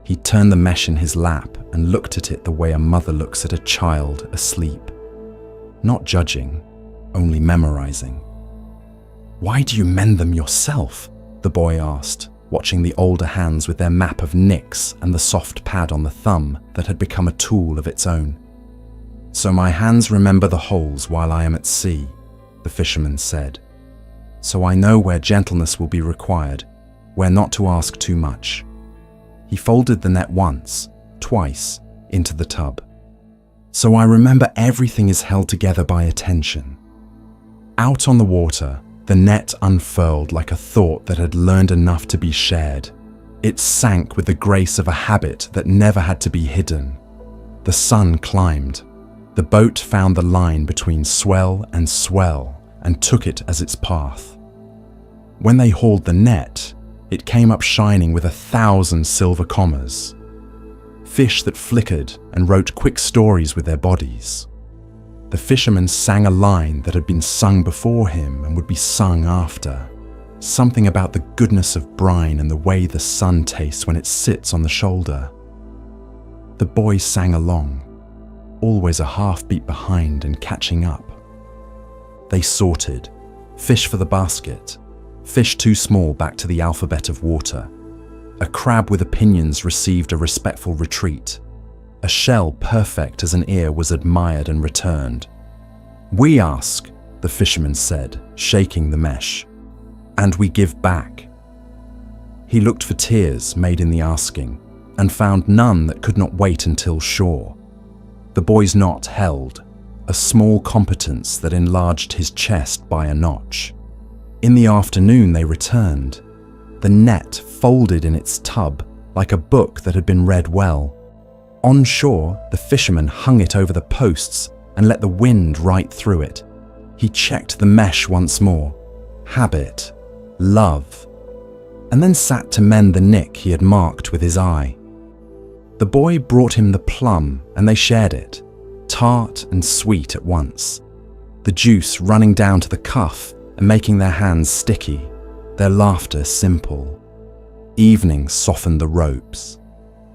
He turned the mesh in his lap and looked at it the way a mother looks at a child asleep. Not judging, only memorizing. "Why do you mend them yourself?" the boy asked, watching the older hands with their map of nicks and the soft pad on the thumb that had become a tool of its own. "So my hands remember the holes while I am at sea," the fisherman said. "So I know where gentleness will be required, where not to ask too much." He folded the net once, twice, into the tub. "So I remember everything is held together by attention." Out on the water, the net unfurled like a thought that had learned enough to be shared. It sank with the grace of a habit that never had to be hidden. The sun climbed. The boat found the line between swell and took it as its path. When they hauled the net, it came up shining with 1,000 silver commas. Fish that flickered and wrote quick stories with their bodies. The fisherman sang a line that had been sung before him and would be sung after. Something about the goodness of brine and the way the sun tastes when it sits on the shoulder. The boy sang along, always a half beat behind and catching up. They sorted, fish for the basket, fish too small back to the alphabet of water. A crab with opinions received a respectful retreat. A shell perfect as an ear was admired and returned. "We ask," the fisherman said, shaking the mesh, "and we give back." He looked for tears made in the asking and found none that could not wait until shore. The boy's knot held, a small competence that enlarged his chest by a notch. In the afternoon they returned, the net folded in its tub like a book that had been read well. On shore, the fisherman hung it over the posts and let the wind right through it. He checked the mesh once more. Habit, love, and then sat to mend the nick he had marked with his eye. The boy brought him the plum and they shared it, tart and sweet at once, the juice running down to the cuff and making their hands sticky, their laughter simple. Evening softened the ropes.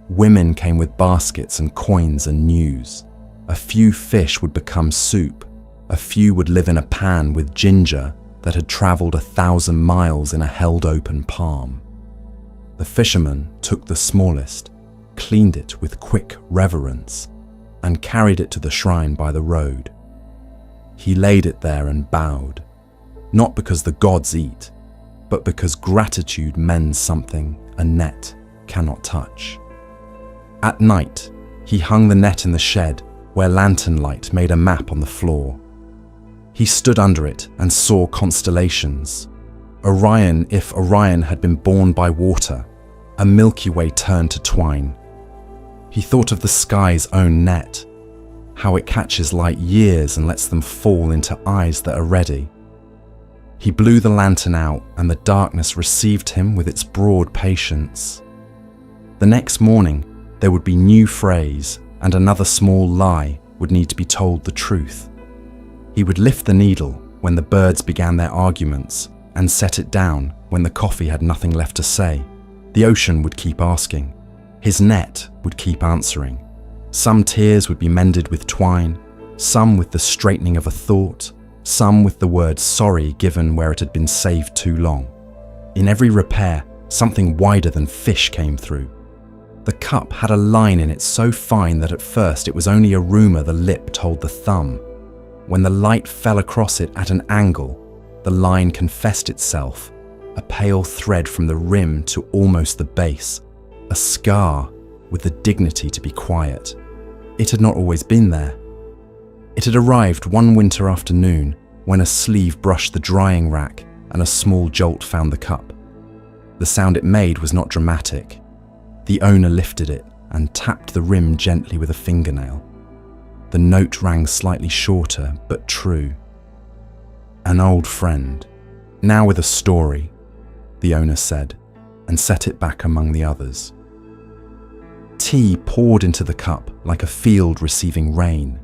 Women came with baskets and coins and news. A few fish would become soup. A few would live in a pan with ginger that had travelled 1,000 miles in a held open palm. The fisherman took the smallest, cleaned it with quick reverence, and carried it to the shrine by the road. He laid it there and bowed, not because the gods eat, but because gratitude mends something a net cannot touch. At night, he hung the net in the shed where lantern light made a map on the floor. He stood under it and saw constellations. Orion, if Orion had been born by water, a Milky Way turned to twine. He thought of the sky's own net, how it catches light years and lets them fall into eyes that are ready. He blew the lantern out and the darkness received him with its broad patience. The next morning, there would be new phrase and another small lie would need to be told the truth. He would lift the needle when the birds began their arguments and set it down when the coffee had nothing left to say. The ocean would keep asking. His net would keep answering. Some tears would be mended with twine, some with the straightening of a thought, some with the word sorry given where it had been saved too long. In every repair, something wider than fish came through. The cup had a line in it so fine that at first it was only a rumour the lip told the thumb. When the light fell across it at an angle, the line confessed itself, a pale thread from the rim to almost the base, a scar with the dignity to be quiet. It had not always been there. It had arrived one winter afternoon when a sleeve brushed the drying rack and a small jolt found the cup. The sound it made was not dramatic. The owner lifted it and tapped the rim gently with a fingernail. The note rang slightly shorter but true. An old friend, now with a story, the owner said, and set it back among the others. Tea poured into the cup like a field receiving rain.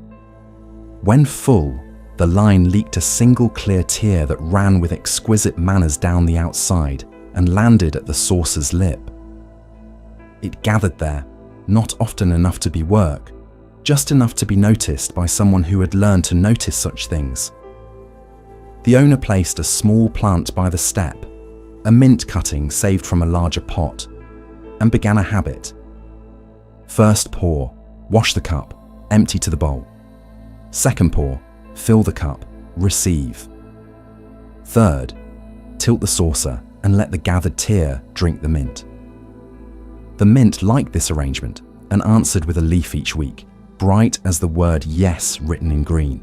When full, the line leaked a single clear tear that ran with exquisite manners down the outside and landed at the saucer's lip. It gathered there, not often enough to be work, just enough to be noticed by someone who had learned to notice such things. The owner placed a small plant by the step, a mint cutting saved from a larger pot, and began a habit. First pour, wash the cup, empty to the bowl. Second pour, fill the cup, receive. Third, tilt the saucer and let the gathered tear drink the mint. The mint liked this arrangement and answered with a leaf each week, bright as the word yes written in green.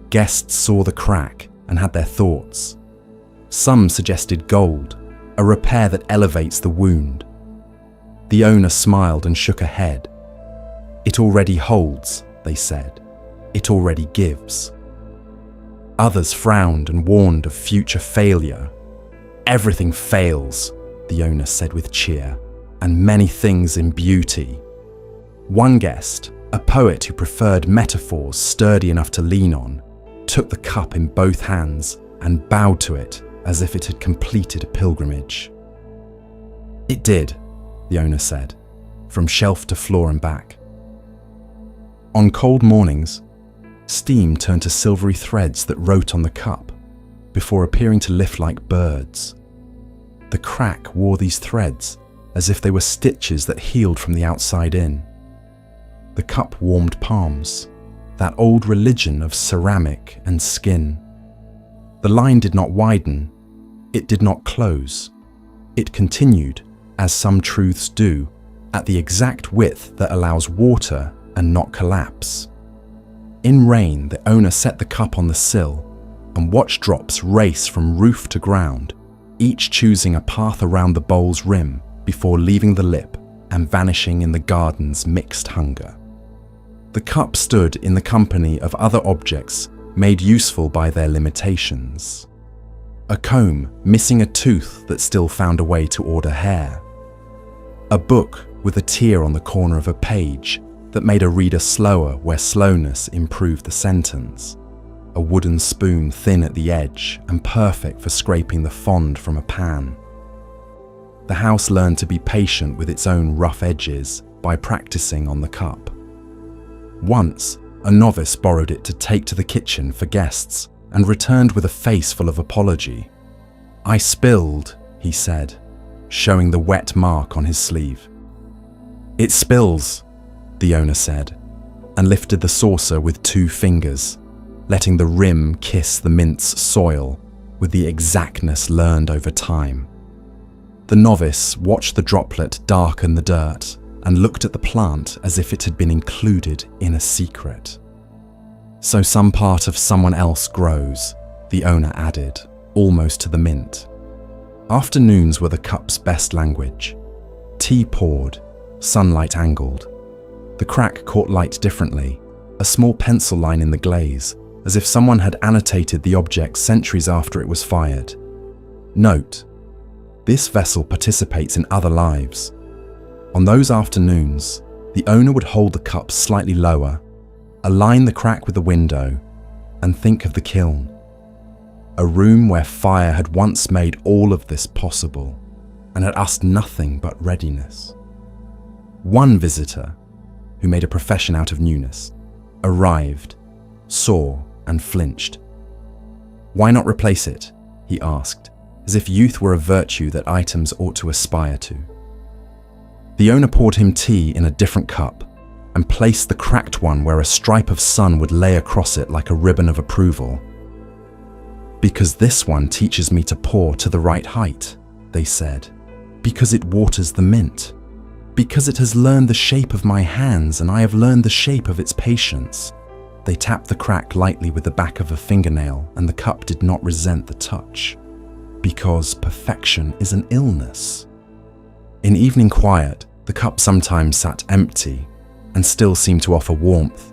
Guests saw the crack and had their thoughts. Some suggested gold, a repair that elevates the wound. The owner smiled and shook a head. It already holds, they said. It already gives. Others frowned and warned of future failure. Everything fails, the owner said with cheer, and many things in beauty. One guest, a poet who preferred metaphors sturdy enough to lean on, took the cup in both hands and bowed to it as if it had completed a pilgrimage. It did, the owner said, from shelf to floor and back. On cold mornings, steam turned to silvery threads that wrote on the cup, before appearing to lift like birds. The crack wore these threads as if they were stitches that healed from the outside in. The cup warmed palms, that old religion of ceramic and skin. The line did not widen, it did not close. It continued, as some truths do, at the exact width that allows water and not collapse. In rain, the owner set the cup on the sill and watched drops race from roof to ground, each choosing a path around the bowl's rim before leaving the lip and vanishing in the garden's mixed hunger. The cup stood in the company of other objects made useful by their limitations. A comb missing a tooth that still found a way to order hair. A book with a tear on the corner of a page that made a reader slower where slowness improved the sentence. A wooden spoon thin at the edge and perfect for scraping the fond from a pan. The house learned to be patient with its own rough edges by practicing on the cup. Once, a novice borrowed it to take to the kitchen for guests and returned with a face full of apology. "I spilled," he said, showing the wet mark on his sleeve. "It spills," the owner said, and lifted the saucer with 2 fingers, letting the rim kiss the mint's soil with the exactness learned over time. The novice watched the droplet darken the dirt and looked at the plant as if it had been included in a secret. "So some part of someone else grows," the owner added, almost to the mint. Afternoons were the cup's best language. Tea poured, sunlight angled. The crack caught light differently, a small pencil line in the glaze, as if someone had annotated the object centuries after it was fired. Note: this vessel participates in other lives. On those afternoons, the owner would hold the cup slightly lower, align the crack with the window, and think of the kiln. A room where fire had once made all of this possible and had asked nothing but readiness. One visitor, who made a profession out of newness, arrived, saw, and flinched. "Why not replace it?" he asked, as if youth were a virtue that items ought to aspire to. The owner poured him tea in a different cup and placed the cracked one where a stripe of sun would lay across it like a ribbon of approval. "Because this one teaches me to pour to the right height," they said. "Because it waters the mint. Because it has learned the shape of my hands and I have learned the shape of its patience." They tapped the crack lightly with the back of a fingernail and the cup did not resent the touch. Because perfection is an illness. In evening quiet, the cup sometimes sat empty and still seemed to offer warmth.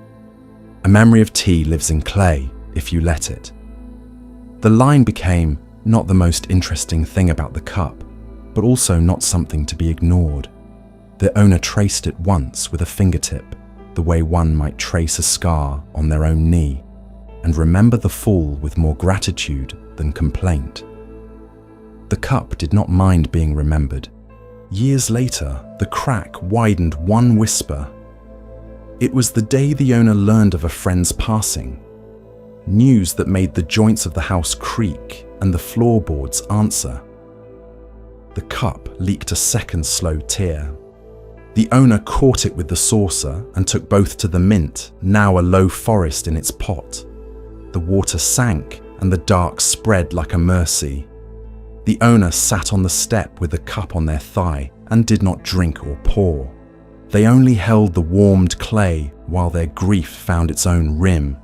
A memory of tea lives in clay if you let it. The line became not the most interesting thing about the cup, but also not something to be ignored. The owner traced it once with a fingertip, the way one might trace a scar on their own knee, and remember the fall with more gratitude than complaint. The cup did not mind being remembered. Years later, the crack widened one whisper. It was the day the owner learned of a friend's passing. News that made the joints of the house creak and the floorboards answer. The cup leaked a second slow tear. The owner caught it with the saucer and took both to the mint, now a low forest in its pot. The water sank and the dark spread like a mercy. The owner sat on the step with the cup on their thigh and did not drink or pour. They only held the warmed clay while their grief found its own rim.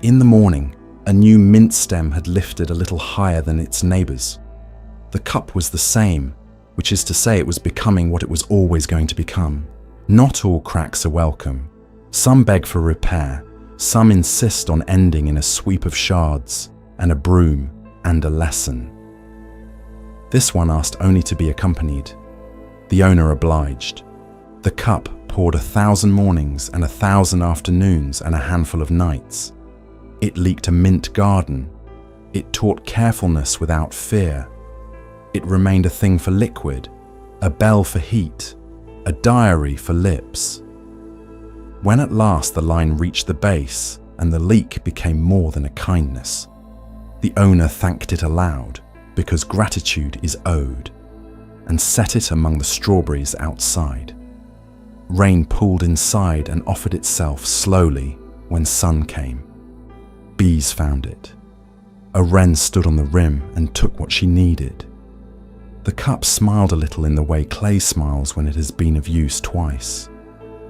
In the morning, a new mint stem had lifted a little higher than its neighbours. The cup was the same, which is to say it was becoming what it was always going to become. Not all cracks are welcome. Some beg for repair, some insist on ending in a sweep of shards, and a broom, and a lesson. This one asked only to be accompanied. The owner obliged. The cup poured 1,000 mornings and 1,000 afternoons and a handful of nights. It leaked a mint garden. It taught carefulness without fear. It remained a thing for liquid, a bell for heat, a diary for lips. When at last the line reached the base and the leak became more than a kindness, the owner thanked it aloud because gratitude is owed, and set it among the strawberries outside. Rain pooled inside and offered itself slowly when sun came. Bees found it. A wren stood on the rim and took what she needed. The cup smiled a little in the way clay smiles when it has been of use twice.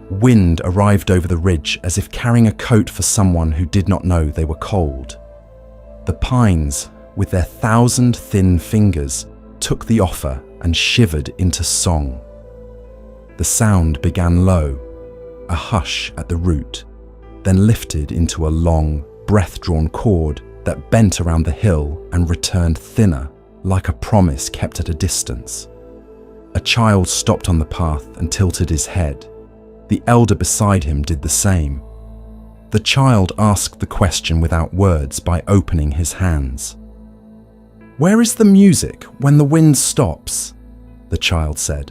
Wind arrived over the ridge as if carrying a coat for someone who did not know they were cold. The pines, with their 1,000 thin fingers, took the offer and shivered into song. The sound began low, a hush at the root, then lifted into a long, breath-drawn chord that bent around the hill and returned thinner, like a promise kept at a distance. A child stopped on the path and tilted his head. The elder beside him did the same. The child asked the question without words by opening his hands. "Where is the music when the wind stops?" the child said,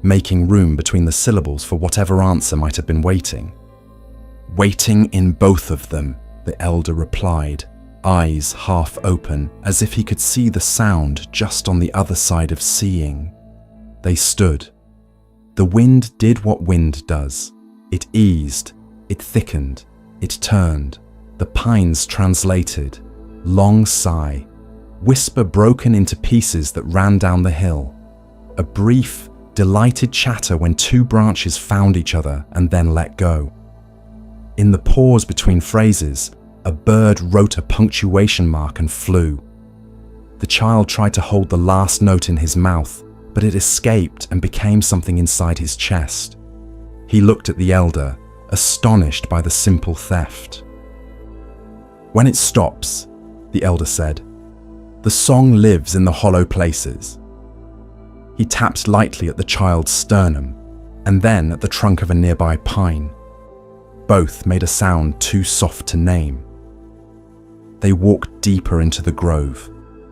making room between the syllables for whatever answer might have been waiting. "Waiting in both of them," the elder replied, eyes half open, as if he could see the sound just on the other side of seeing. They stood. The wind did what wind does. It eased, it thickened, it turned. The pines translated. Long sigh. Whisper broken into pieces that ran down the hill. a brief, delighted chatter when two branches found each other and then let go. In the pause between phrases, a bird wrote a punctuation mark and flew. The child tried to hold the last note in his mouth, but it escaped and became something inside his chest. He looked at the elder, astonished by the simple theft. "When it stops," the elder said, "the song lives in the hollow places." He tapped lightly at the child's sternum, and then at the trunk of a nearby pine. Both made a sound too soft to name. They walked deeper into the grove,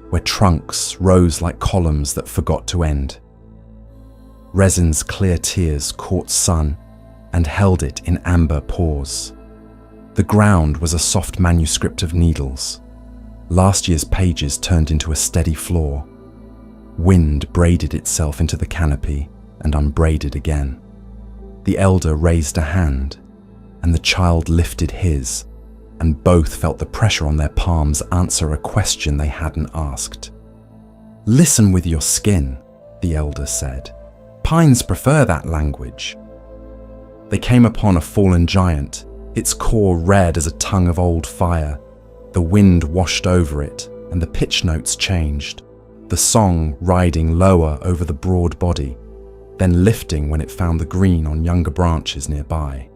where trunks rose like columns that forgot to end. Resin's clear tears caught sun and held it in amber pores. The ground was a soft manuscript of needles. Last year's pages turned into a steady floor. Wind braided itself into the canopy and unbraided again. The elder raised a hand, and the child lifted his, and both felt the pressure on their palms answer a question they hadn't asked. "Listen with your skin," the elder said. "Pines prefer that language." They came upon a fallen giant, its core red as a tongue of old fire. The wind washed over it, and the pitch notes changed, the song riding lower over the broad body, then lifting when it found the green on younger branches nearby.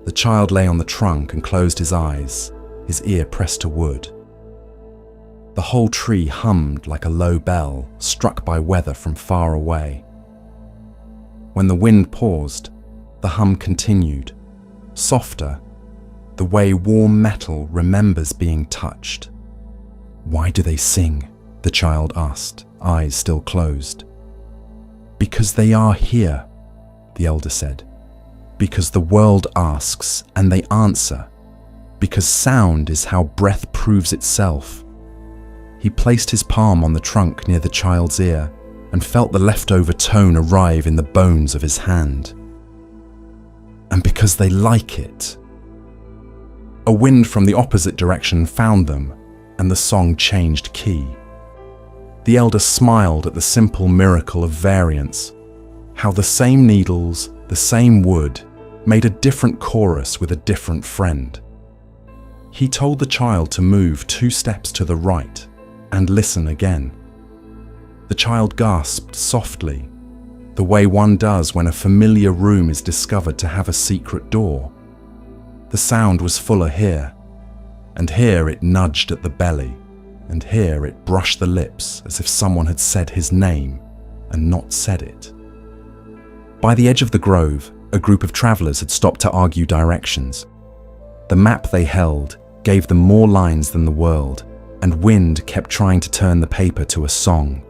The child lay on the trunk and closed his eyes, his ear pressed to wood. The whole tree hummed like a low bell struck by weather from far away. When the wind paused, the hum continued, softer, the way warm metal remembers being touched. "Why do they sing?" the child asked, eyes still closed. "Because they are here," the elder said. "Because the world asks and they answer. Because sound is how breath proves itself." He placed his palm on the trunk near the child's ear and felt the leftover tone arrive in the bones of his hand. "And because they like it." A wind from the opposite direction found them, and the song changed key. The elder smiled at the simple miracle of variance, how the same needles, the same wood, made a different chorus with a different friend. He told the child to move 2 steps to the right and listen again. The child gasped softly, the way one does when a familiar room is discovered to have a secret door. The sound was fuller here, and here it nudged at the belly, and here it brushed the lips as if someone had said his name and not said it. By the edge of the grove, a group of travelers had stopped to argue directions. The map they held gave them more lines than the world, and wind kept trying to turn the paper to a song.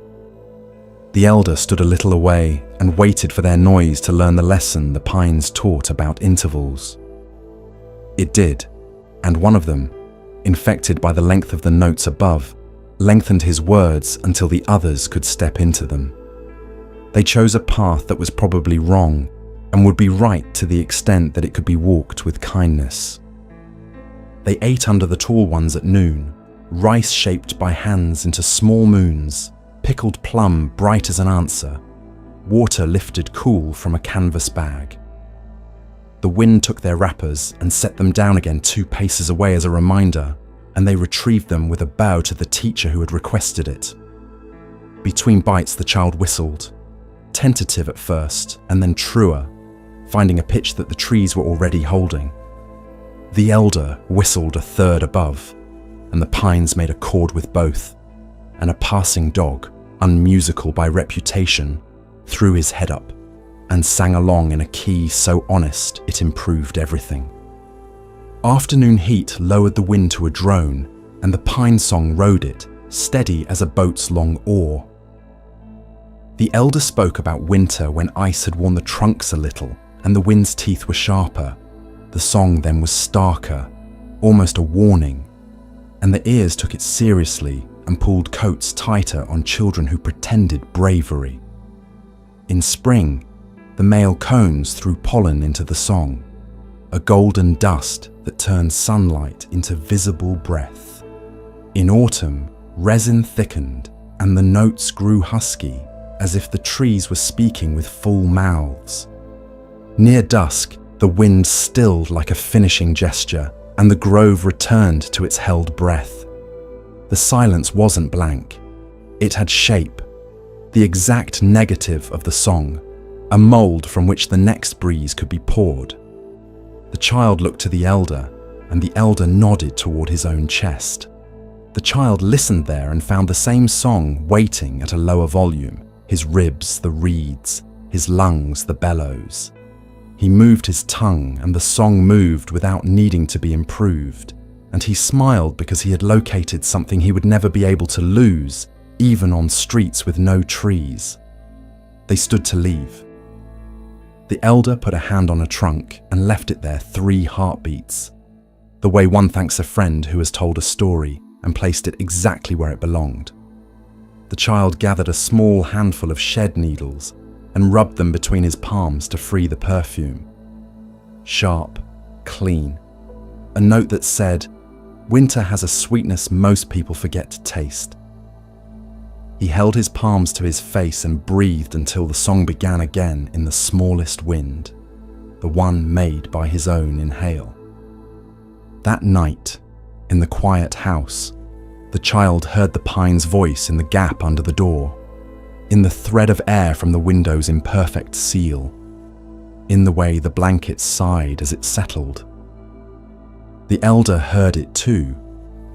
The elder stood a little away and waited for their noise to learn the lesson the pines taught about intervals. It did, and one of them, infected by the length of the notes above, lengthened his words until the others could step into them. They chose a path that was probably wrong and would be right to the extent that it could be walked with kindness. They ate under the tall ones at noon, rice shaped by hands into small moons, pickled plum bright as an answer, water lifted cool from a canvas bag. The wind took their wrappers and set them down again 2 paces away as a reminder, and they retrieved them with a bow to the teacher who had requested it. Between bites, the child whistled, tentative at first and then truer, finding a pitch that the trees were already holding. The elder whistled a third above, and the pines made a chord with both, and a passing dog, unmusical by reputation, threw his head up and sang along in a key so honest it improved everything. Afternoon heat lowered the wind to a drone, and the pine song rode it, steady as a boat's long oar. The elder spoke about winter when ice had worn the trunks a little and the wind's teeth were sharper. The song then was starker, almost a warning, and the ears took it seriously and pulled coats tighter on children who pretended bravery. In spring, the male cones threw pollen into the song, a golden dust that turned sunlight into visible breath. In autumn, resin thickened and the notes grew husky, as if the trees were speaking with full mouths. Near dusk, the wind stilled like a finishing gesture, and the grove returned to its held breath. The silence wasn't blank. It had shape, the exact negative of the song, a mold from which the next breeze could be poured. The child looked to the elder, and the elder nodded toward his own chest. The child listened there and found the same song waiting at a lower volume, his ribs the reeds, his lungs the bellows. He moved his tongue, and the song moved without needing to be improved, and he smiled because he had located something he would never be able to lose, even on streets with no trees. They stood to leave. The elder put a hand on a trunk and left it there 3 heartbeats, the way one thanks a friend who has told a story, and placed it exactly where it belonged. The child gathered a small handful of shed needles and rubbed them between his palms to free the perfume. Sharp, clean, a note that said, "Winter has a sweetness most people forget to taste." He held his palms to his face and breathed until the song began again in the smallest wind, the one made by his own inhale. That night, in the quiet house, the child heard the pine's voice in the gap under the door, in the thread of air from the window's imperfect seal, in the way the blanket sighed as it settled. The elder heard it too,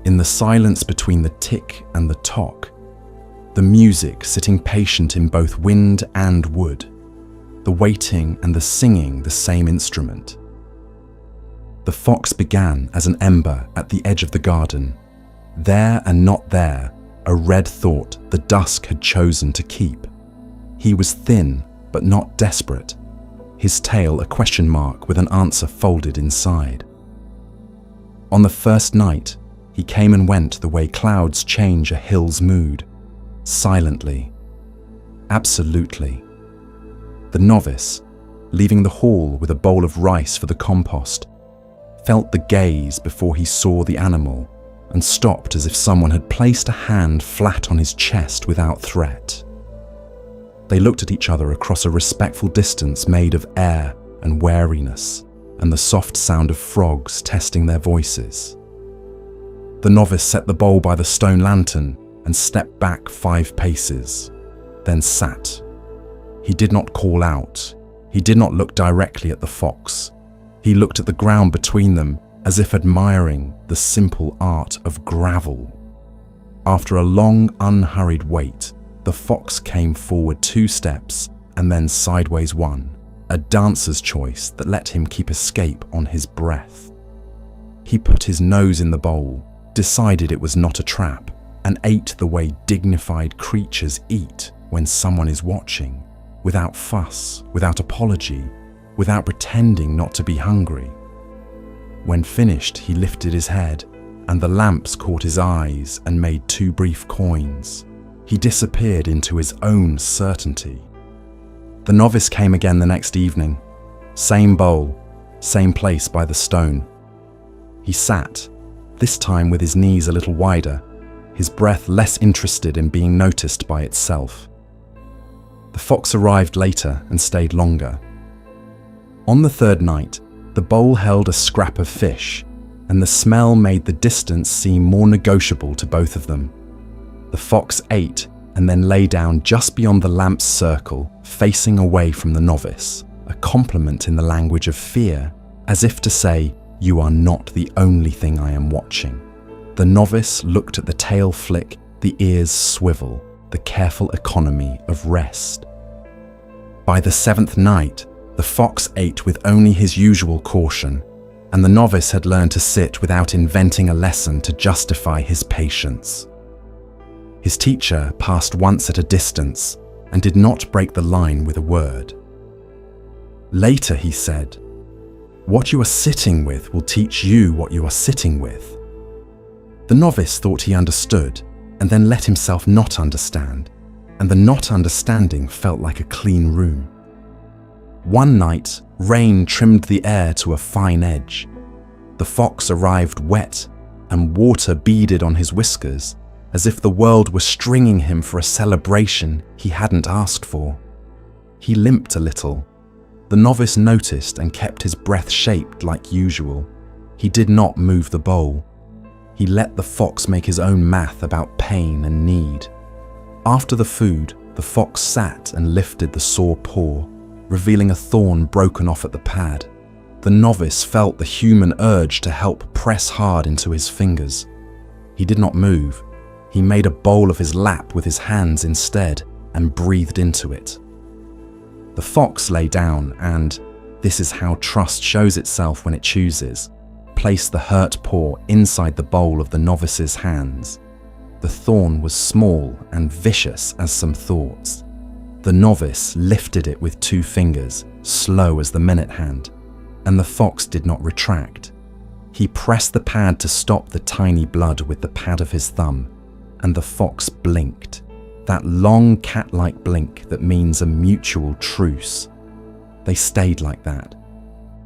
in the silence between the tick and the tock, the music sitting patient in both wind and wood, the waiting and the singing the same instrument. The fox began as an ember at the edge of the garden. There and not there, a red thought the dusk had chosen to keep. He was thin, but not desperate, his tail a question mark with an answer folded inside. On the first night, he came and went the way clouds change a hill's mood, silently, absolutely. The novice, leaving the hall with a bowl of rice for the compost, felt the gaze before he saw the animal and stopped as if someone had placed a hand flat on his chest without threat. They looked at each other across a respectful distance made of air and wariness and the soft sound of frogs testing their voices. The novice set the bowl by the stone lantern and stepped back 5 paces, then sat. He did not call out. He did not look directly at the fox. He looked at the ground between them as if admiring the simple art of gravel. After a long, unhurried wait, the fox came forward 2 steps and then sideways 1, a dancer's choice that let him keep escape on his breath. He put his nose in the bowl, decided it was not a trap, and ate the way dignified creatures eat when someone is watching, without fuss, without apology, without pretending not to be hungry. When finished, he lifted his head, and the lamps caught his eyes and made 2 brief coins. He disappeared into his own certainty. The novice came again the next evening. Same bowl, same place by the stone. He sat, this time with his knees a little wider, his breath less interested in being noticed by itself. The fox arrived later and stayed longer. On the 3rd night, the bowl held a scrap of fish, and the smell made the distance seem more negotiable to both of them. The fox ate and then lay down just beyond the lamp's circle, facing away from the novice, a compliment in the language of fear, as if to say, "You are not the only thing I am watching." The novice looked at the tail flick, the ears swivel, the careful economy of rest. By the 7th night, the fox ate with only his usual caution, and the novice had learned to sit without inventing a lesson to justify his patience. His teacher passed once at a distance and did not break the line with a word. Later he said, "What you are sitting with will teach you what you are sitting with." The novice thought he understood and then let himself not understand, and the not understanding felt like a clean room. One night, rain trimmed the air to a fine edge. The fox arrived wet, and water beaded on his whiskers, as if the world were stringing him for a celebration he hadn't asked for. He limped a little. The novice noticed and kept his breath shaped like usual. He did not move the bowl. He let the fox make his own math about pain and need. After the food, the fox sat and lifted the sore paw, revealing a thorn broken off at the pad. The novice felt the human urge to help press hard into his fingers. He did not move. He made a bowl of his lap with his hands instead and breathed into it. The fox lay down and, this is how trust shows itself when it chooses, placed the hurt paw inside the bowl of the novice's hands. The thorn was small and vicious as some thoughts. The novice lifted it with 2 fingers, slow as the minute hand, and the fox did not retract. He pressed the pad to stop the tiny blood with the pad of his thumb, and the fox blinked, that long cat-like blink that means a mutual truce. They stayed like that.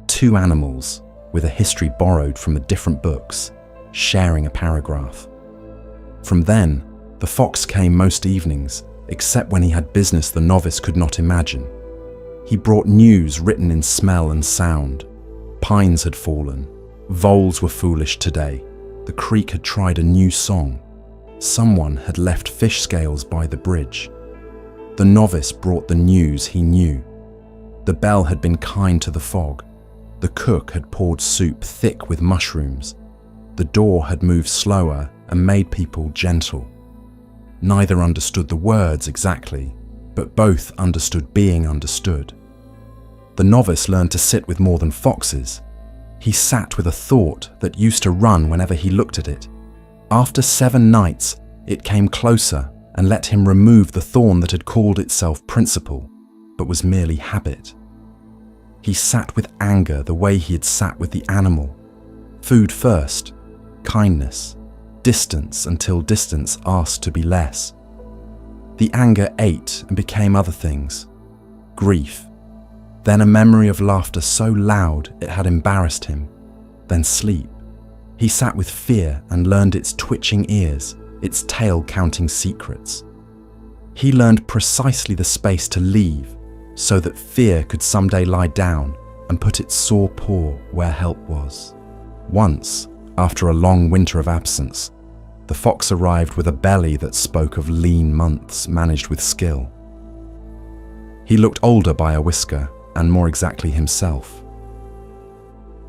2 animals, with a history borrowed from the different books, sharing a paragraph. From then, the fox came most evenings, except when he had business the novice could not imagine. He brought news written in smell and sound. Pines had fallen. Voles were foolish today. The creek had tried a new song. Someone had left fish scales by the bridge. The novice brought the news he knew. The bell had been kind to the fog. The cook had poured soup thick with mushrooms. The door had moved slower and made people gentle. Neither understood the words exactly, but both understood being understood. The novice learned to sit with more than foxes. He sat with a thought that used to run whenever he looked at it. After 7 nights, it came closer and let him remove the thorn that had called itself principle, but was merely habit. He sat with anger the way he had sat with the animal. Food first, kindness, distance until distance asked to be less. The anger ate and became other things. Grief, then a memory of laughter so loud it had embarrassed him, then sleep. He sat with fear and learned its twitching ears, its tail counting secrets. He learned precisely the space to leave, so that fear could someday lie down and put its sore paw where help was. Once, after a long winter of absence, the fox arrived with a belly that spoke of lean months managed with skill. He looked older by a whisker, and more exactly himself.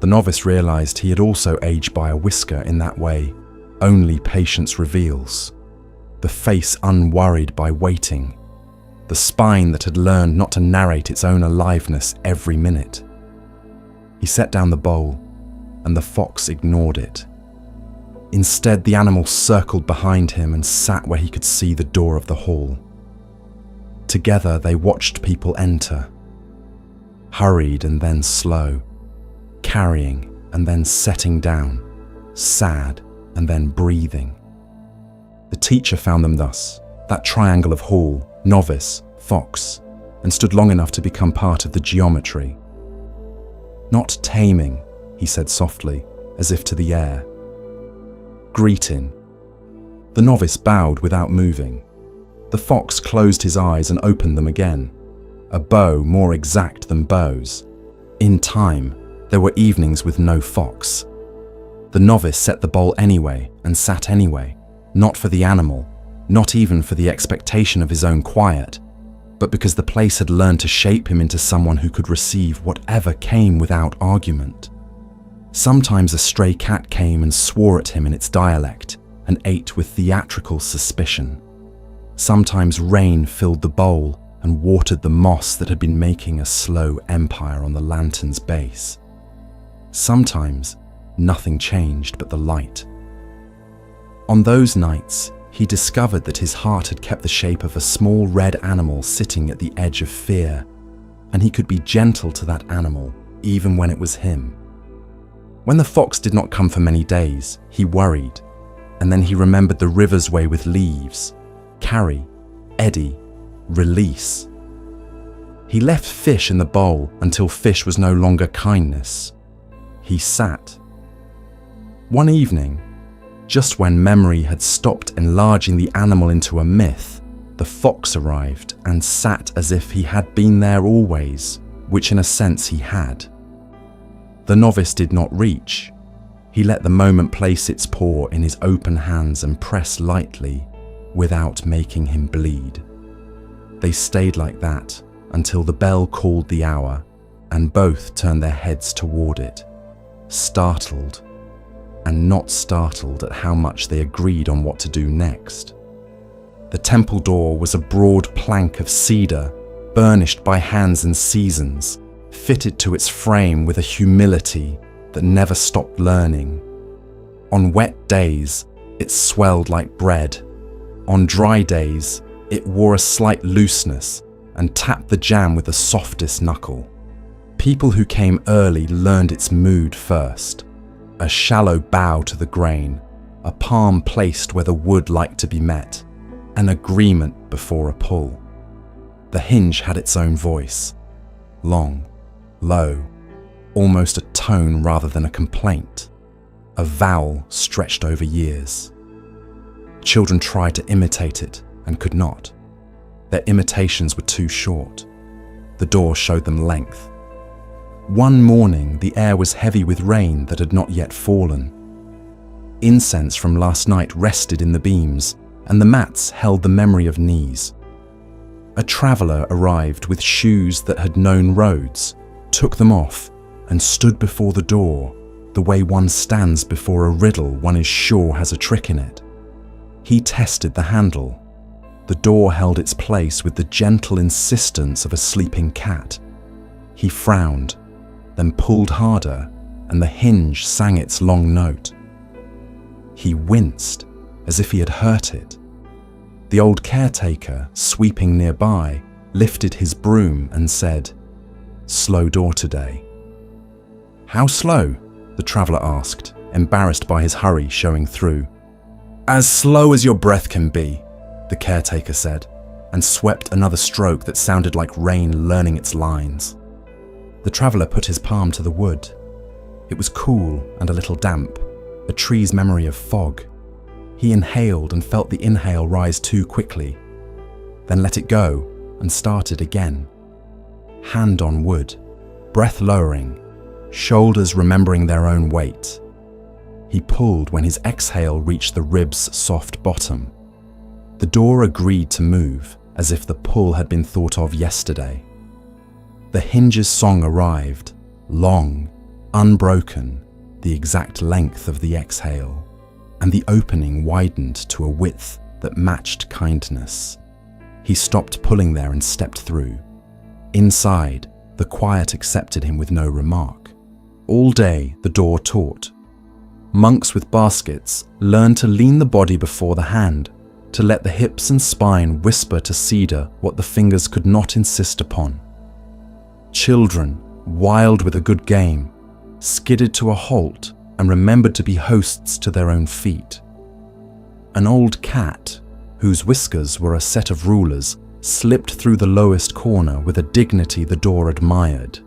The novice realized he had also aged by a whisker in that way only patience reveals. The face unworried by waiting, the spine that had learned not to narrate its own aliveness every minute. He set down the bowl, and the fox ignored it. Instead, the animal circled behind him and sat where he could see the door of the hall. Together, they watched people enter, hurried and then slow, carrying and then setting down, sad and then breathing. The teacher found them thus, that triangle of hall, novice, fox, and stood long enough to become part of the geometry. Not taming, he said softly, as if to the air. Greeting. The novice bowed without moving. The fox closed his eyes and opened them again, a bow more exact than bows. In time, there were evenings with no fox. The novice set the bowl anyway and sat anyway, not for the animal, not even for the expectation of his own quiet, but because the place had learned to shape him into someone who could receive whatever came without argument. Sometimes a stray cat came and swore at him in its dialect and ate with theatrical suspicion. Sometimes rain filled the bowl and watered the moss that had been making a slow empire on the lantern's base. Sometimes nothing changed but the light. On those nights, he discovered that his heart had kept the shape of a small red animal sitting at the edge of fear, and he could be gentle to that animal even when it was him. When the fox did not come for many days, he worried, and then he remembered the river's way with leaves, carry, eddy, release. He left fish in the bowl until fish was no longer kindness. He sat. One evening, Just when memory had stopped enlarging the animal into a myth, the fox arrived and sat as if he had been there always, which in a sense he had. The novice did not reach. He let the moment place its paw in his open hands and press lightly, without making him bleed. They stayed like that until the bell called the hour, and both turned their heads toward it, startled, and not startled at how much they agreed on what to do next. The temple door was a broad plank of cedar, burnished by hands and seasons, fitted to its frame with a humility that never stopped learning. On wet days, it swelled like bread. On dry days, it wore a slight looseness and tapped the jam with the softest knuckle. People who came early learned its mood first. A shallow bow to the grain, a palm placed where the wood liked to be met, an agreement before a pull. The hinge had its own voice, long, low, almost a tone rather than a complaint, a vowel stretched over years. Children tried to imitate it and could not. Their imitations were too short. The door showed them length. One morning, the air was heavy with rain that had not yet fallen. Incense from last night rested in the beams, and the mats held the memory of knees. A traveller arrived with shoes that had known roads, took them off, and stood before the door, the way one stands before a riddle one is sure has a trick in it. He tested the handle. The door held its place with the gentle insistence of a sleeping cat. He frowned, then pulled harder, and the hinge sang its long note. He winced, as if he had hurt it. The old caretaker, sweeping nearby, lifted his broom and said, "Slow door today." "How slow?" the traveller asked, embarrassed by his hurry showing through. "As slow as your breath can be," the caretaker said, and swept another stroke that sounded like rain learning its lines. The traveller put his palm to the wood. It was cool and a little damp, a tree's memory of fog. He inhaled and felt the inhale rise too quickly, then let it go and started again. Hand on wood, breath lowering, shoulders remembering their own weight. He pulled when his exhale reached the rib's soft bottom. The door agreed to move, as if the pull had been thought of yesterday. The hinge's song arrived, long, unbroken, the exact length of the exhale, and the opening widened to a width that matched kindness. He stopped pulling there and stepped through. Inside, the quiet accepted him with no remark. All day, the door taught. Monks with baskets learned to lean the body before the hand, to let the hips and spine whisper to cedar what the fingers could not insist upon. Children, wild with a good game, skidded to a halt and remembered to be hosts to their own feet. An old cat, whose whiskers were a set of rulers, slipped through the lowest corner with a dignity the door admired.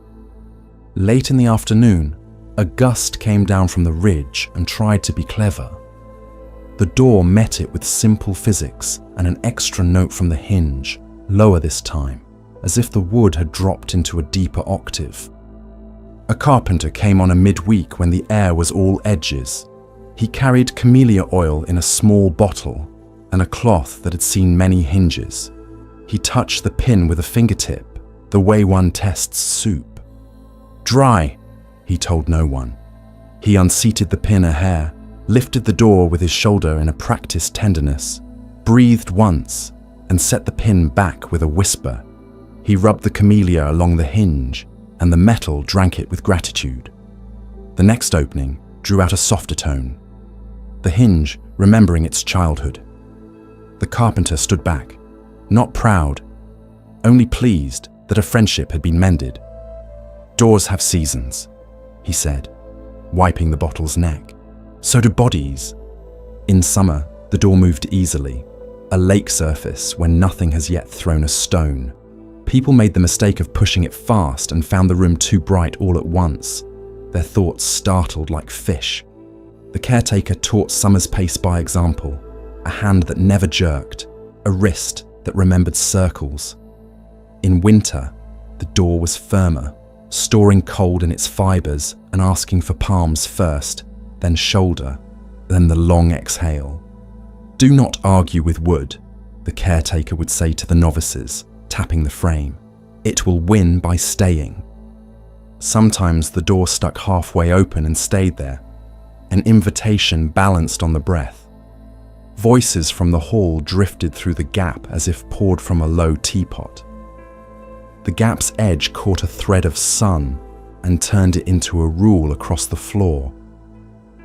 Late in the afternoon, a gust came down from the ridge and tried to be clever. The door met it with simple physics and an extra note from the hinge, lower this time, as if the wood had dropped into a deeper octave. A carpenter came on a midweek when the air was all edges. He carried camellia oil in a small bottle and a cloth that had seen many hinges. He touched the pin with a fingertip, the way one tests soup. "Dry," he told no one. He unseated the pin a hair, lifted the door with his shoulder in a practiced tenderness, breathed once, and set the pin back with a whisper. He rubbed the camellia along the hinge, and the metal drank it with gratitude. The next opening drew out a softer tone, the hinge remembering its childhood. The carpenter stood back, not proud, only pleased that a friendship had been mended. "Doors have seasons," he said, wiping the bottle's neck. "So do bodies." In summer, the door moved easily, a lake surface when nothing has yet thrown a stone. People made the mistake of pushing it fast and found the room too bright all at once, their thoughts startled like fish. The caretaker taught summer's pace by example, a hand that never jerked, a wrist that remembered circles. In winter, the door was firmer, storing cold in its fibres and asking for palms first, then shoulder, then the long exhale. "Do not argue with wood," the caretaker would say to the novices, tapping the frame. "It will win by staying." Sometimes the door stuck halfway open and stayed there, an invitation balanced on the breath. Voices from the hall drifted through the gap as if poured from a low teapot. The gap's edge caught a thread of sun and turned it into a rule across the floor.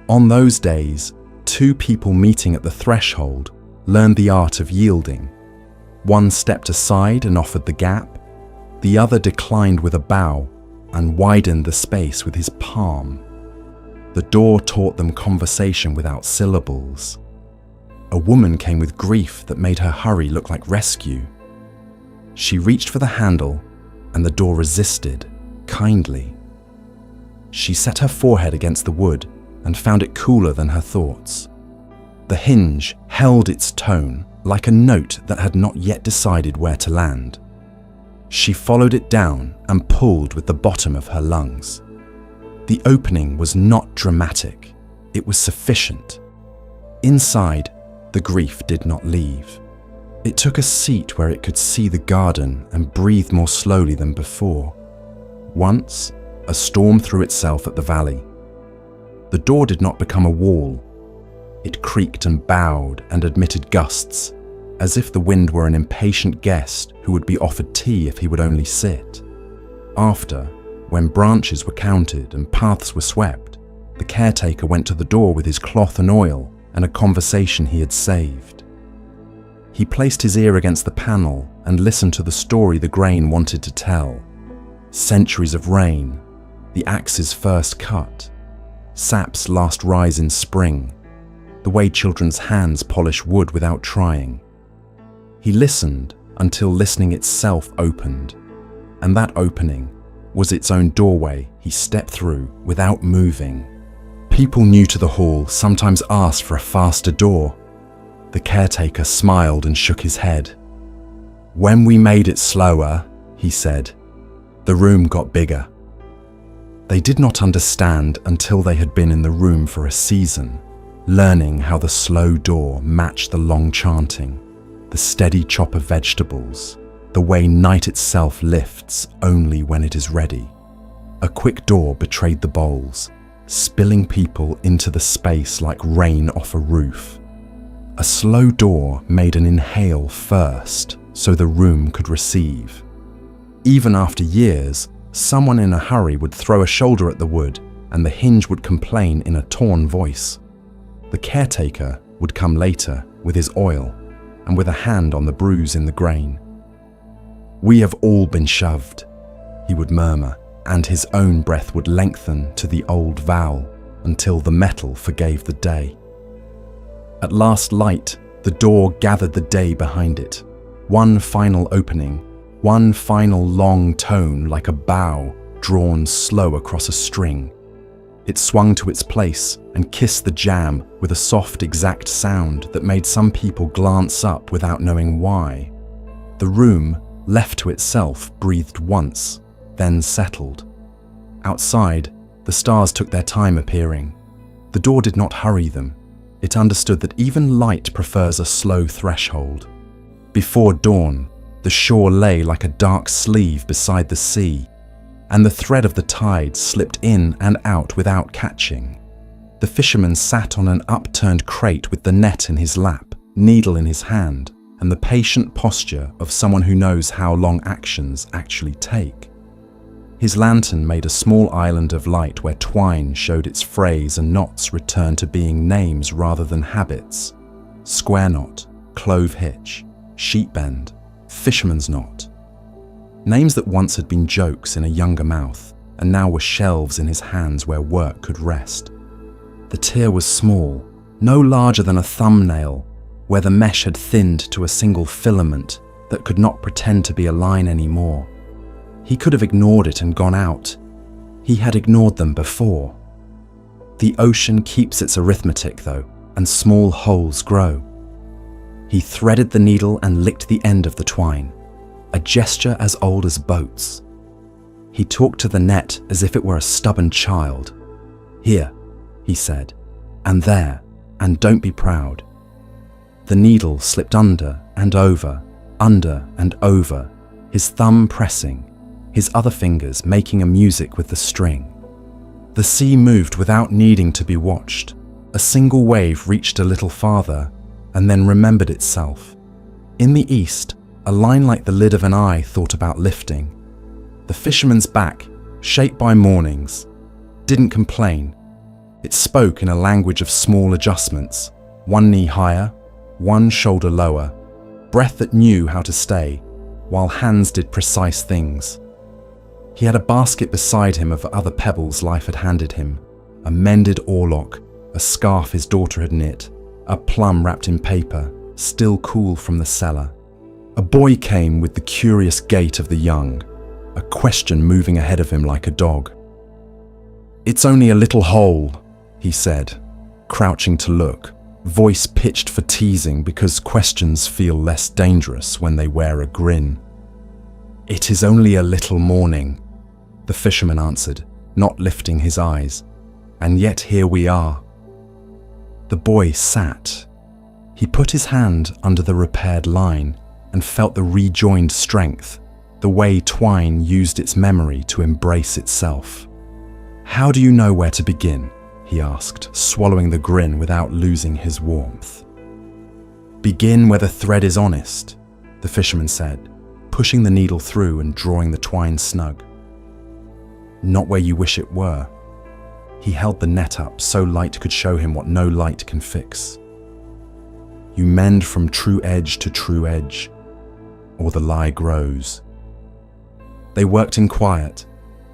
On those days, two people meeting at the threshold learned the art of yielding. One stepped aside and offered the gap. The other declined with a bow and widened the space with his palm. The door taught them conversation without syllables. A woman came with grief that made her hurry look like rescue. She reached for the handle, and the door resisted, kindly. She set her forehead against the wood and found it cooler than her thoughts. The hinge held its tone like a note that had not yet decided where to land. She followed it down and pulled with the bottom of her lungs. The opening was not dramatic, it was sufficient. Inside, the grief did not leave. It took a seat where it could see the garden and breathe more slowly than before. Once, a storm threw itself at the valley. The door did not become a wall. It creaked and bowed and admitted gusts, as if the wind were an impatient guest who would be offered tea if he would only sit. After, when branches were counted and paths were swept, the caretaker went to the door with his cloth and oil and a conversation he had saved. He placed his ear against the panel and listened to the story the grain wanted to tell. Centuries of rain, the axe's first cut, sap's last rise in spring, the way children's hands polish wood without trying. He listened until listening itself opened, and that opening was its own doorway he stepped through without moving. People new to the hall sometimes asked for a faster door. The caretaker smiled and shook his head. "When we made it slower," he said, "the room got bigger." They did not understand until they had been in the room for a season, learning how the slow door matched the long chanting, the steady chop of vegetables, the way night itself lifts only when it is ready. A quick door betrayed the bowls, spilling people into the space like rain off a roof. A slow door made an inhale first so the room could receive. Even after years, someone in a hurry would throw a shoulder at the wood and the hinge would complain in a torn voice. The caretaker would come later with his oil and with a hand on the bruise in the grain. "We have all been shoved," he would murmur, and his own breath would lengthen to the old vowel until the metal forgave the day. At last light, the door gathered the day behind it. One final opening, one final long tone like a bow drawn slow across a string. It swung to its place and kissed the jamb with a soft, exact sound that made some people glance up without knowing why. The room, left to itself, breathed once, then settled. Outside, the stars took their time appearing. The door did not hurry them. It understood that even light prefers a slow threshold. Before dawn, the shore lay like a dark sleeve beside the sea, and the thread of the tide slipped in and out without catching. The fisherman sat on an upturned crate with the net in his lap, needle in his hand, and the patient posture of someone who knows how long actions actually take. His lantern made a small island of light where twine showed its frays and knots returned to being names rather than habits. Square knot, clove hitch, sheep bend, fisherman's knot. Names that once had been jokes in a younger mouth and now were shelves in his hands where work could rest. The tear was small, no larger than a thumbnail, where the mesh had thinned to a single filament that could not pretend to be a line anymore. He could have ignored it and gone out. He had ignored them before. The ocean keeps its arithmetic though, and small holes grow. He threaded the needle and licked the end of the twine, a gesture as old as boats. He talked to the net as if it were a stubborn child. "Here," he said, "and there, and don't be proud." The needle slipped under and over, his thumb pressing, his other fingers making a music with the string. The sea moved without needing to be watched. A single wave reached a little farther and then remembered itself. In the east, a line like the lid of an eye thought about lifting. The fisherman's back, shaped by mornings, didn't complain. It spoke in a language of small adjustments, one knee higher, one shoulder lower, breath that knew how to stay, while hands did precise things. He had a basket beside him of other pebbles life had handed him, a mended oarlock, a scarf his daughter had knit, a plum wrapped in paper, still cool from the cellar. A boy came with the curious gait of the young, a question moving ahead of him like a dog. "It's only a little hole," he said, crouching to look, voice pitched for teasing because questions feel less dangerous when they wear a grin. "It is only a little morning," the fisherman answered, not lifting his eyes, "and yet here we are." The boy sat. He put his hand under the repaired line and felt the rejoined strength, the way twine used its memory to embrace itself. "How do you know where to begin?" he asked, swallowing the grin without losing his warmth. "Begin where the thread is honest," the fisherman said, pushing the needle through and drawing the twine snug. "Not where you wish it were." He held the net up so light could show him what no light can fix. "You mend from true edge to true edge, or the lie grows." They worked in quiet.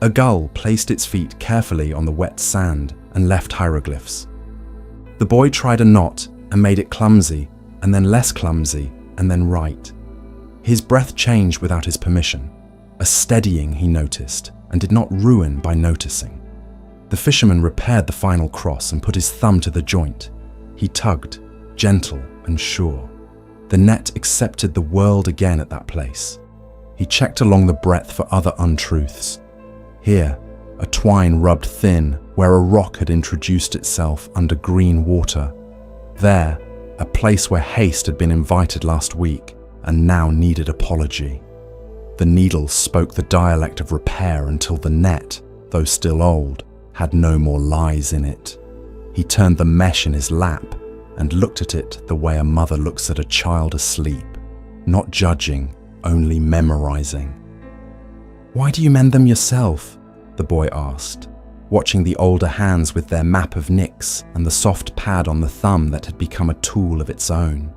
A gull placed its feet carefully on the wet sand and left hieroglyphs. The boy tried a knot and made it clumsy, and then less clumsy, and then right. His breath changed without his permission, a steadying he noticed, and did not ruin by noticing. The fisherman repaired the final cross and put his thumb to the joint. He tugged, gentle and sure. The net accepted the world again at that place. He checked along the breadth for other untruths. Here, a twine rubbed thin where a rock had introduced itself under green water. There, a place where haste had been invited last week and now needed apology. The needle spoke the dialect of repair until the net, though still old, had no more lies in it. He turned the mesh in his lap and looked at it the way a mother looks at a child asleep, not judging, only memorizing. "Why do you mend them yourself?" the boy asked, watching the older hands with their map of nicks and the soft pad on the thumb that had become a tool of its own.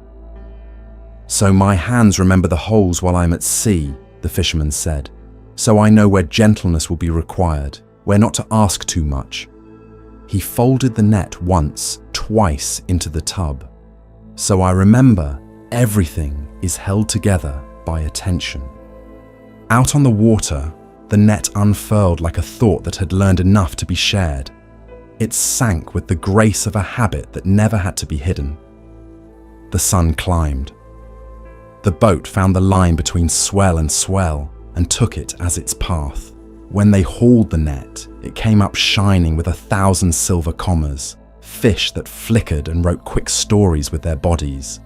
"So my hands remember the holes while I'm at sea," the fisherman said, "so I know where gentleness will be required, where not to ask too much." He folded the net once, twice into the tub. "So I remember everything is held together by attention." Out on the water, the net unfurled like a thought that had learned enough to be shared. It sank with the grace of a habit that never had to be hidden. The sun climbed. The boat found the line between swell and took it as its path. When they hauled the net, it came up shining with 1,000 silver commas, fish that flickered and wrote quick stories with their bodies.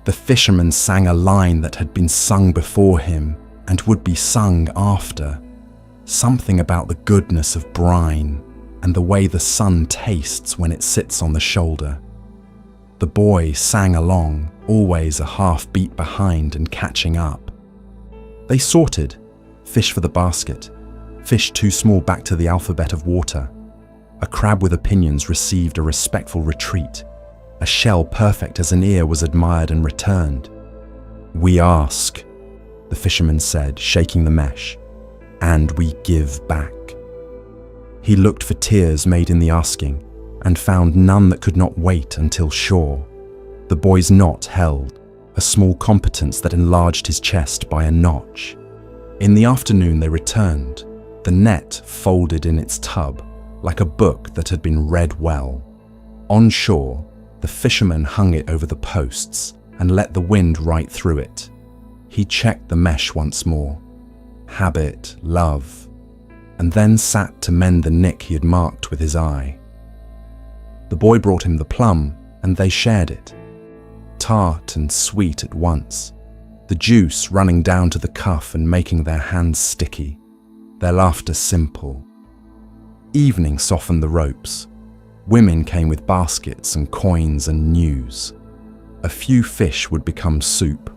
The fisherman sang a line that had been sung before him and would be sung after. Something about the goodness of brine and the way the sun tastes when it sits on the shoulder. The boy sang along, always a half beat behind and catching up. They sorted, fish for the basket, fish too small back to the alphabet of water. A crab with opinions received a respectful retreat. A shell perfect as an ear was admired and returned. "We ask," the fisherman said, shaking the mesh, "and we give back." He looked for tears made in the asking and found none that could not wait until shore. The boy's knot held, a small competence that enlarged his chest by a notch. In the afternoon they returned, the net folded in its tub, like a book that had been read well. On shore, the fisherman hung it over the posts and let the wind right through it. He checked the mesh once more. Habit, love, and then sat to mend the nick he had marked with his eye. The boy brought him the plum, and they shared it. Tart and sweet at once, the juice running down to the cuff and making their hands sticky, their laughter simple. Evening softened the ropes. Women came with baskets and coins and news. A few fish would become soup.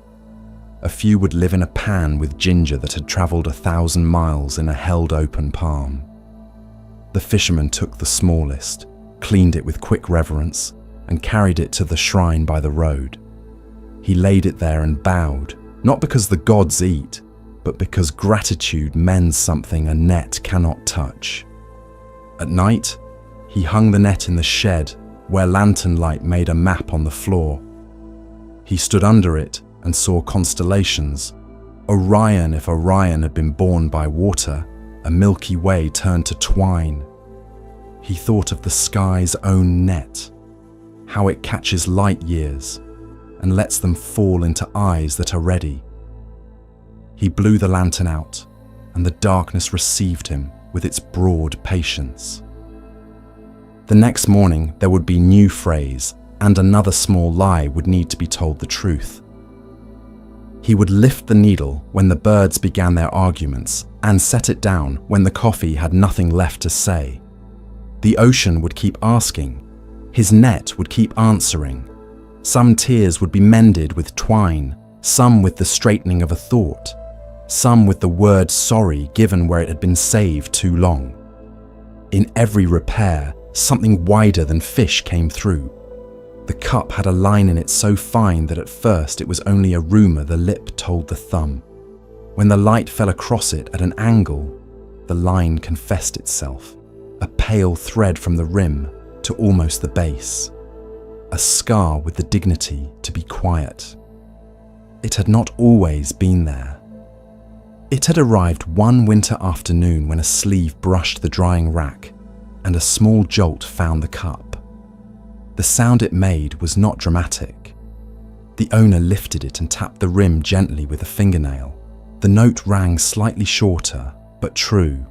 A few would live in a pan with ginger that had travelled 1,000 miles in a held open palm. The fisherman took the smallest, cleaned it with quick reverence, and carried it to the shrine by the road. He laid it there and bowed, not because the gods eat, but because gratitude mends something a net cannot touch. At night, he hung the net in the shed where lantern light made a map on the floor. He stood under it and saw constellations. Orion, if Orion had been born by water, a Milky Way turned to twine. He thought of the sky's own net, how it catches light years and lets them fall into eyes that are ready. He blew the lantern out, and the darkness received him with its broad patience. The next morning there would be new phrase, and another small lie would need to be told the truth. He would lift the needle when the birds began their arguments and set it down when the coffee had nothing left to say. The ocean would keep asking. His net would keep answering. Some tears would be mended with twine, some with the straightening of a thought, some with the word sorry given where it had been saved too long. In every repair, something wider than fish came through. The cup had a line in it so fine that at first it was only a rumour the lip told the thumb. When the light fell across it at an angle, the line confessed itself, a pale thread from the rim to almost the base, a scar with the dignity to be quiet. It had not always been there. It had arrived one winter afternoon when a sleeve brushed the drying rack and a small jolt found the cup. The sound it made was not dramatic. The owner lifted it and tapped the rim gently with a fingernail. The note rang slightly shorter, but true.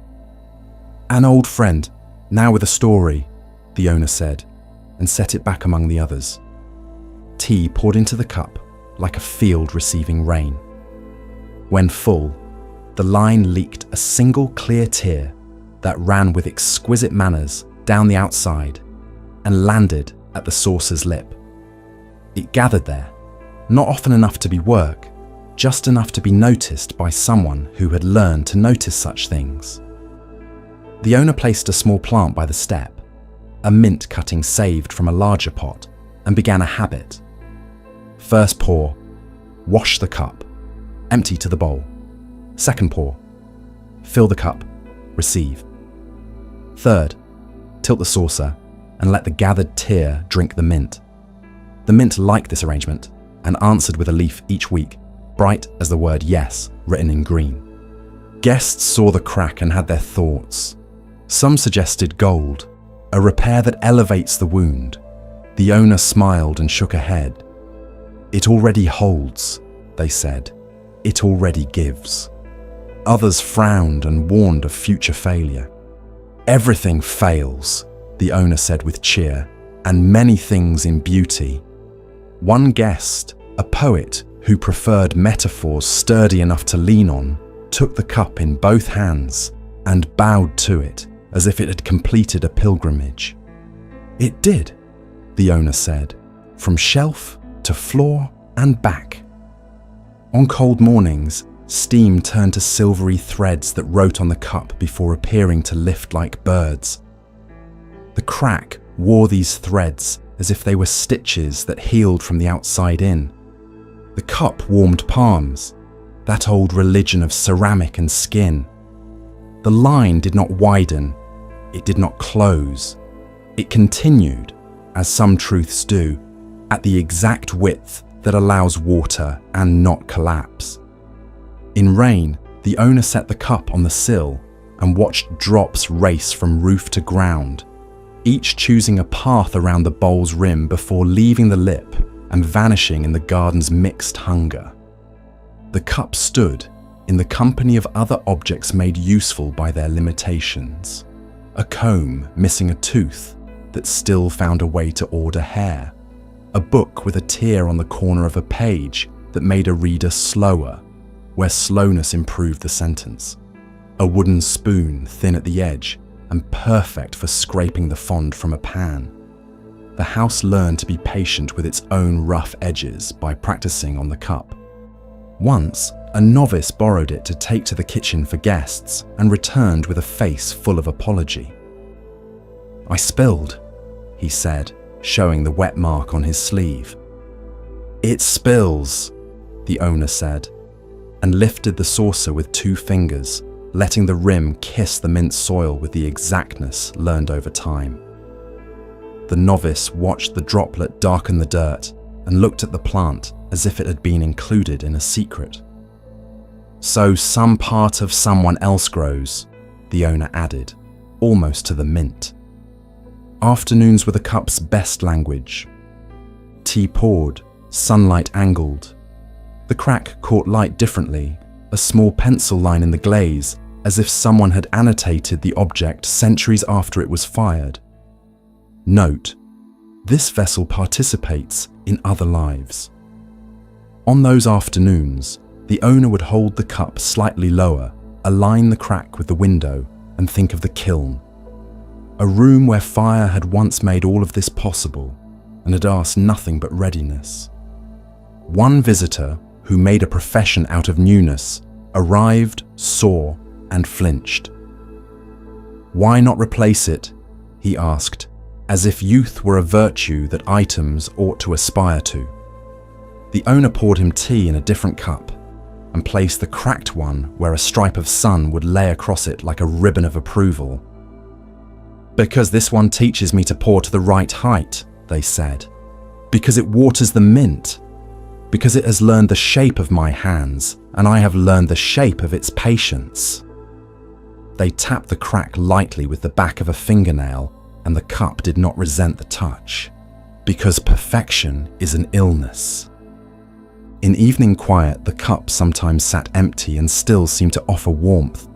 "An old friend, now with a story," the owner said, and set it back among the others. Tea poured into the cup like a field receiving rain. When full, the line leaked a single clear tear that ran with exquisite manners down the outside and landed at the saucer's lip. It gathered there, not often enough to be work, just enough to be noticed by someone who had learned to notice such things. The owner placed a small plant by the step, a mint cutting saved from a larger pot, and began a habit. First pour, wash the cup, empty to the bowl. Second pour, fill the cup, receive. Third, tilt the saucer and let the gathered tear drink the mint. The mint liked this arrangement and answered with a leaf each week, bright as the word yes written in green. Guests saw the crack and had their thoughts. Some suggested gold, a repair that elevates the wound. The owner smiled and shook her head. "It already holds," they said. "It already gives." Others frowned and warned of future failure. "Everything fails," the owner said with cheer, "and many things in beauty." One guest, a poet who preferred metaphors sturdy enough to lean on, took the cup in both hands and bowed to it as if it had completed a pilgrimage. "It did," the owner said, "from shelf to floor and back." On cold mornings, steam turned to silvery threads that wrote on the cup before appearing to lift like birds. The crack wore these threads as if they were stitches that healed from the outside in. The cup warmed palms, that old religion of ceramic and skin. The line did not widen, it did not close. It continued, as some truths do, at the exact width that allows water and not collapse. In rain, the owner set the cup on the sill and watched drops race from roof to ground, each choosing a path around the bowl's rim before leaving the lip and vanishing in the garden's mixed hunger. The cup stood in the company of other objects made useful by their limitations. A comb missing a tooth that still found a way to order hair. A book with a tear on the corner of a page that made a reader slower, where slowness improved the sentence. A wooden spoon thin at the edge and perfect for scraping the fond from a pan. The house learned to be patient with its own rough edges by practicing on the cup. Once, a novice borrowed it to take to the kitchen for guests and returned with a face full of apology. "I spilled," he said, showing the wet mark on his sleeve. "It spills," the owner said, and lifted the saucer with 2 fingers, letting the rim kiss the mint soil with the exactness learned over time. The novice watched the droplet darken the dirt and looked at the plant as if it had been included in a secret. "So some part of someone else grows," the owner added, almost to the mint. Afternoons were the cup's best language. Tea poured, sunlight angled. The crack caught light differently, a small pencil line in the glaze, as if someone had annotated the object centuries after it was fired. Note: this vessel participates in other lives. On those afternoons, the owner would hold the cup slightly lower, align the crack with the window, and think of the kiln. A room where fire had once made all of this possible and had asked nothing but readiness. One visitor, who made a profession out of newness, arrived, saw, and flinched. "Why not replace it?" he asked, as if youth were a virtue that items ought to aspire to. The owner poured him tea in a different cup and placed the cracked one where a stripe of sun would lay across it like a ribbon of approval. "Because this one teaches me to pour to the right height," they said. "Because it waters the mint. Because it has learned the shape of my hands, and I have learned the shape of its patience." They tapped the crack lightly with the back of a fingernail, and the cup did not resent the touch. Because perfection is an illness. In evening quiet, the cup sometimes sat empty and still seemed to offer warmth.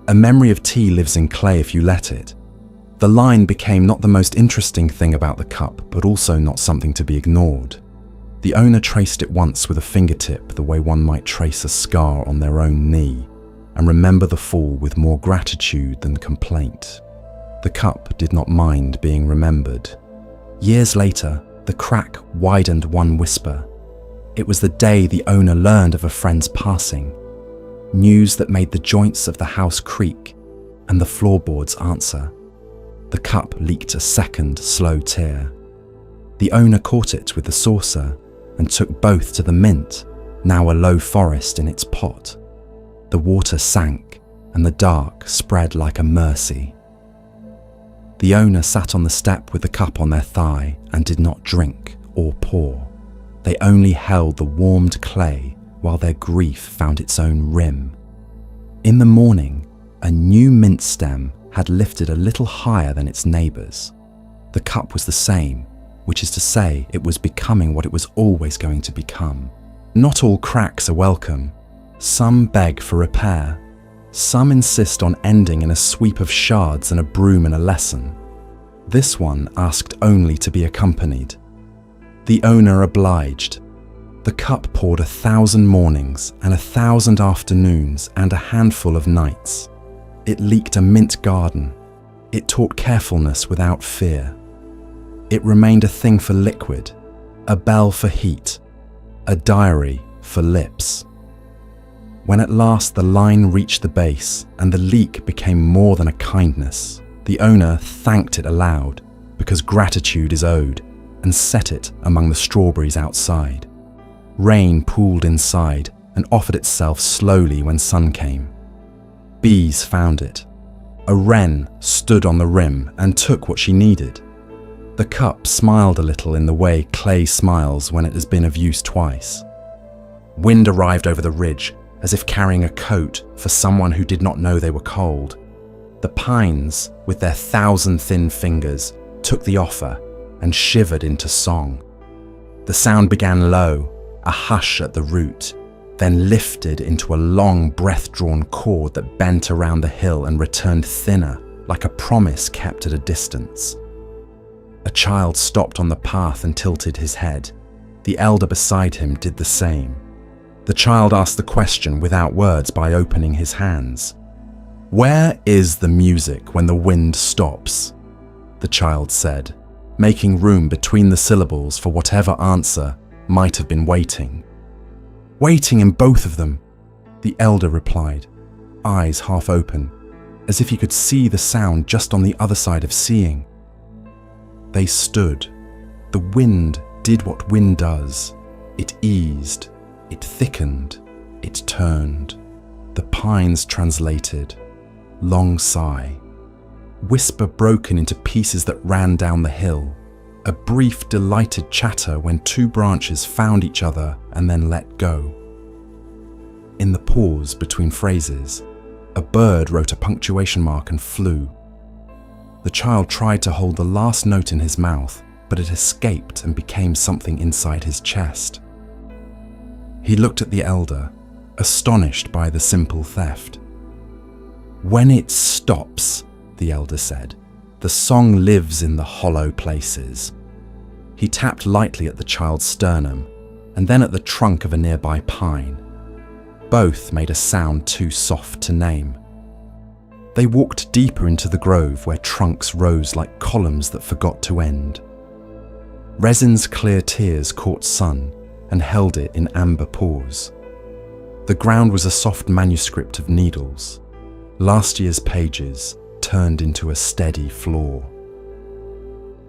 A memory of tea lives in clay if you let it. The line became not the most interesting thing about the cup, but also not something to be ignored. The owner traced it once with a fingertip the way one might trace a scar on their own knee, and remember the fall with more gratitude than complaint. The cup did not mind being remembered. Years later, the crack widened one whisper. It was the day the owner learned of a friend's passing. News that made the joints of the house creak and the floorboards answer. The cup leaked a second slow tear. The owner caught it with the saucer and took both to the mint, now a low forest in its pot. The water sank and the dark spread like a mercy. The owner sat on the step with the cup on their thigh and did not drink or pour. They only held the warmed clay while their grief found its own rim. In the morning, a new mint stem had lifted a little higher than its neighbours. The cup was the same, which is to say it was becoming what it was always going to become. Not all cracks are welcome. Some beg for repair. Some insist on ending in a sweep of shards and a broom and a lesson. This one asked only to be accompanied. The owner obliged. The cup poured 1,000 mornings and 1,000 afternoons and a handful of nights. It leaked a mint garden. It taught carefulness without fear. It remained a thing for liquid, a bell for heat, a diary for lips. When at last the line reached the base and the leak became more than a kindness, the owner thanked it aloud because gratitude is owed, and set it among the strawberries outside. Rain pooled inside and offered itself slowly when sun came. Bees found it. A wren stood on the rim and took what she needed. The cup smiled a little in the way clay smiles when it has been of use twice. Wind arrived over the ridge, as if carrying a coat for someone who did not know they were cold, The pines, with their 1,000 thin fingers, took the offer and shivered into song. The sound began low, a hush at the root, then lifted into a long breath-drawn chord that bent around the hill and returned thinner, like a promise kept at a distance. A child stopped on the path and tilted his head. The elder beside him did the same. The child asked the question without words by opening his hands. "Where is the music when the wind stops?" the child said, making room between the syllables for whatever answer might have been waiting. "Waiting in both of them," the elder replied, eyes half open, as if he could see the sound just on the other side of seeing. They stood. The wind did what wind does. It eased, it thickened, it turned. The pines translated. Long sigh. Whisper broken into pieces that ran down the hill. A brief, delighted chatter when two branches found each other and then let go. In the pause between phrases, a bird wrote a punctuation mark and flew. The child tried to hold the last note in his mouth, but it escaped and became something inside his chest. He looked at the elder, astonished by the simple theft. "When it stops," the elder said, "the song lives in the hollow places." He tapped lightly at the child's sternum, and then at the trunk of a nearby pine. Both made a sound too soft to name. They walked deeper into the grove where trunks rose like columns that forgot to end. Resin's clear tears caught sun and held it in amber pores. The ground was a soft manuscript of needles. Last year's pages turned into a steady floor.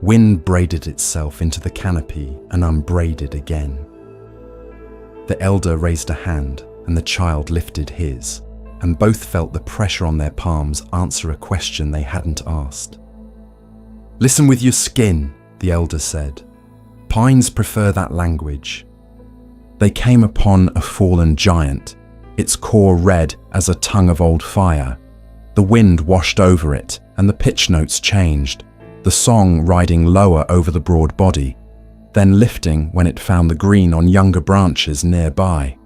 Wind braided itself into the canopy and unbraided again. The elder raised a hand and the child lifted his, and both felt the pressure on their palms answer a question they hadn't asked. "Listen with your skin," the elder said. "Pines prefer that language." They came upon a fallen giant, its core red as a tongue of old fire. The wind washed over it, and the pitch notes changed, the song riding lower over the broad body, then lifting when it found the green on younger branches nearby.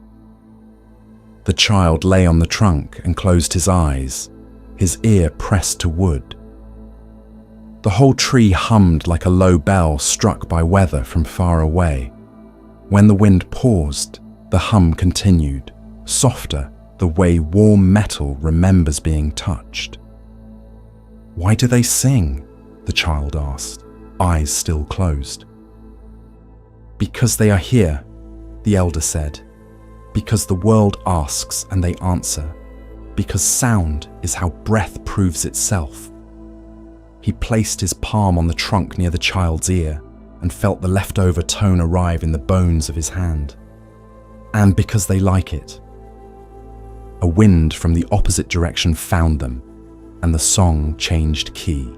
The child lay on the trunk and closed his eyes, his ear pressed to wood. The whole tree hummed like a low bell struck by weather from far away. When the wind paused, the hum continued, softer, the way warm metal remembers being touched. "Why do they sing?" the child asked, eyes still closed. "Because they are here," the elder said. "Because the world asks and they answer. Because sound is how breath proves itself." He placed his palm on the trunk near the child's ear and felt the leftover tone arrive in the bones of his hand. "And because they like it." A wind from the opposite direction found them, and the song changed key.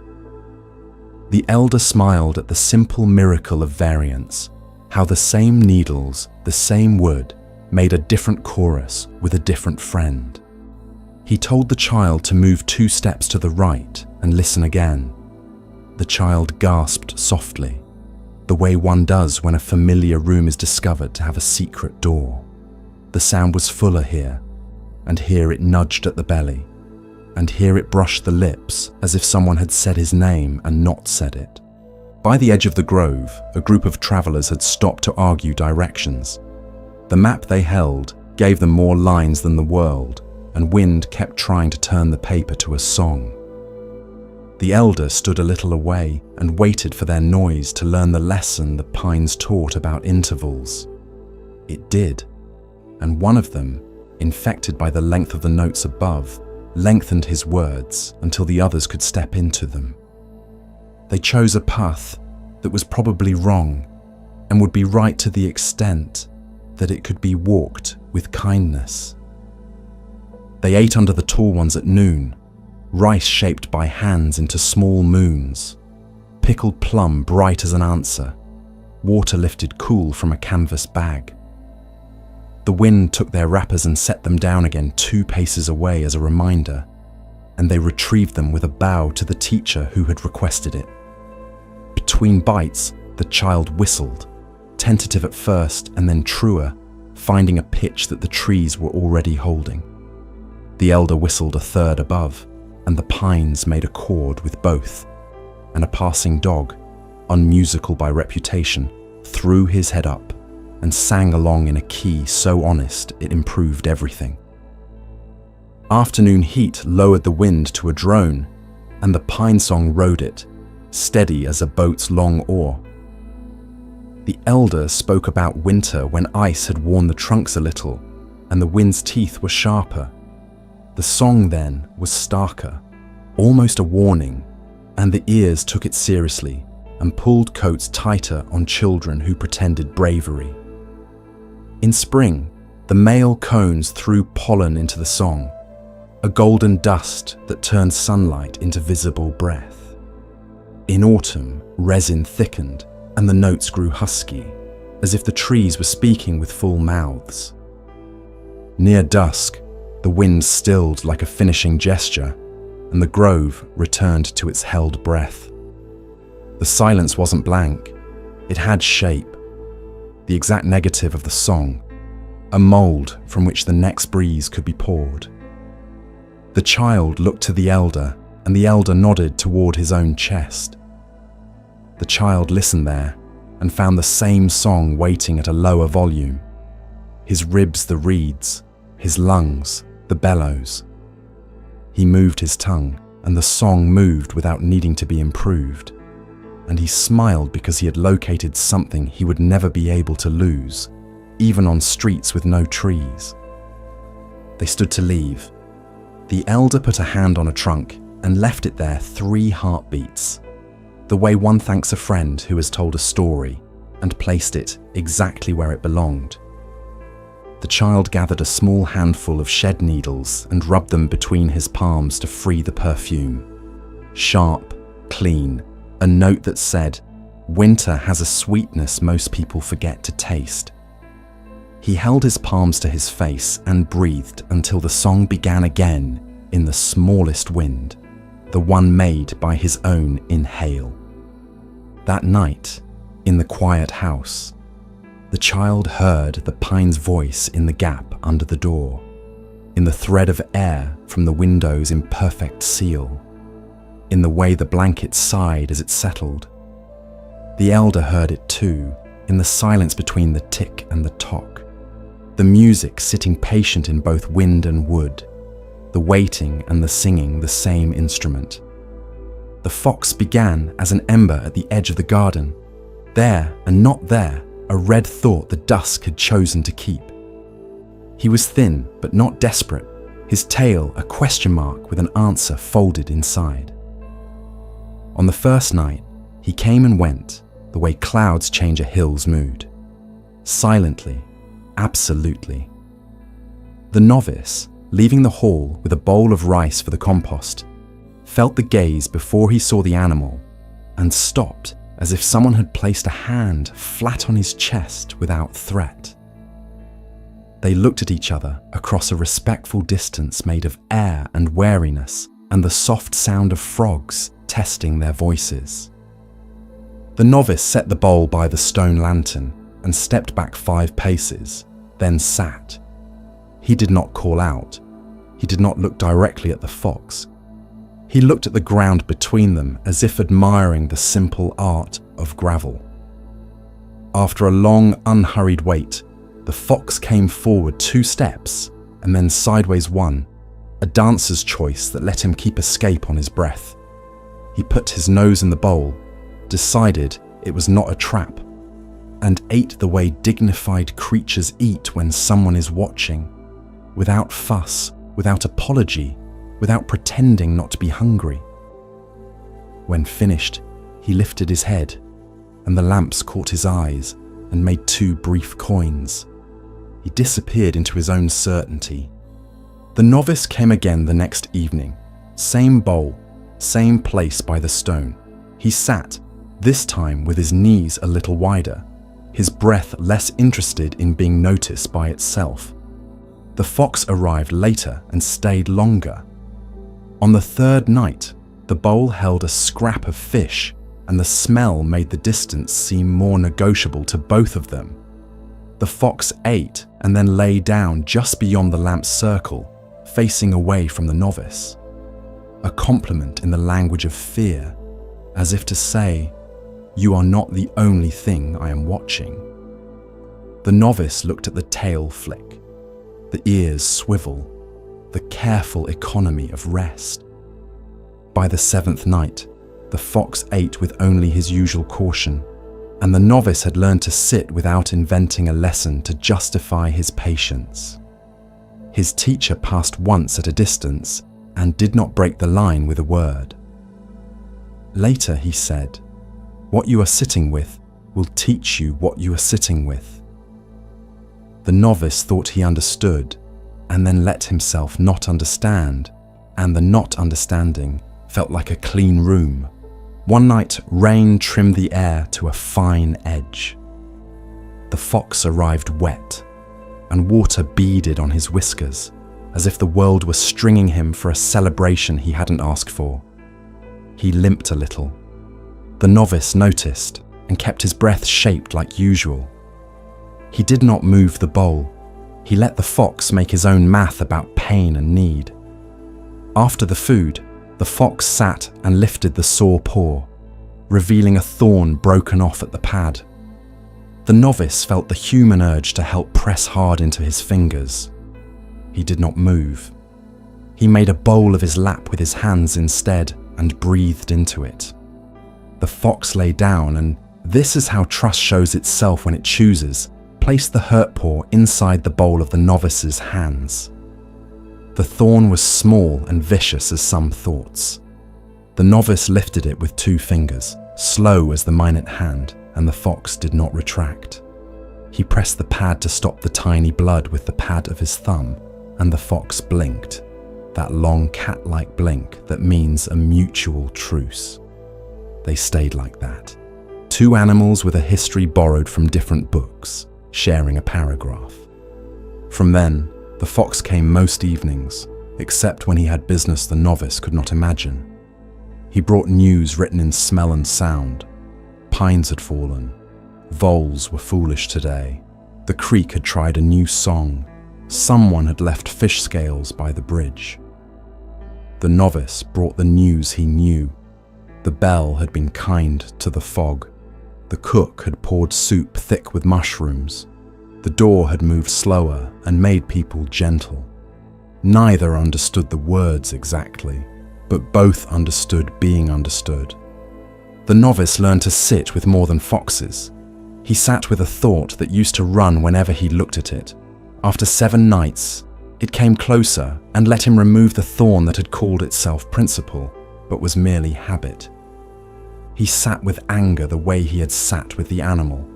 The elder smiled at the simple miracle of variance, how the same needles, the same wood, made a different chorus with a different friend. He told the child to move 2 steps to the right and listen again. The child gasped softly, the way one does when a familiar room is discovered to have a secret door. The sound was fuller here, and here it nudged at the belly, and here it brushed the lips as if someone had said his name and not said it. By the edge of the grove, a group of travelers had stopped to argue directions. The map they held gave them more lines than the world, and wind kept trying to turn the paper to a song. The elder stood a little away and waited for their noise to learn the lesson the pines taught about intervals. It did, and one of them, infected by the length of the notes above, lengthened his words until the others could step into them. They chose a path that was probably wrong and would be right to the extent that it could be walked with kindness. They ate under the tall ones at noon, rice shaped by hands into small moons, pickled plum bright as an answer, water lifted cool from a canvas bag. The wind took their wrappers and set them down again 2 paces away as a reminder. and they retrieved them with a bow to the teacher who had requested it. Between bites, the child whistled, tentative at first and then truer, finding a pitch that the trees were already holding. The elder whistled a third above, and the pines made a chord with both, and a passing dog, unmusical by reputation, threw his head up and sang along in a key so honest it improved everything. Afternoon heat lowered the wind to a drone, and the pine song rode it, steady as a boat's long oar. The elder spoke about winter when ice had worn the trunks a little, and the wind's teeth were sharper. The song then was starker, almost a warning, and the ears took it seriously and pulled coats tighter on children who pretended bravery. In spring, the male cones threw pollen into the song, a golden dust that turned sunlight into visible breath. In autumn, resin thickened and the notes grew husky, as if the trees were speaking with full mouths. Near dusk, the wind stilled like a finishing gesture, and the grove returned to its held breath. The silence wasn't blank, it had shape, the exact negative of the song, a mould from which the next breeze could be poured. The child looked to the elder, and the elder nodded toward his own chest. The child listened there and found the same song waiting at a lower volume. His ribs the reeds, his lungs the bellows. He moved his tongue, and the song moved without needing to be improved. And he smiled because he had located something he would never be able to lose, even on streets with no trees. They stood to leave. The elder put a hand on a trunk and left it there 3 heartbeats, the way one thanks a friend who has told a story, and placed it exactly where it belonged. The child gathered a small handful of shed needles and rubbed them between his palms to free the perfume. Sharp, clean, a note that said, "Winter has a sweetness most people forget to taste." He held his palms to his face and breathed until the song began again in the smallest wind, the one made by his own inhale. That night, in the quiet house, the child heard the pine's voice in the gap under the door, in the thread of air from the window's imperfect seal, in the way the blanket sighed as it settled. The elder heard it too, in the silence between the tick and the tock, the music sitting patient in both wind and wood, the waiting and the singing the same instrument. The fox began as an ember at the edge of the garden, there and not there, a red thought the dusk had chosen to keep. He was thin but not desperate, his tail a question mark with an answer folded inside. On the first night, he came and went the way clouds change a hill's mood. Silently, absolutely. The novice, leaving the hall with a bowl of rice for the compost, felt the gaze before he saw the animal and stopped as if someone had placed a hand flat on his chest without threat. They looked at each other across a respectful distance made of air and wariness and the soft sound of frogs testing their voices. The novice set the bowl by the stone lantern and stepped back 5 paces, then sat. He did not call out. He did not look directly at the fox. He looked at the ground between them as if admiring the simple art of gravel. After a long, unhurried wait, the fox came forward 2 steps and then sideways 1, a dancer's choice that let him keep escape on his breath. He put his nose in the bowl, decided it was not a trap, and ate the way dignified creatures eat when someone is watching, without fuss, without apology, without pretending not to be hungry. When finished, he lifted his head, and the lamps caught his eyes and made 2 brief coins. He disappeared into his own certainty. The novice came again the next evening, same bowl, same place by the stone. He sat, this time with his knees a little wider, his breath less interested in being noticed by itself. The fox arrived later and stayed longer. On the third night, the bowl held a scrap of fish, and the smell made the distance seem more negotiable to both of them. The fox ate and then lay down just beyond the lamp's circle, facing away from the novice. A compliment in the language of fear, as if to say, "You are not the only thing I am watching." The novice looked at the tail flick, the ears swivel, the careful economy of rest. By the seventh night, the fox ate with only his usual caution, and the novice had learned to sit without inventing a lesson to justify his patience. His teacher passed once at a distance and did not break the line with a word. Later he said, "What you are sitting with will teach you what you are sitting with." The novice thought he understood, and then let himself not understand, and the not understanding felt like a clean room. One night, rain trimmed the air to a fine edge. The fox arrived wet, and water beaded on his whiskers, as if the world were stringing him for a celebration he hadn't asked for. He limped a little. The novice noticed and kept his breath shaped like usual. He did not move the bowl. He let the fox make his own math about pain and need. After the food, the fox sat and lifted the sore paw, revealing a thorn broken off at the pad. The novice felt the human urge to help press hard into his fingers. He did not move. He made a bowl of his lap with his hands instead and breathed into it. The fox lay down, and this is how trust shows itself when it chooses, placed the hurt paw inside the bowl of the novice's hands. The thorn was small and vicious as some thoughts. The novice lifted it with 2 fingers, slow as the minute hand, and the fox did not retract. He pressed the pad to stop the tiny blood with the pad of his thumb, and the fox blinked, that long cat-like blink that means a mutual truce. They stayed like that. 2 animals with a history borrowed from different books, sharing a paragraph. From then, the fox came most evenings, except when he had business the novice could not imagine. He brought news written in smell and sound. Pines had fallen. Voles were foolish today. The creek had tried a new song. Someone had left fish scales by the bridge. The novice brought the news he knew. The bell had been kind to the fog. The cook had poured soup thick with mushrooms. The door had moved slower and made people gentle. Neither understood the words exactly, but both understood being understood. The novice learned to sit with more than foxes. He sat with a thought that used to run whenever he looked at it. After 7 nights, it came closer and let him remove the thorn that had called itself principle, but was merely habit. He sat with anger the way he had sat with the animal.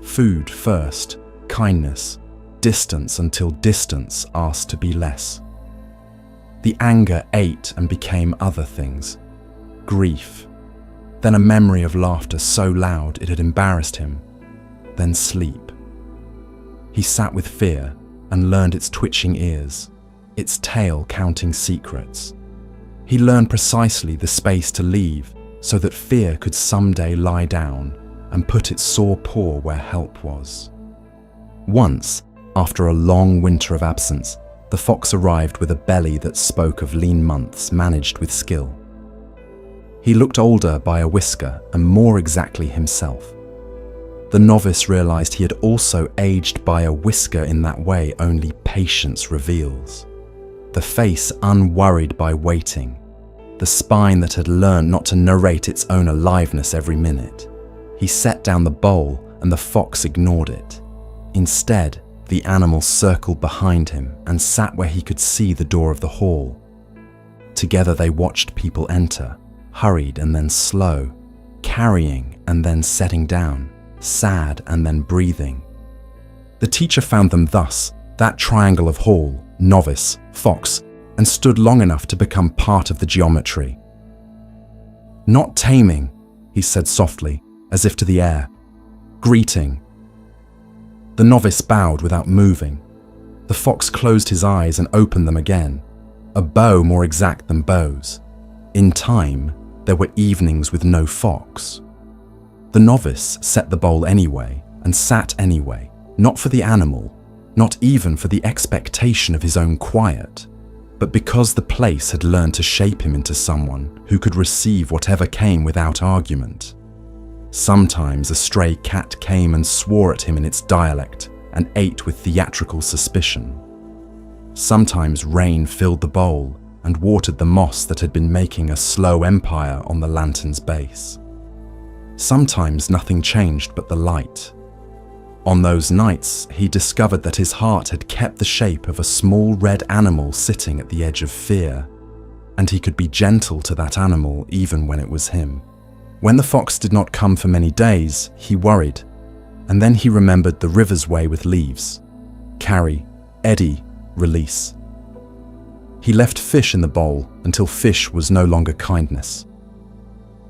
Food first, kindness, distance until distance asked to be less. The anger ate and became other things. Grief, then a memory of laughter so loud it had embarrassed him, then sleep. He sat with fear and learned its twitching ears, its tail counting secrets. He learned precisely the space to leave so that fear could someday lie down and put its sore paw where help was. Once, after a long winter of absence, the fox arrived with a belly that spoke of lean months managed with skill. He looked older by a whisker and more exactly himself. The novice realized he had also aged by a whisker in that way only patience reveals. The face unworried by waiting, the spine that had learned not to narrate its own aliveness every minute. He set down the bowl and the fox ignored it. Instead, the animal circled behind him and sat where he could see the door of the hall. Together they watched people enter, hurried and then slow, carrying and then setting down, sad and then breathing. The teacher found them thus, that triangle of hall, novice, fox, and stood long enough to become part of the geometry. "Not taming," he said softly, as if to the air. "Greeting." The novice bowed without moving. The fox closed his eyes and opened them again. a bow more exact than bows. In time, there were evenings with no fox. The novice set the bowl anyway and sat anyway, not for the animal, not even for the expectation of his own quiet, but because the place had learned to shape him into someone who could receive whatever came without argument. Sometimes a stray cat came and swore at him in its dialect and ate with theatrical suspicion. Sometimes rain filled the bowl and watered the moss that had been making a slow empire on the lantern's base. Sometimes nothing changed but the light. On those nights, he discovered that his heart had kept the shape of a small red animal sitting at the edge of fear, and he could be gentle to that animal even when it was him. When the fox did not come for many days, he worried, and then he remembered the river's way with leaves. Carry, eddy, release. He left fish in the bowl until fish was no longer kindness.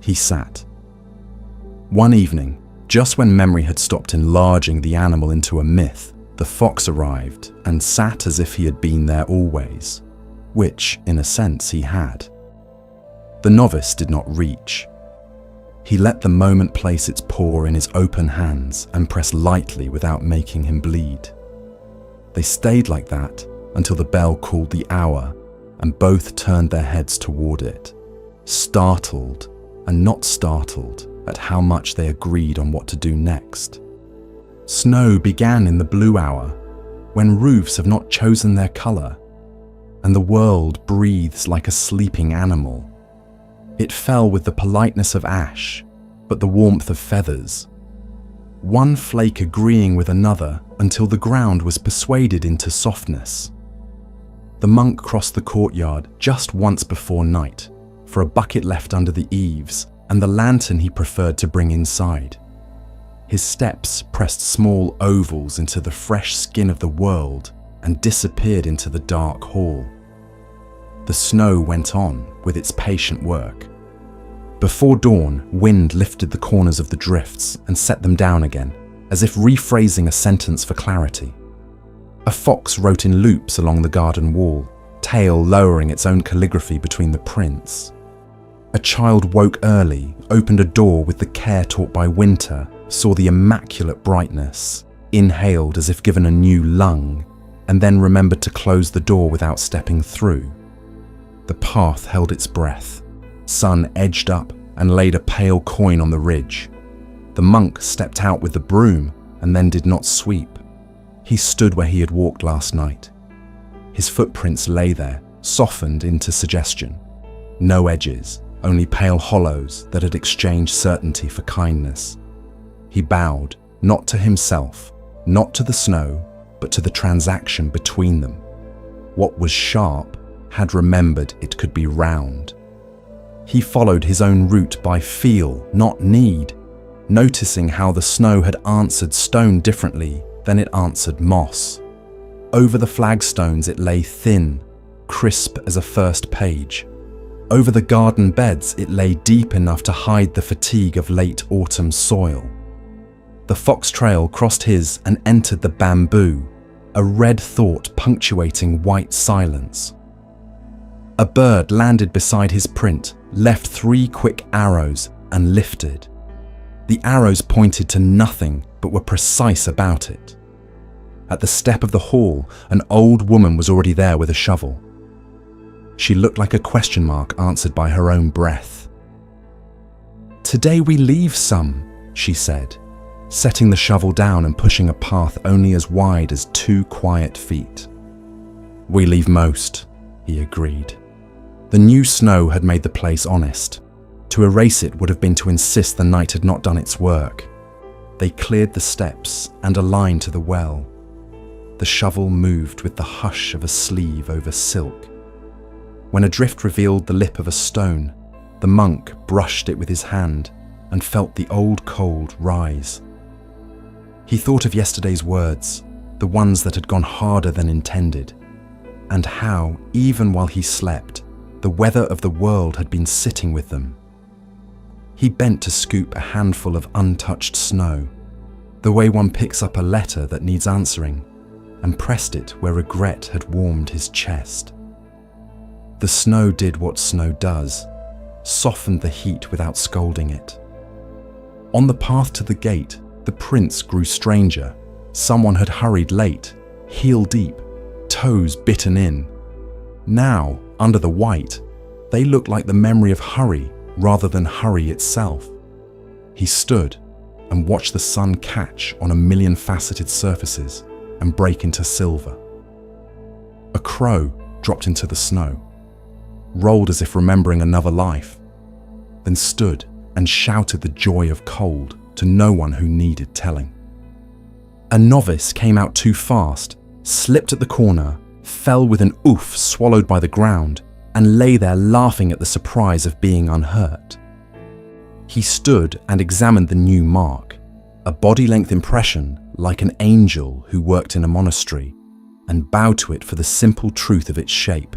He sat. One evening, just when memory had stopped enlarging the animal into a myth, the fox arrived and sat as if he had been there always, which, in a sense, he had. The novice did not reach. He let the moment place its paw in his open hands and press lightly without making him bleed. They stayed like that until the bell called the hour, and both turned their heads toward it, startled and not startled at how much they agreed on what to do next. Snow began in the blue hour, when roofs have not chosen their color, and the world breathes like a sleeping animal. It fell with the politeness of ash, but the warmth of feathers. One flake agreeing with another until the ground was persuaded into softness. The monk crossed the courtyard just once before night, for a bucket left under the eaves and the lantern he preferred to bring inside. His steps pressed small ovals into the fresh skin of the world and disappeared into the dark hall. The snow went on with its patient work. Before dawn, wind lifted the corners of the drifts and set them down again, as if rephrasing a sentence for clarity. A fox wrote in loops along the garden wall, tail lowering its own calligraphy between the prints. A child woke early, opened a door with the care taught by winter, saw the immaculate brightness, inhaled as if given a new lung, and then remembered to close the door without stepping through. The path held its breath. Sun edged up and laid a pale coin on the ridge. The monk stepped out with the broom and then did not sweep. He stood where he had walked last night. His footprints lay there, softened into suggestion. No edges, only pale hollows that had exchanged certainty for kindness. He bowed, not to himself, not to the snow, but to the transaction between them. What was sharp had remembered it could be round. He followed his own route by feel, not need, noticing how the snow had answered stone differently than it answered moss. Over the flagstones it lay thin, crisp as a first page. Over the garden beds it lay deep enough to hide the fatigue of late autumn soil. The fox trail crossed his and entered the bamboo, a red thought punctuating white silence. A bird landed beside his print, left 3 quick arrows, and lifted. The arrows pointed to nothing but were precise about it. At the step of the hall, an old woman was already there with a shovel. She looked like a question mark answered by her own breath. "Today we leave some," she said, setting the shovel down and pushing a path only as wide as 2 quiet feet. "We leave most," he agreed. The new snow had made the place honest. To erase it would have been to insist the night had not done its work. They cleared the steps and aligned to the well. The shovel moved with the hush of a sleeve over silk. When a drift revealed the lip of a stone, the monk brushed it with his hand and felt the old cold rise. He thought of yesterday's words, the ones that had gone harder than intended, and how, even while he slept, the weather of the world had been sitting with them. He bent to scoop a handful of untouched snow, the way one picks up a letter that needs answering, and pressed it where regret had warmed his chest. The snow did what snow does, softened the heat without scalding it. On the path to the gate, the prints grew stranger. Someone had hurried late, heel deep, toes bitten in. Now, under the white, they looked like the memory of hurry rather than hurry itself. He stood and watched the sun catch on a million faceted surfaces and break into silver. A crow dropped into the snow, rolled as if remembering another life, then stood and shouted the joy of cold to no one who needed telling. A novice came out too fast, slipped at the corner, fell with an oof swallowed by the ground, and lay there laughing at the surprise of being unhurt. He stood and examined the new mark, a body-length impression like an angel who worked in a monastery, and bowed to it for the simple truth of its shape.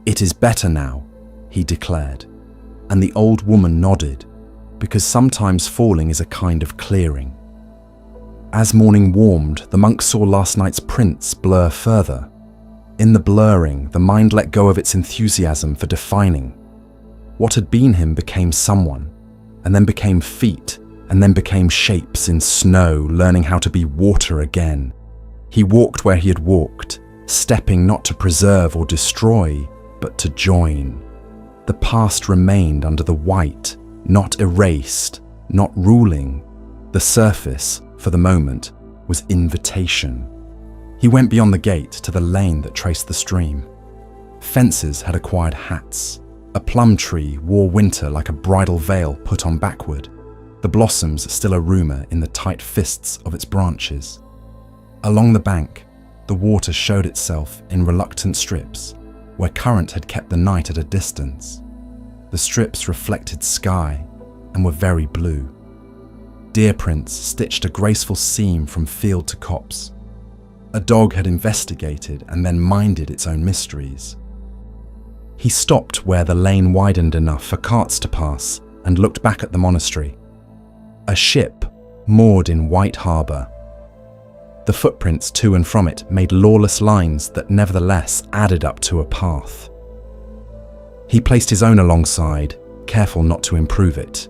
"It is better now," he declared, and the old woman nodded, because sometimes falling is a kind of clearing. As morning warmed, the monk saw last night's prints blur further. In the blurring, the mind let go of its enthusiasm for defining. What had been him became someone, and then became feet, and then became shapes in snow, learning how to be water again. He walked where he had walked, stepping not to preserve or destroy, but to join. The past remained under the white, not erased, not ruling. The surface, for the moment, was invitation. He went beyond the gate to the lane that traced the stream. Fences had acquired hats. A plum tree wore winter like a bridal veil put on backward, the blossoms still a rumour in the tight fists of its branches. Along the bank, the water showed itself in reluctant strips, where current had kept the night at a distance. The strips reflected sky and were very blue. Deer prints stitched a graceful seam from field to copse. A dog had investigated and then minded its own mysteries. He stopped where the lane widened enough for carts to pass and looked back at the monastery. A ship moored in White Harbour. The footprints to and from it made lawless lines that nevertheless added up to a path. He placed his own alongside, careful not to improve it.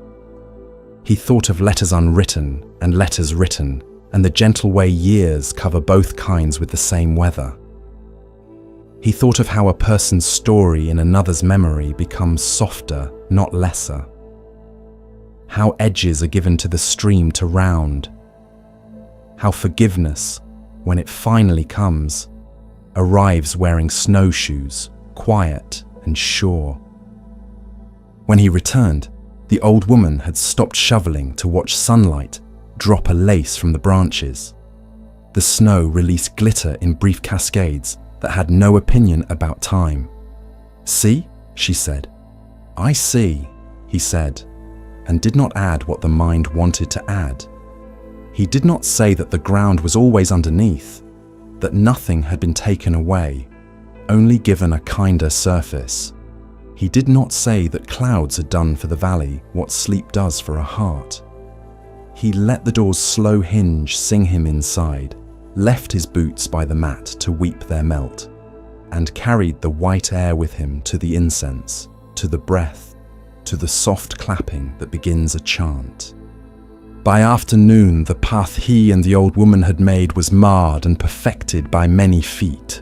He thought of letters unwritten and letters written, and the gentle way years cover both kinds with the same weather. He thought of how a person's story in another's memory becomes softer, not lesser. How edges are given to the stream to round. How forgiveness, when it finally comes, arrives wearing snowshoes, quiet and sure. When he returned, the old woman had stopped shoveling to watch sunlight drop a lace from the branches. The snow released glitter in brief cascades that had no opinion about time. "See?" she said. "I see," he said, and did not add what the mind wanted to add. He did not say that the ground was always underneath, that nothing had been taken away, only given a kinder surface. He did not say that clouds had done for the valley what sleep does for a heart. He let the door's slow hinge sing him inside, left his boots by the mat to weep their melt, and carried the white air with him to the incense, to the breath, to the soft clapping that begins a chant. By afternoon, the path he and the old woman had made was marred and perfected by many feet.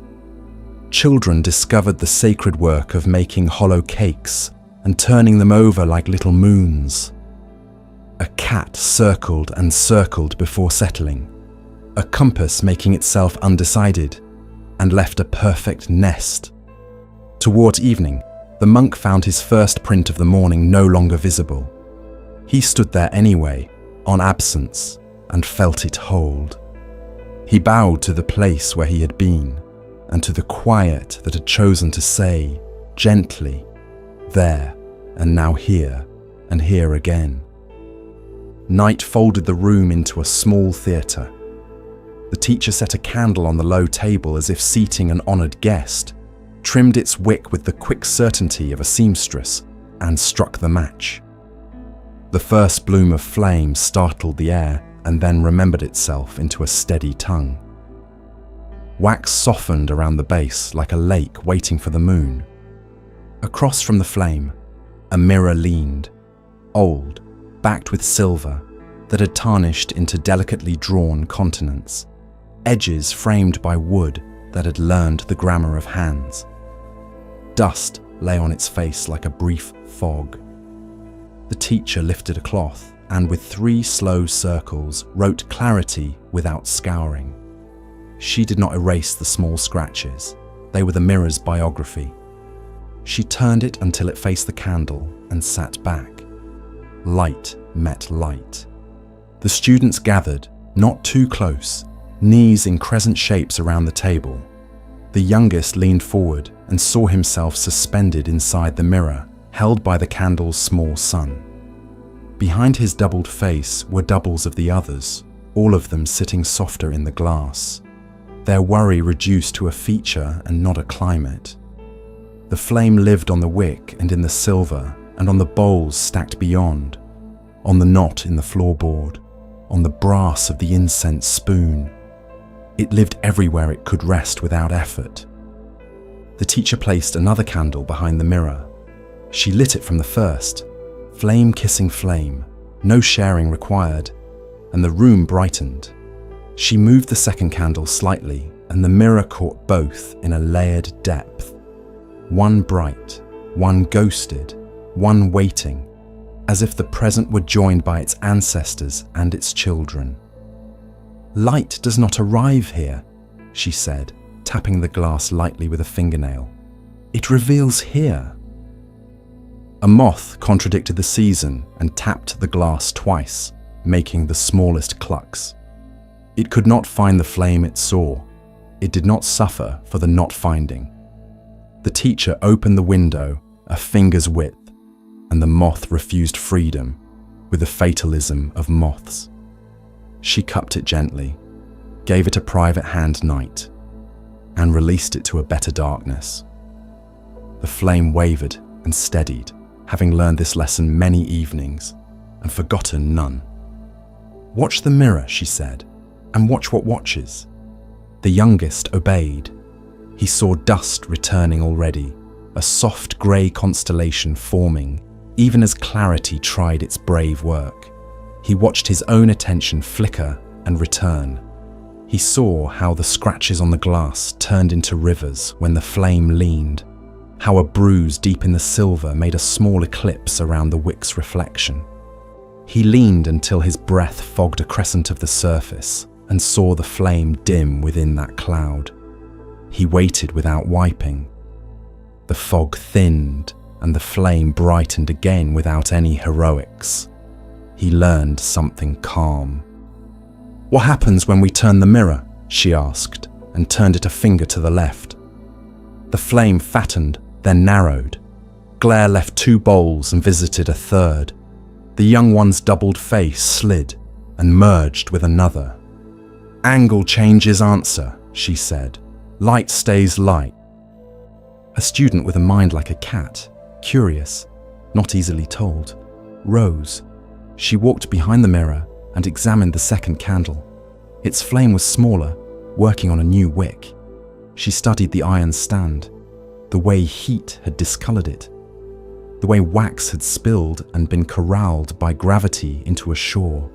Children discovered the sacred work of making hollow cakes and turning them over like little moons. A cat circled and circled before settling, a compass making itself undecided, and left a perfect nest. Towards evening, the monk found his first print of the morning no longer visible. He stood there anyway, on absence, and felt it hold. He bowed to the place where he had been, and to the quiet that had chosen to say, gently, there, and now here, and here again. Night folded the room into a small theatre. The teacher set a candle on the low table as if seating an honoured guest, trimmed its wick with the quick certainty of a seamstress, and struck the match. The first bloom of flame startled the air and then remembered itself into a steady tongue. Wax softened around the base like a lake waiting for the moon. Across from the flame, a mirror leaned, old, backed with silver, that had tarnished into delicately drawn continents, edges framed by wood that had learned the grammar of hands. Dust lay on its face like a brief fog. The teacher lifted a cloth and with 3 slow circles wrote clarity without scouring. She did not erase the small scratches. They were the mirror's biography. She turned it until it faced the candle and sat back. Light met light. The students gathered, not too close, knees in crescent shapes around the table. The youngest leaned forward and saw himself suspended inside the mirror, held by the candle's small sun. Behind his doubled face were doubles of the others, all of them sitting softer in the glass, their worry reduced to a feature and not a climate. The flame lived on the wick and in the silver and on the bowls stacked beyond, on the knot in the floorboard, on the brass of the incense spoon. It lived everywhere it could rest without effort. The teacher placed another candle behind the mirror. She lit it from the first, flame kissing flame, no sharing required, and the room brightened. She moved the second candle slightly, and the mirror caught both in a layered depth. One bright, one ghosted, one waiting, as if the present were joined by its ancestors and its children. "Light does not arrive here," she said, tapping the glass lightly with a fingernail. "It reveals here." A moth contradicted the season and tapped the glass twice, making the smallest clucks. It could not find the flame it saw. It did not suffer for the not finding. The teacher opened the window a finger's width, and the moth refused freedom with the fatalism of moths. She cupped it gently, gave it a private hand night, and released it to a better darkness. The flame wavered and steadied, having learned this lesson many evenings and forgotten none. "Watch the mirror," she said, "and watch what watches." The youngest obeyed. He saw dust returning already, a soft grey constellation forming, even as clarity tried its brave work. He watched his own attention flicker and return. He saw how the scratches on the glass turned into rivers when the flame leaned, how a bruise deep in the silver made a small eclipse around the wick's reflection. He leaned until his breath fogged a crescent of the surface and saw the flame dim within that cloud. He waited without wiping. The fog thinned and the flame brightened again without any heroics. He learned something calm. "What happens when we turn the mirror?" she asked, and turned it a finger to the left. The flame fattened, then narrowed. Glare left 2 bowls and visited a third. The young one's doubled face slid and merged with another. "Angle changes answer," she said. "Light stays light." A student with a mind like a cat, curious, not easily told, rose. She walked behind the mirror and examined the second candle. Its flame was smaller, working on a new wick. She studied the iron stand, the way heat had discolored it, the way wax had spilled and been corralled by gravity into a shore.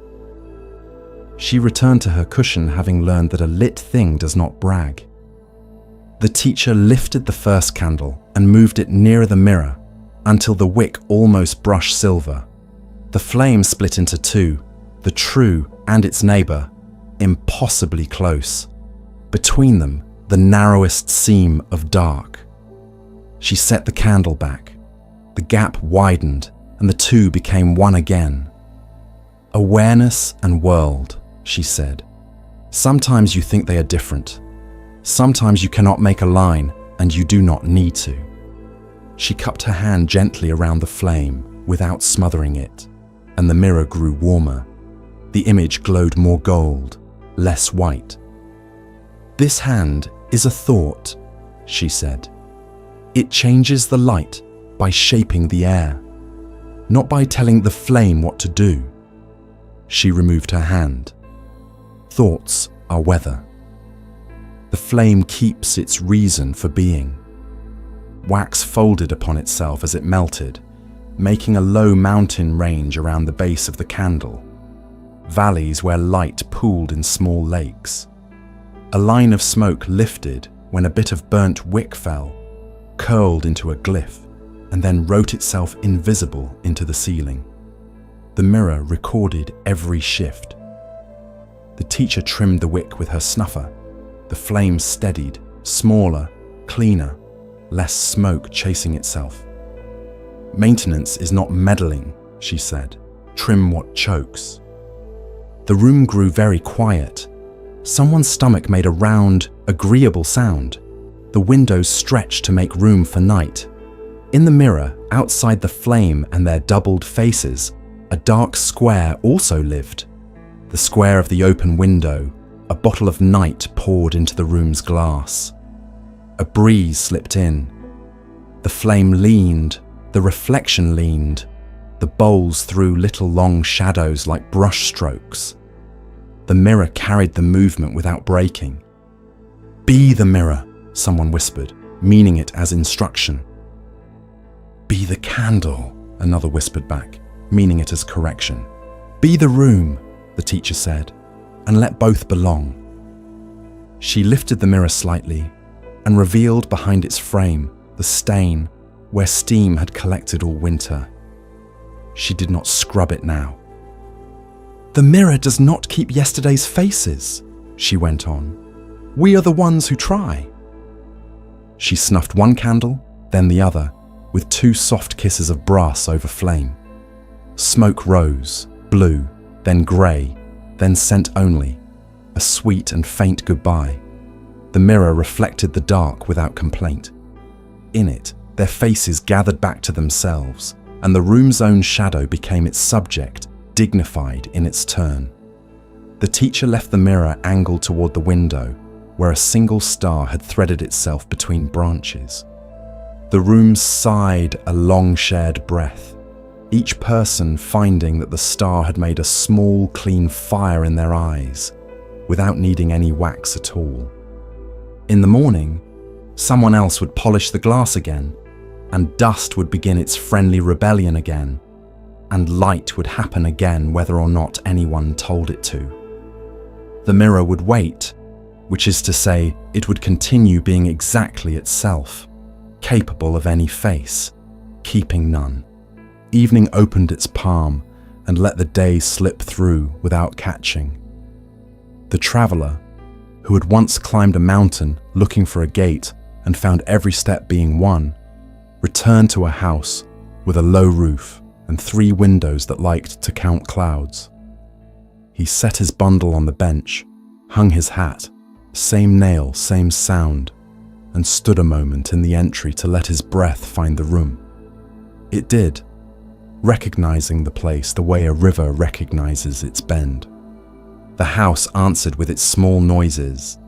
She returned to her cushion, having learned that a lit thing does not brag. The teacher lifted the first candle and moved it nearer the mirror until the wick almost brushed silver. The flame split into 2, the true and its neighbour, impossibly close. Between them, the narrowest seam of dark. She set the candle back. The gap widened and the 2 became one again. "Awareness and world," she said. "Sometimes you think they are different. Sometimes you cannot make a line, and you do not need to." She cupped her hand gently around the flame without smothering it, and the mirror grew warmer. The image glowed more gold, less white. "This hand is a thought," she said. "It changes the light by shaping the air, not by telling the flame what to do." She removed her hand. "Thoughts are weather. The flame keeps its reason for being." Wax folded upon itself as it melted, making a low mountain range around the base of the candle. Valleys where light pooled in small lakes. A line of smoke lifted when a bit of burnt wick fell, curled into a glyph, and then wrote itself invisible into the ceiling. The mirror recorded every shift. The teacher trimmed the wick with her snuffer. The flame steadied, smaller, cleaner, less smoke chasing itself. "Maintenance is not meddling," she said. "Trim what chokes." The room grew very quiet. Someone's stomach made a round, agreeable sound. The windows stretched to make room for night. In the mirror, outside the flame and their doubled faces, a dark square also lived. The square of the open window, a bottle of night poured into the room's glass. A breeze slipped in. The flame leaned, the reflection leaned. The bowls threw little long shadows like brush strokes. The mirror carried the movement without breaking. "Be the mirror," someone whispered, meaning it as instruction. "Be the candle," another whispered back, meaning it as correction. "Be the room," the teacher said, "and let both belong." She lifted the mirror slightly and revealed behind its frame the stain where steam had collected all winter. She did not scrub it now. "The mirror does not keep yesterday's faces," she went on. "We are the ones who try." She snuffed one candle, then the other, with 2 soft kisses of brass over flame. Smoke rose, blue, then grey, then scent only, a sweet and faint goodbye. The mirror reflected the dark without complaint. In it, their faces gathered back to themselves, and the room's own shadow became its subject, dignified in its turn. The teacher left the mirror angled toward the window, where a single star had threaded itself between branches. The room sighed a long shared breath, each person finding that the star had made a small, clean fire in their eyes, without needing any wax at all. In the morning, someone else would polish the glass again, and dust would begin its friendly rebellion again, and light would happen again whether or not anyone told it to. The mirror would wait, which is to say, it would continue being exactly itself, capable of any face, keeping none. Evening opened its palm and let the day slip through without catching. The traveller, who had once climbed a mountain looking for a gate and found every step being one, returned to a house with a low roof and 3 windows that liked to count clouds. He set his bundle on the bench, hung his hat, same nail, same sound, and stood a moment in the entry to let his breath find the room. It did, recognizing the place the way a river recognizes its bend. The house answered with its small noises,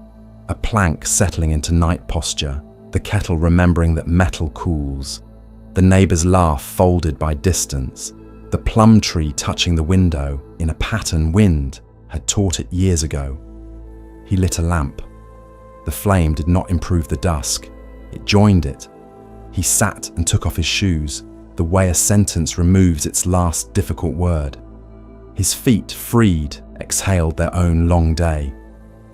a plank settling into night posture, the kettle remembering that metal cools, the neighbour's laugh folded by distance, the plum tree touching the window in a pattern wind had taught it years ago. He lit a lamp. The flame did not improve the dusk, it joined it. He sat and took off his shoes, the way a sentence removes its last difficult word. His feet, freed, exhaled their own long day.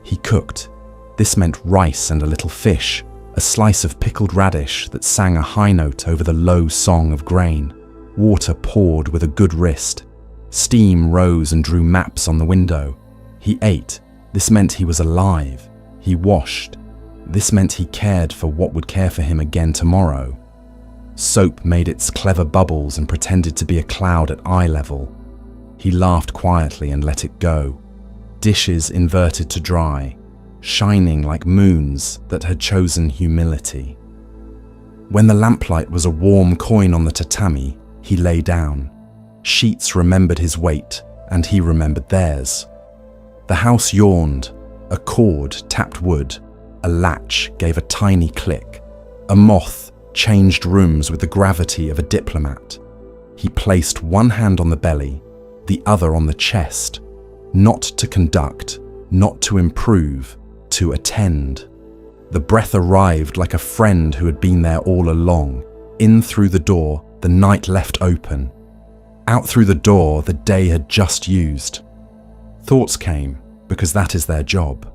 He cooked. This meant rice and a little fish, a slice of pickled radish that sang a high note over the low song of grain. Water poured with a good wrist. Steam rose and drew maps on the window. He ate. This meant he was alive. He washed. This meant he cared for what would care for him again tomorrow. Soap made its clever bubbles and pretended to be a cloud at eye level. He laughed quietly and let it go. Dishes inverted to dry, shining like moons that had chosen humility. When the lamplight was a warm coin on the tatami, he lay down. Sheets remembered his weight, and he remembered theirs. The house yawned. A cord tapped wood. A latch gave a tiny click. A moth changed rooms with the gravity of a diplomat. He placed one hand on the belly, the other on the chest, not to conduct, not to improve, to attend. The breath arrived like a friend who had been there all along. In through the door, the night left open. Out through the door, the day had just used. Thoughts came, because that is their job.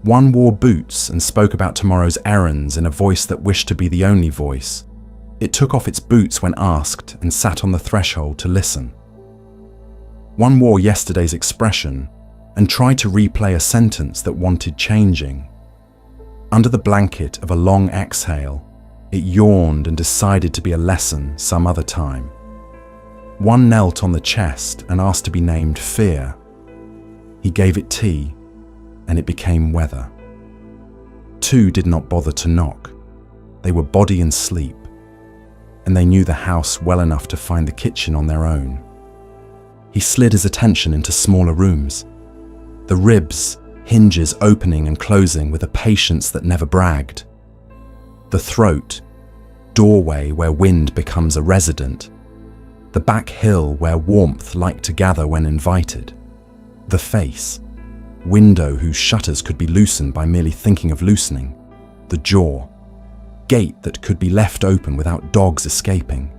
One wore boots and spoke about tomorrow's errands in a voice that wished to be the only voice. It took off its boots when asked and sat on the threshold to listen. One wore yesterday's expression and tried to replay a sentence that wanted changing. Under the blanket of a long exhale, it yawned and decided to be a lesson some other time. One knelt on the chest and asked to be named Fear. He gave it tea, and it became weather. Two did not bother to knock. They were body and sleep, and they knew the house well enough to find the kitchen on their own. He slid his attention into smaller rooms. The ribs, hinges opening and closing with a patience that never bragged. The throat, doorway where wind becomes a resident. The back hill where warmth liked to gather when invited. The face, window whose shutters could be loosened by merely thinking of loosening. The jaw, gate that could be left open without dogs escaping.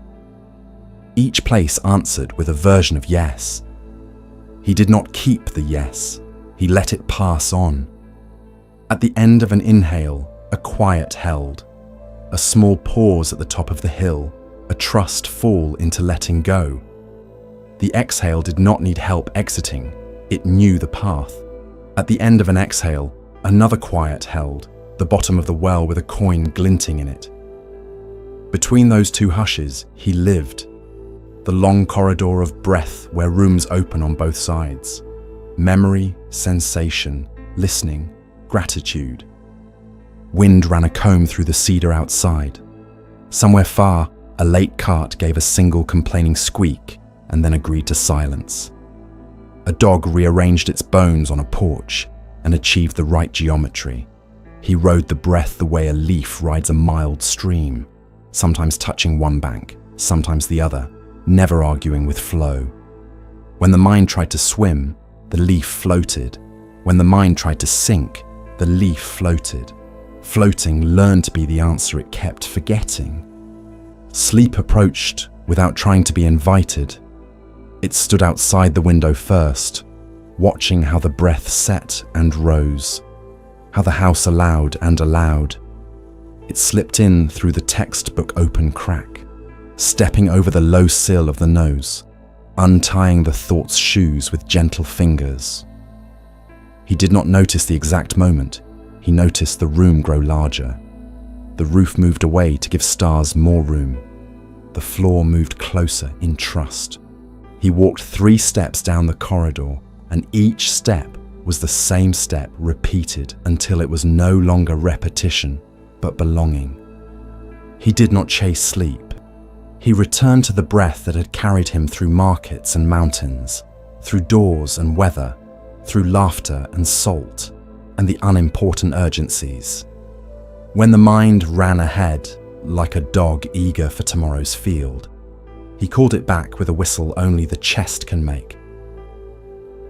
Each place answered with a version of yes. He did not keep the yes, he let it pass on. At the end of an inhale, a quiet held, a small pause at the top of the hill, a trust fall into letting go. The exhale did not need help exiting, it knew the path. At the end of an exhale, another quiet held, the bottom of the well with a coin glinting in it. Between those two hushes, he lived. The long corridor of breath where rooms open on both sides. Memory, sensation, listening, gratitude. Wind ran a comb through the cedar outside. Somewhere far, a late cart gave a single complaining squeak and then agreed to silence. A dog rearranged its bones on a porch and achieved the right geometry. He rode the breath the way a leaf rides a mild stream, sometimes touching one bank, sometimes the other, never arguing with flow. When the mind tried to swim, the leaf floated. When the mind tried to sink, the leaf floated. Floating learned to be the answer it kept forgetting. Sleep approached without trying to be invited. It stood outside the window first, watching how the breath set and rose, how the house allowed and allowed. It slipped in through the textbook open crack, stepping over the low sill of the nose, untying the thought's shoes with gentle fingers. He did not notice the exact moment. He noticed the room grow larger. The roof moved away to give stars more room. The floor moved closer in trust. He walked 3 steps down the corridor, and each step was the same step repeated until it was no longer repetition, but belonging. He did not chase sleep. He returned to the breath that had carried him through markets and mountains, through doors and weather, through laughter and salt, and the unimportant urgencies. When the mind ran ahead, like a dog eager for tomorrow's field, he called it back with a whistle only the chest can make.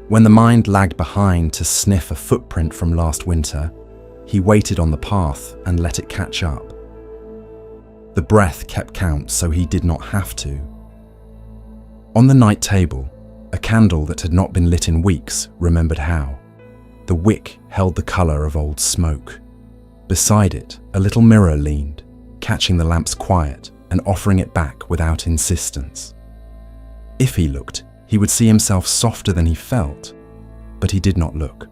When the mind lagged behind to sniff a footprint from last winter, he waited on the path and let it catch up. The breath kept count so he did not have to. On the night table, a candle that had not been lit in weeks remembered how. The wick held the colour of old smoke. Beside it, a little mirror leaned, catching the lamp's quiet and offering it back without insistence. If he looked, he would see himself softer than he felt, but he did not look.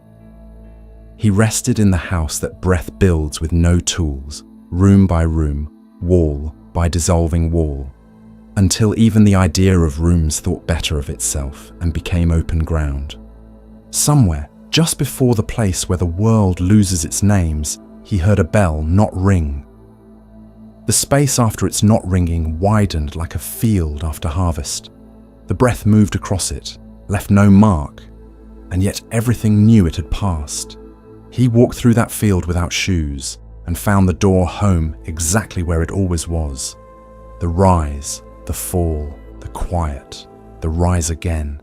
He rested in the house that breath builds with no tools, room by room, wall by dissolving wall, until even the idea of rooms thought better of itself and became open ground. Somewhere, just before the place where the world loses its names, he heard a bell not ring. The space after its not ringing widened like a field after harvest. The breath moved across it, left no mark, and yet everything knew it had passed. He walked through that field without shoes and found the door home exactly where it always was. The rise, the fall, the quiet, the rise again.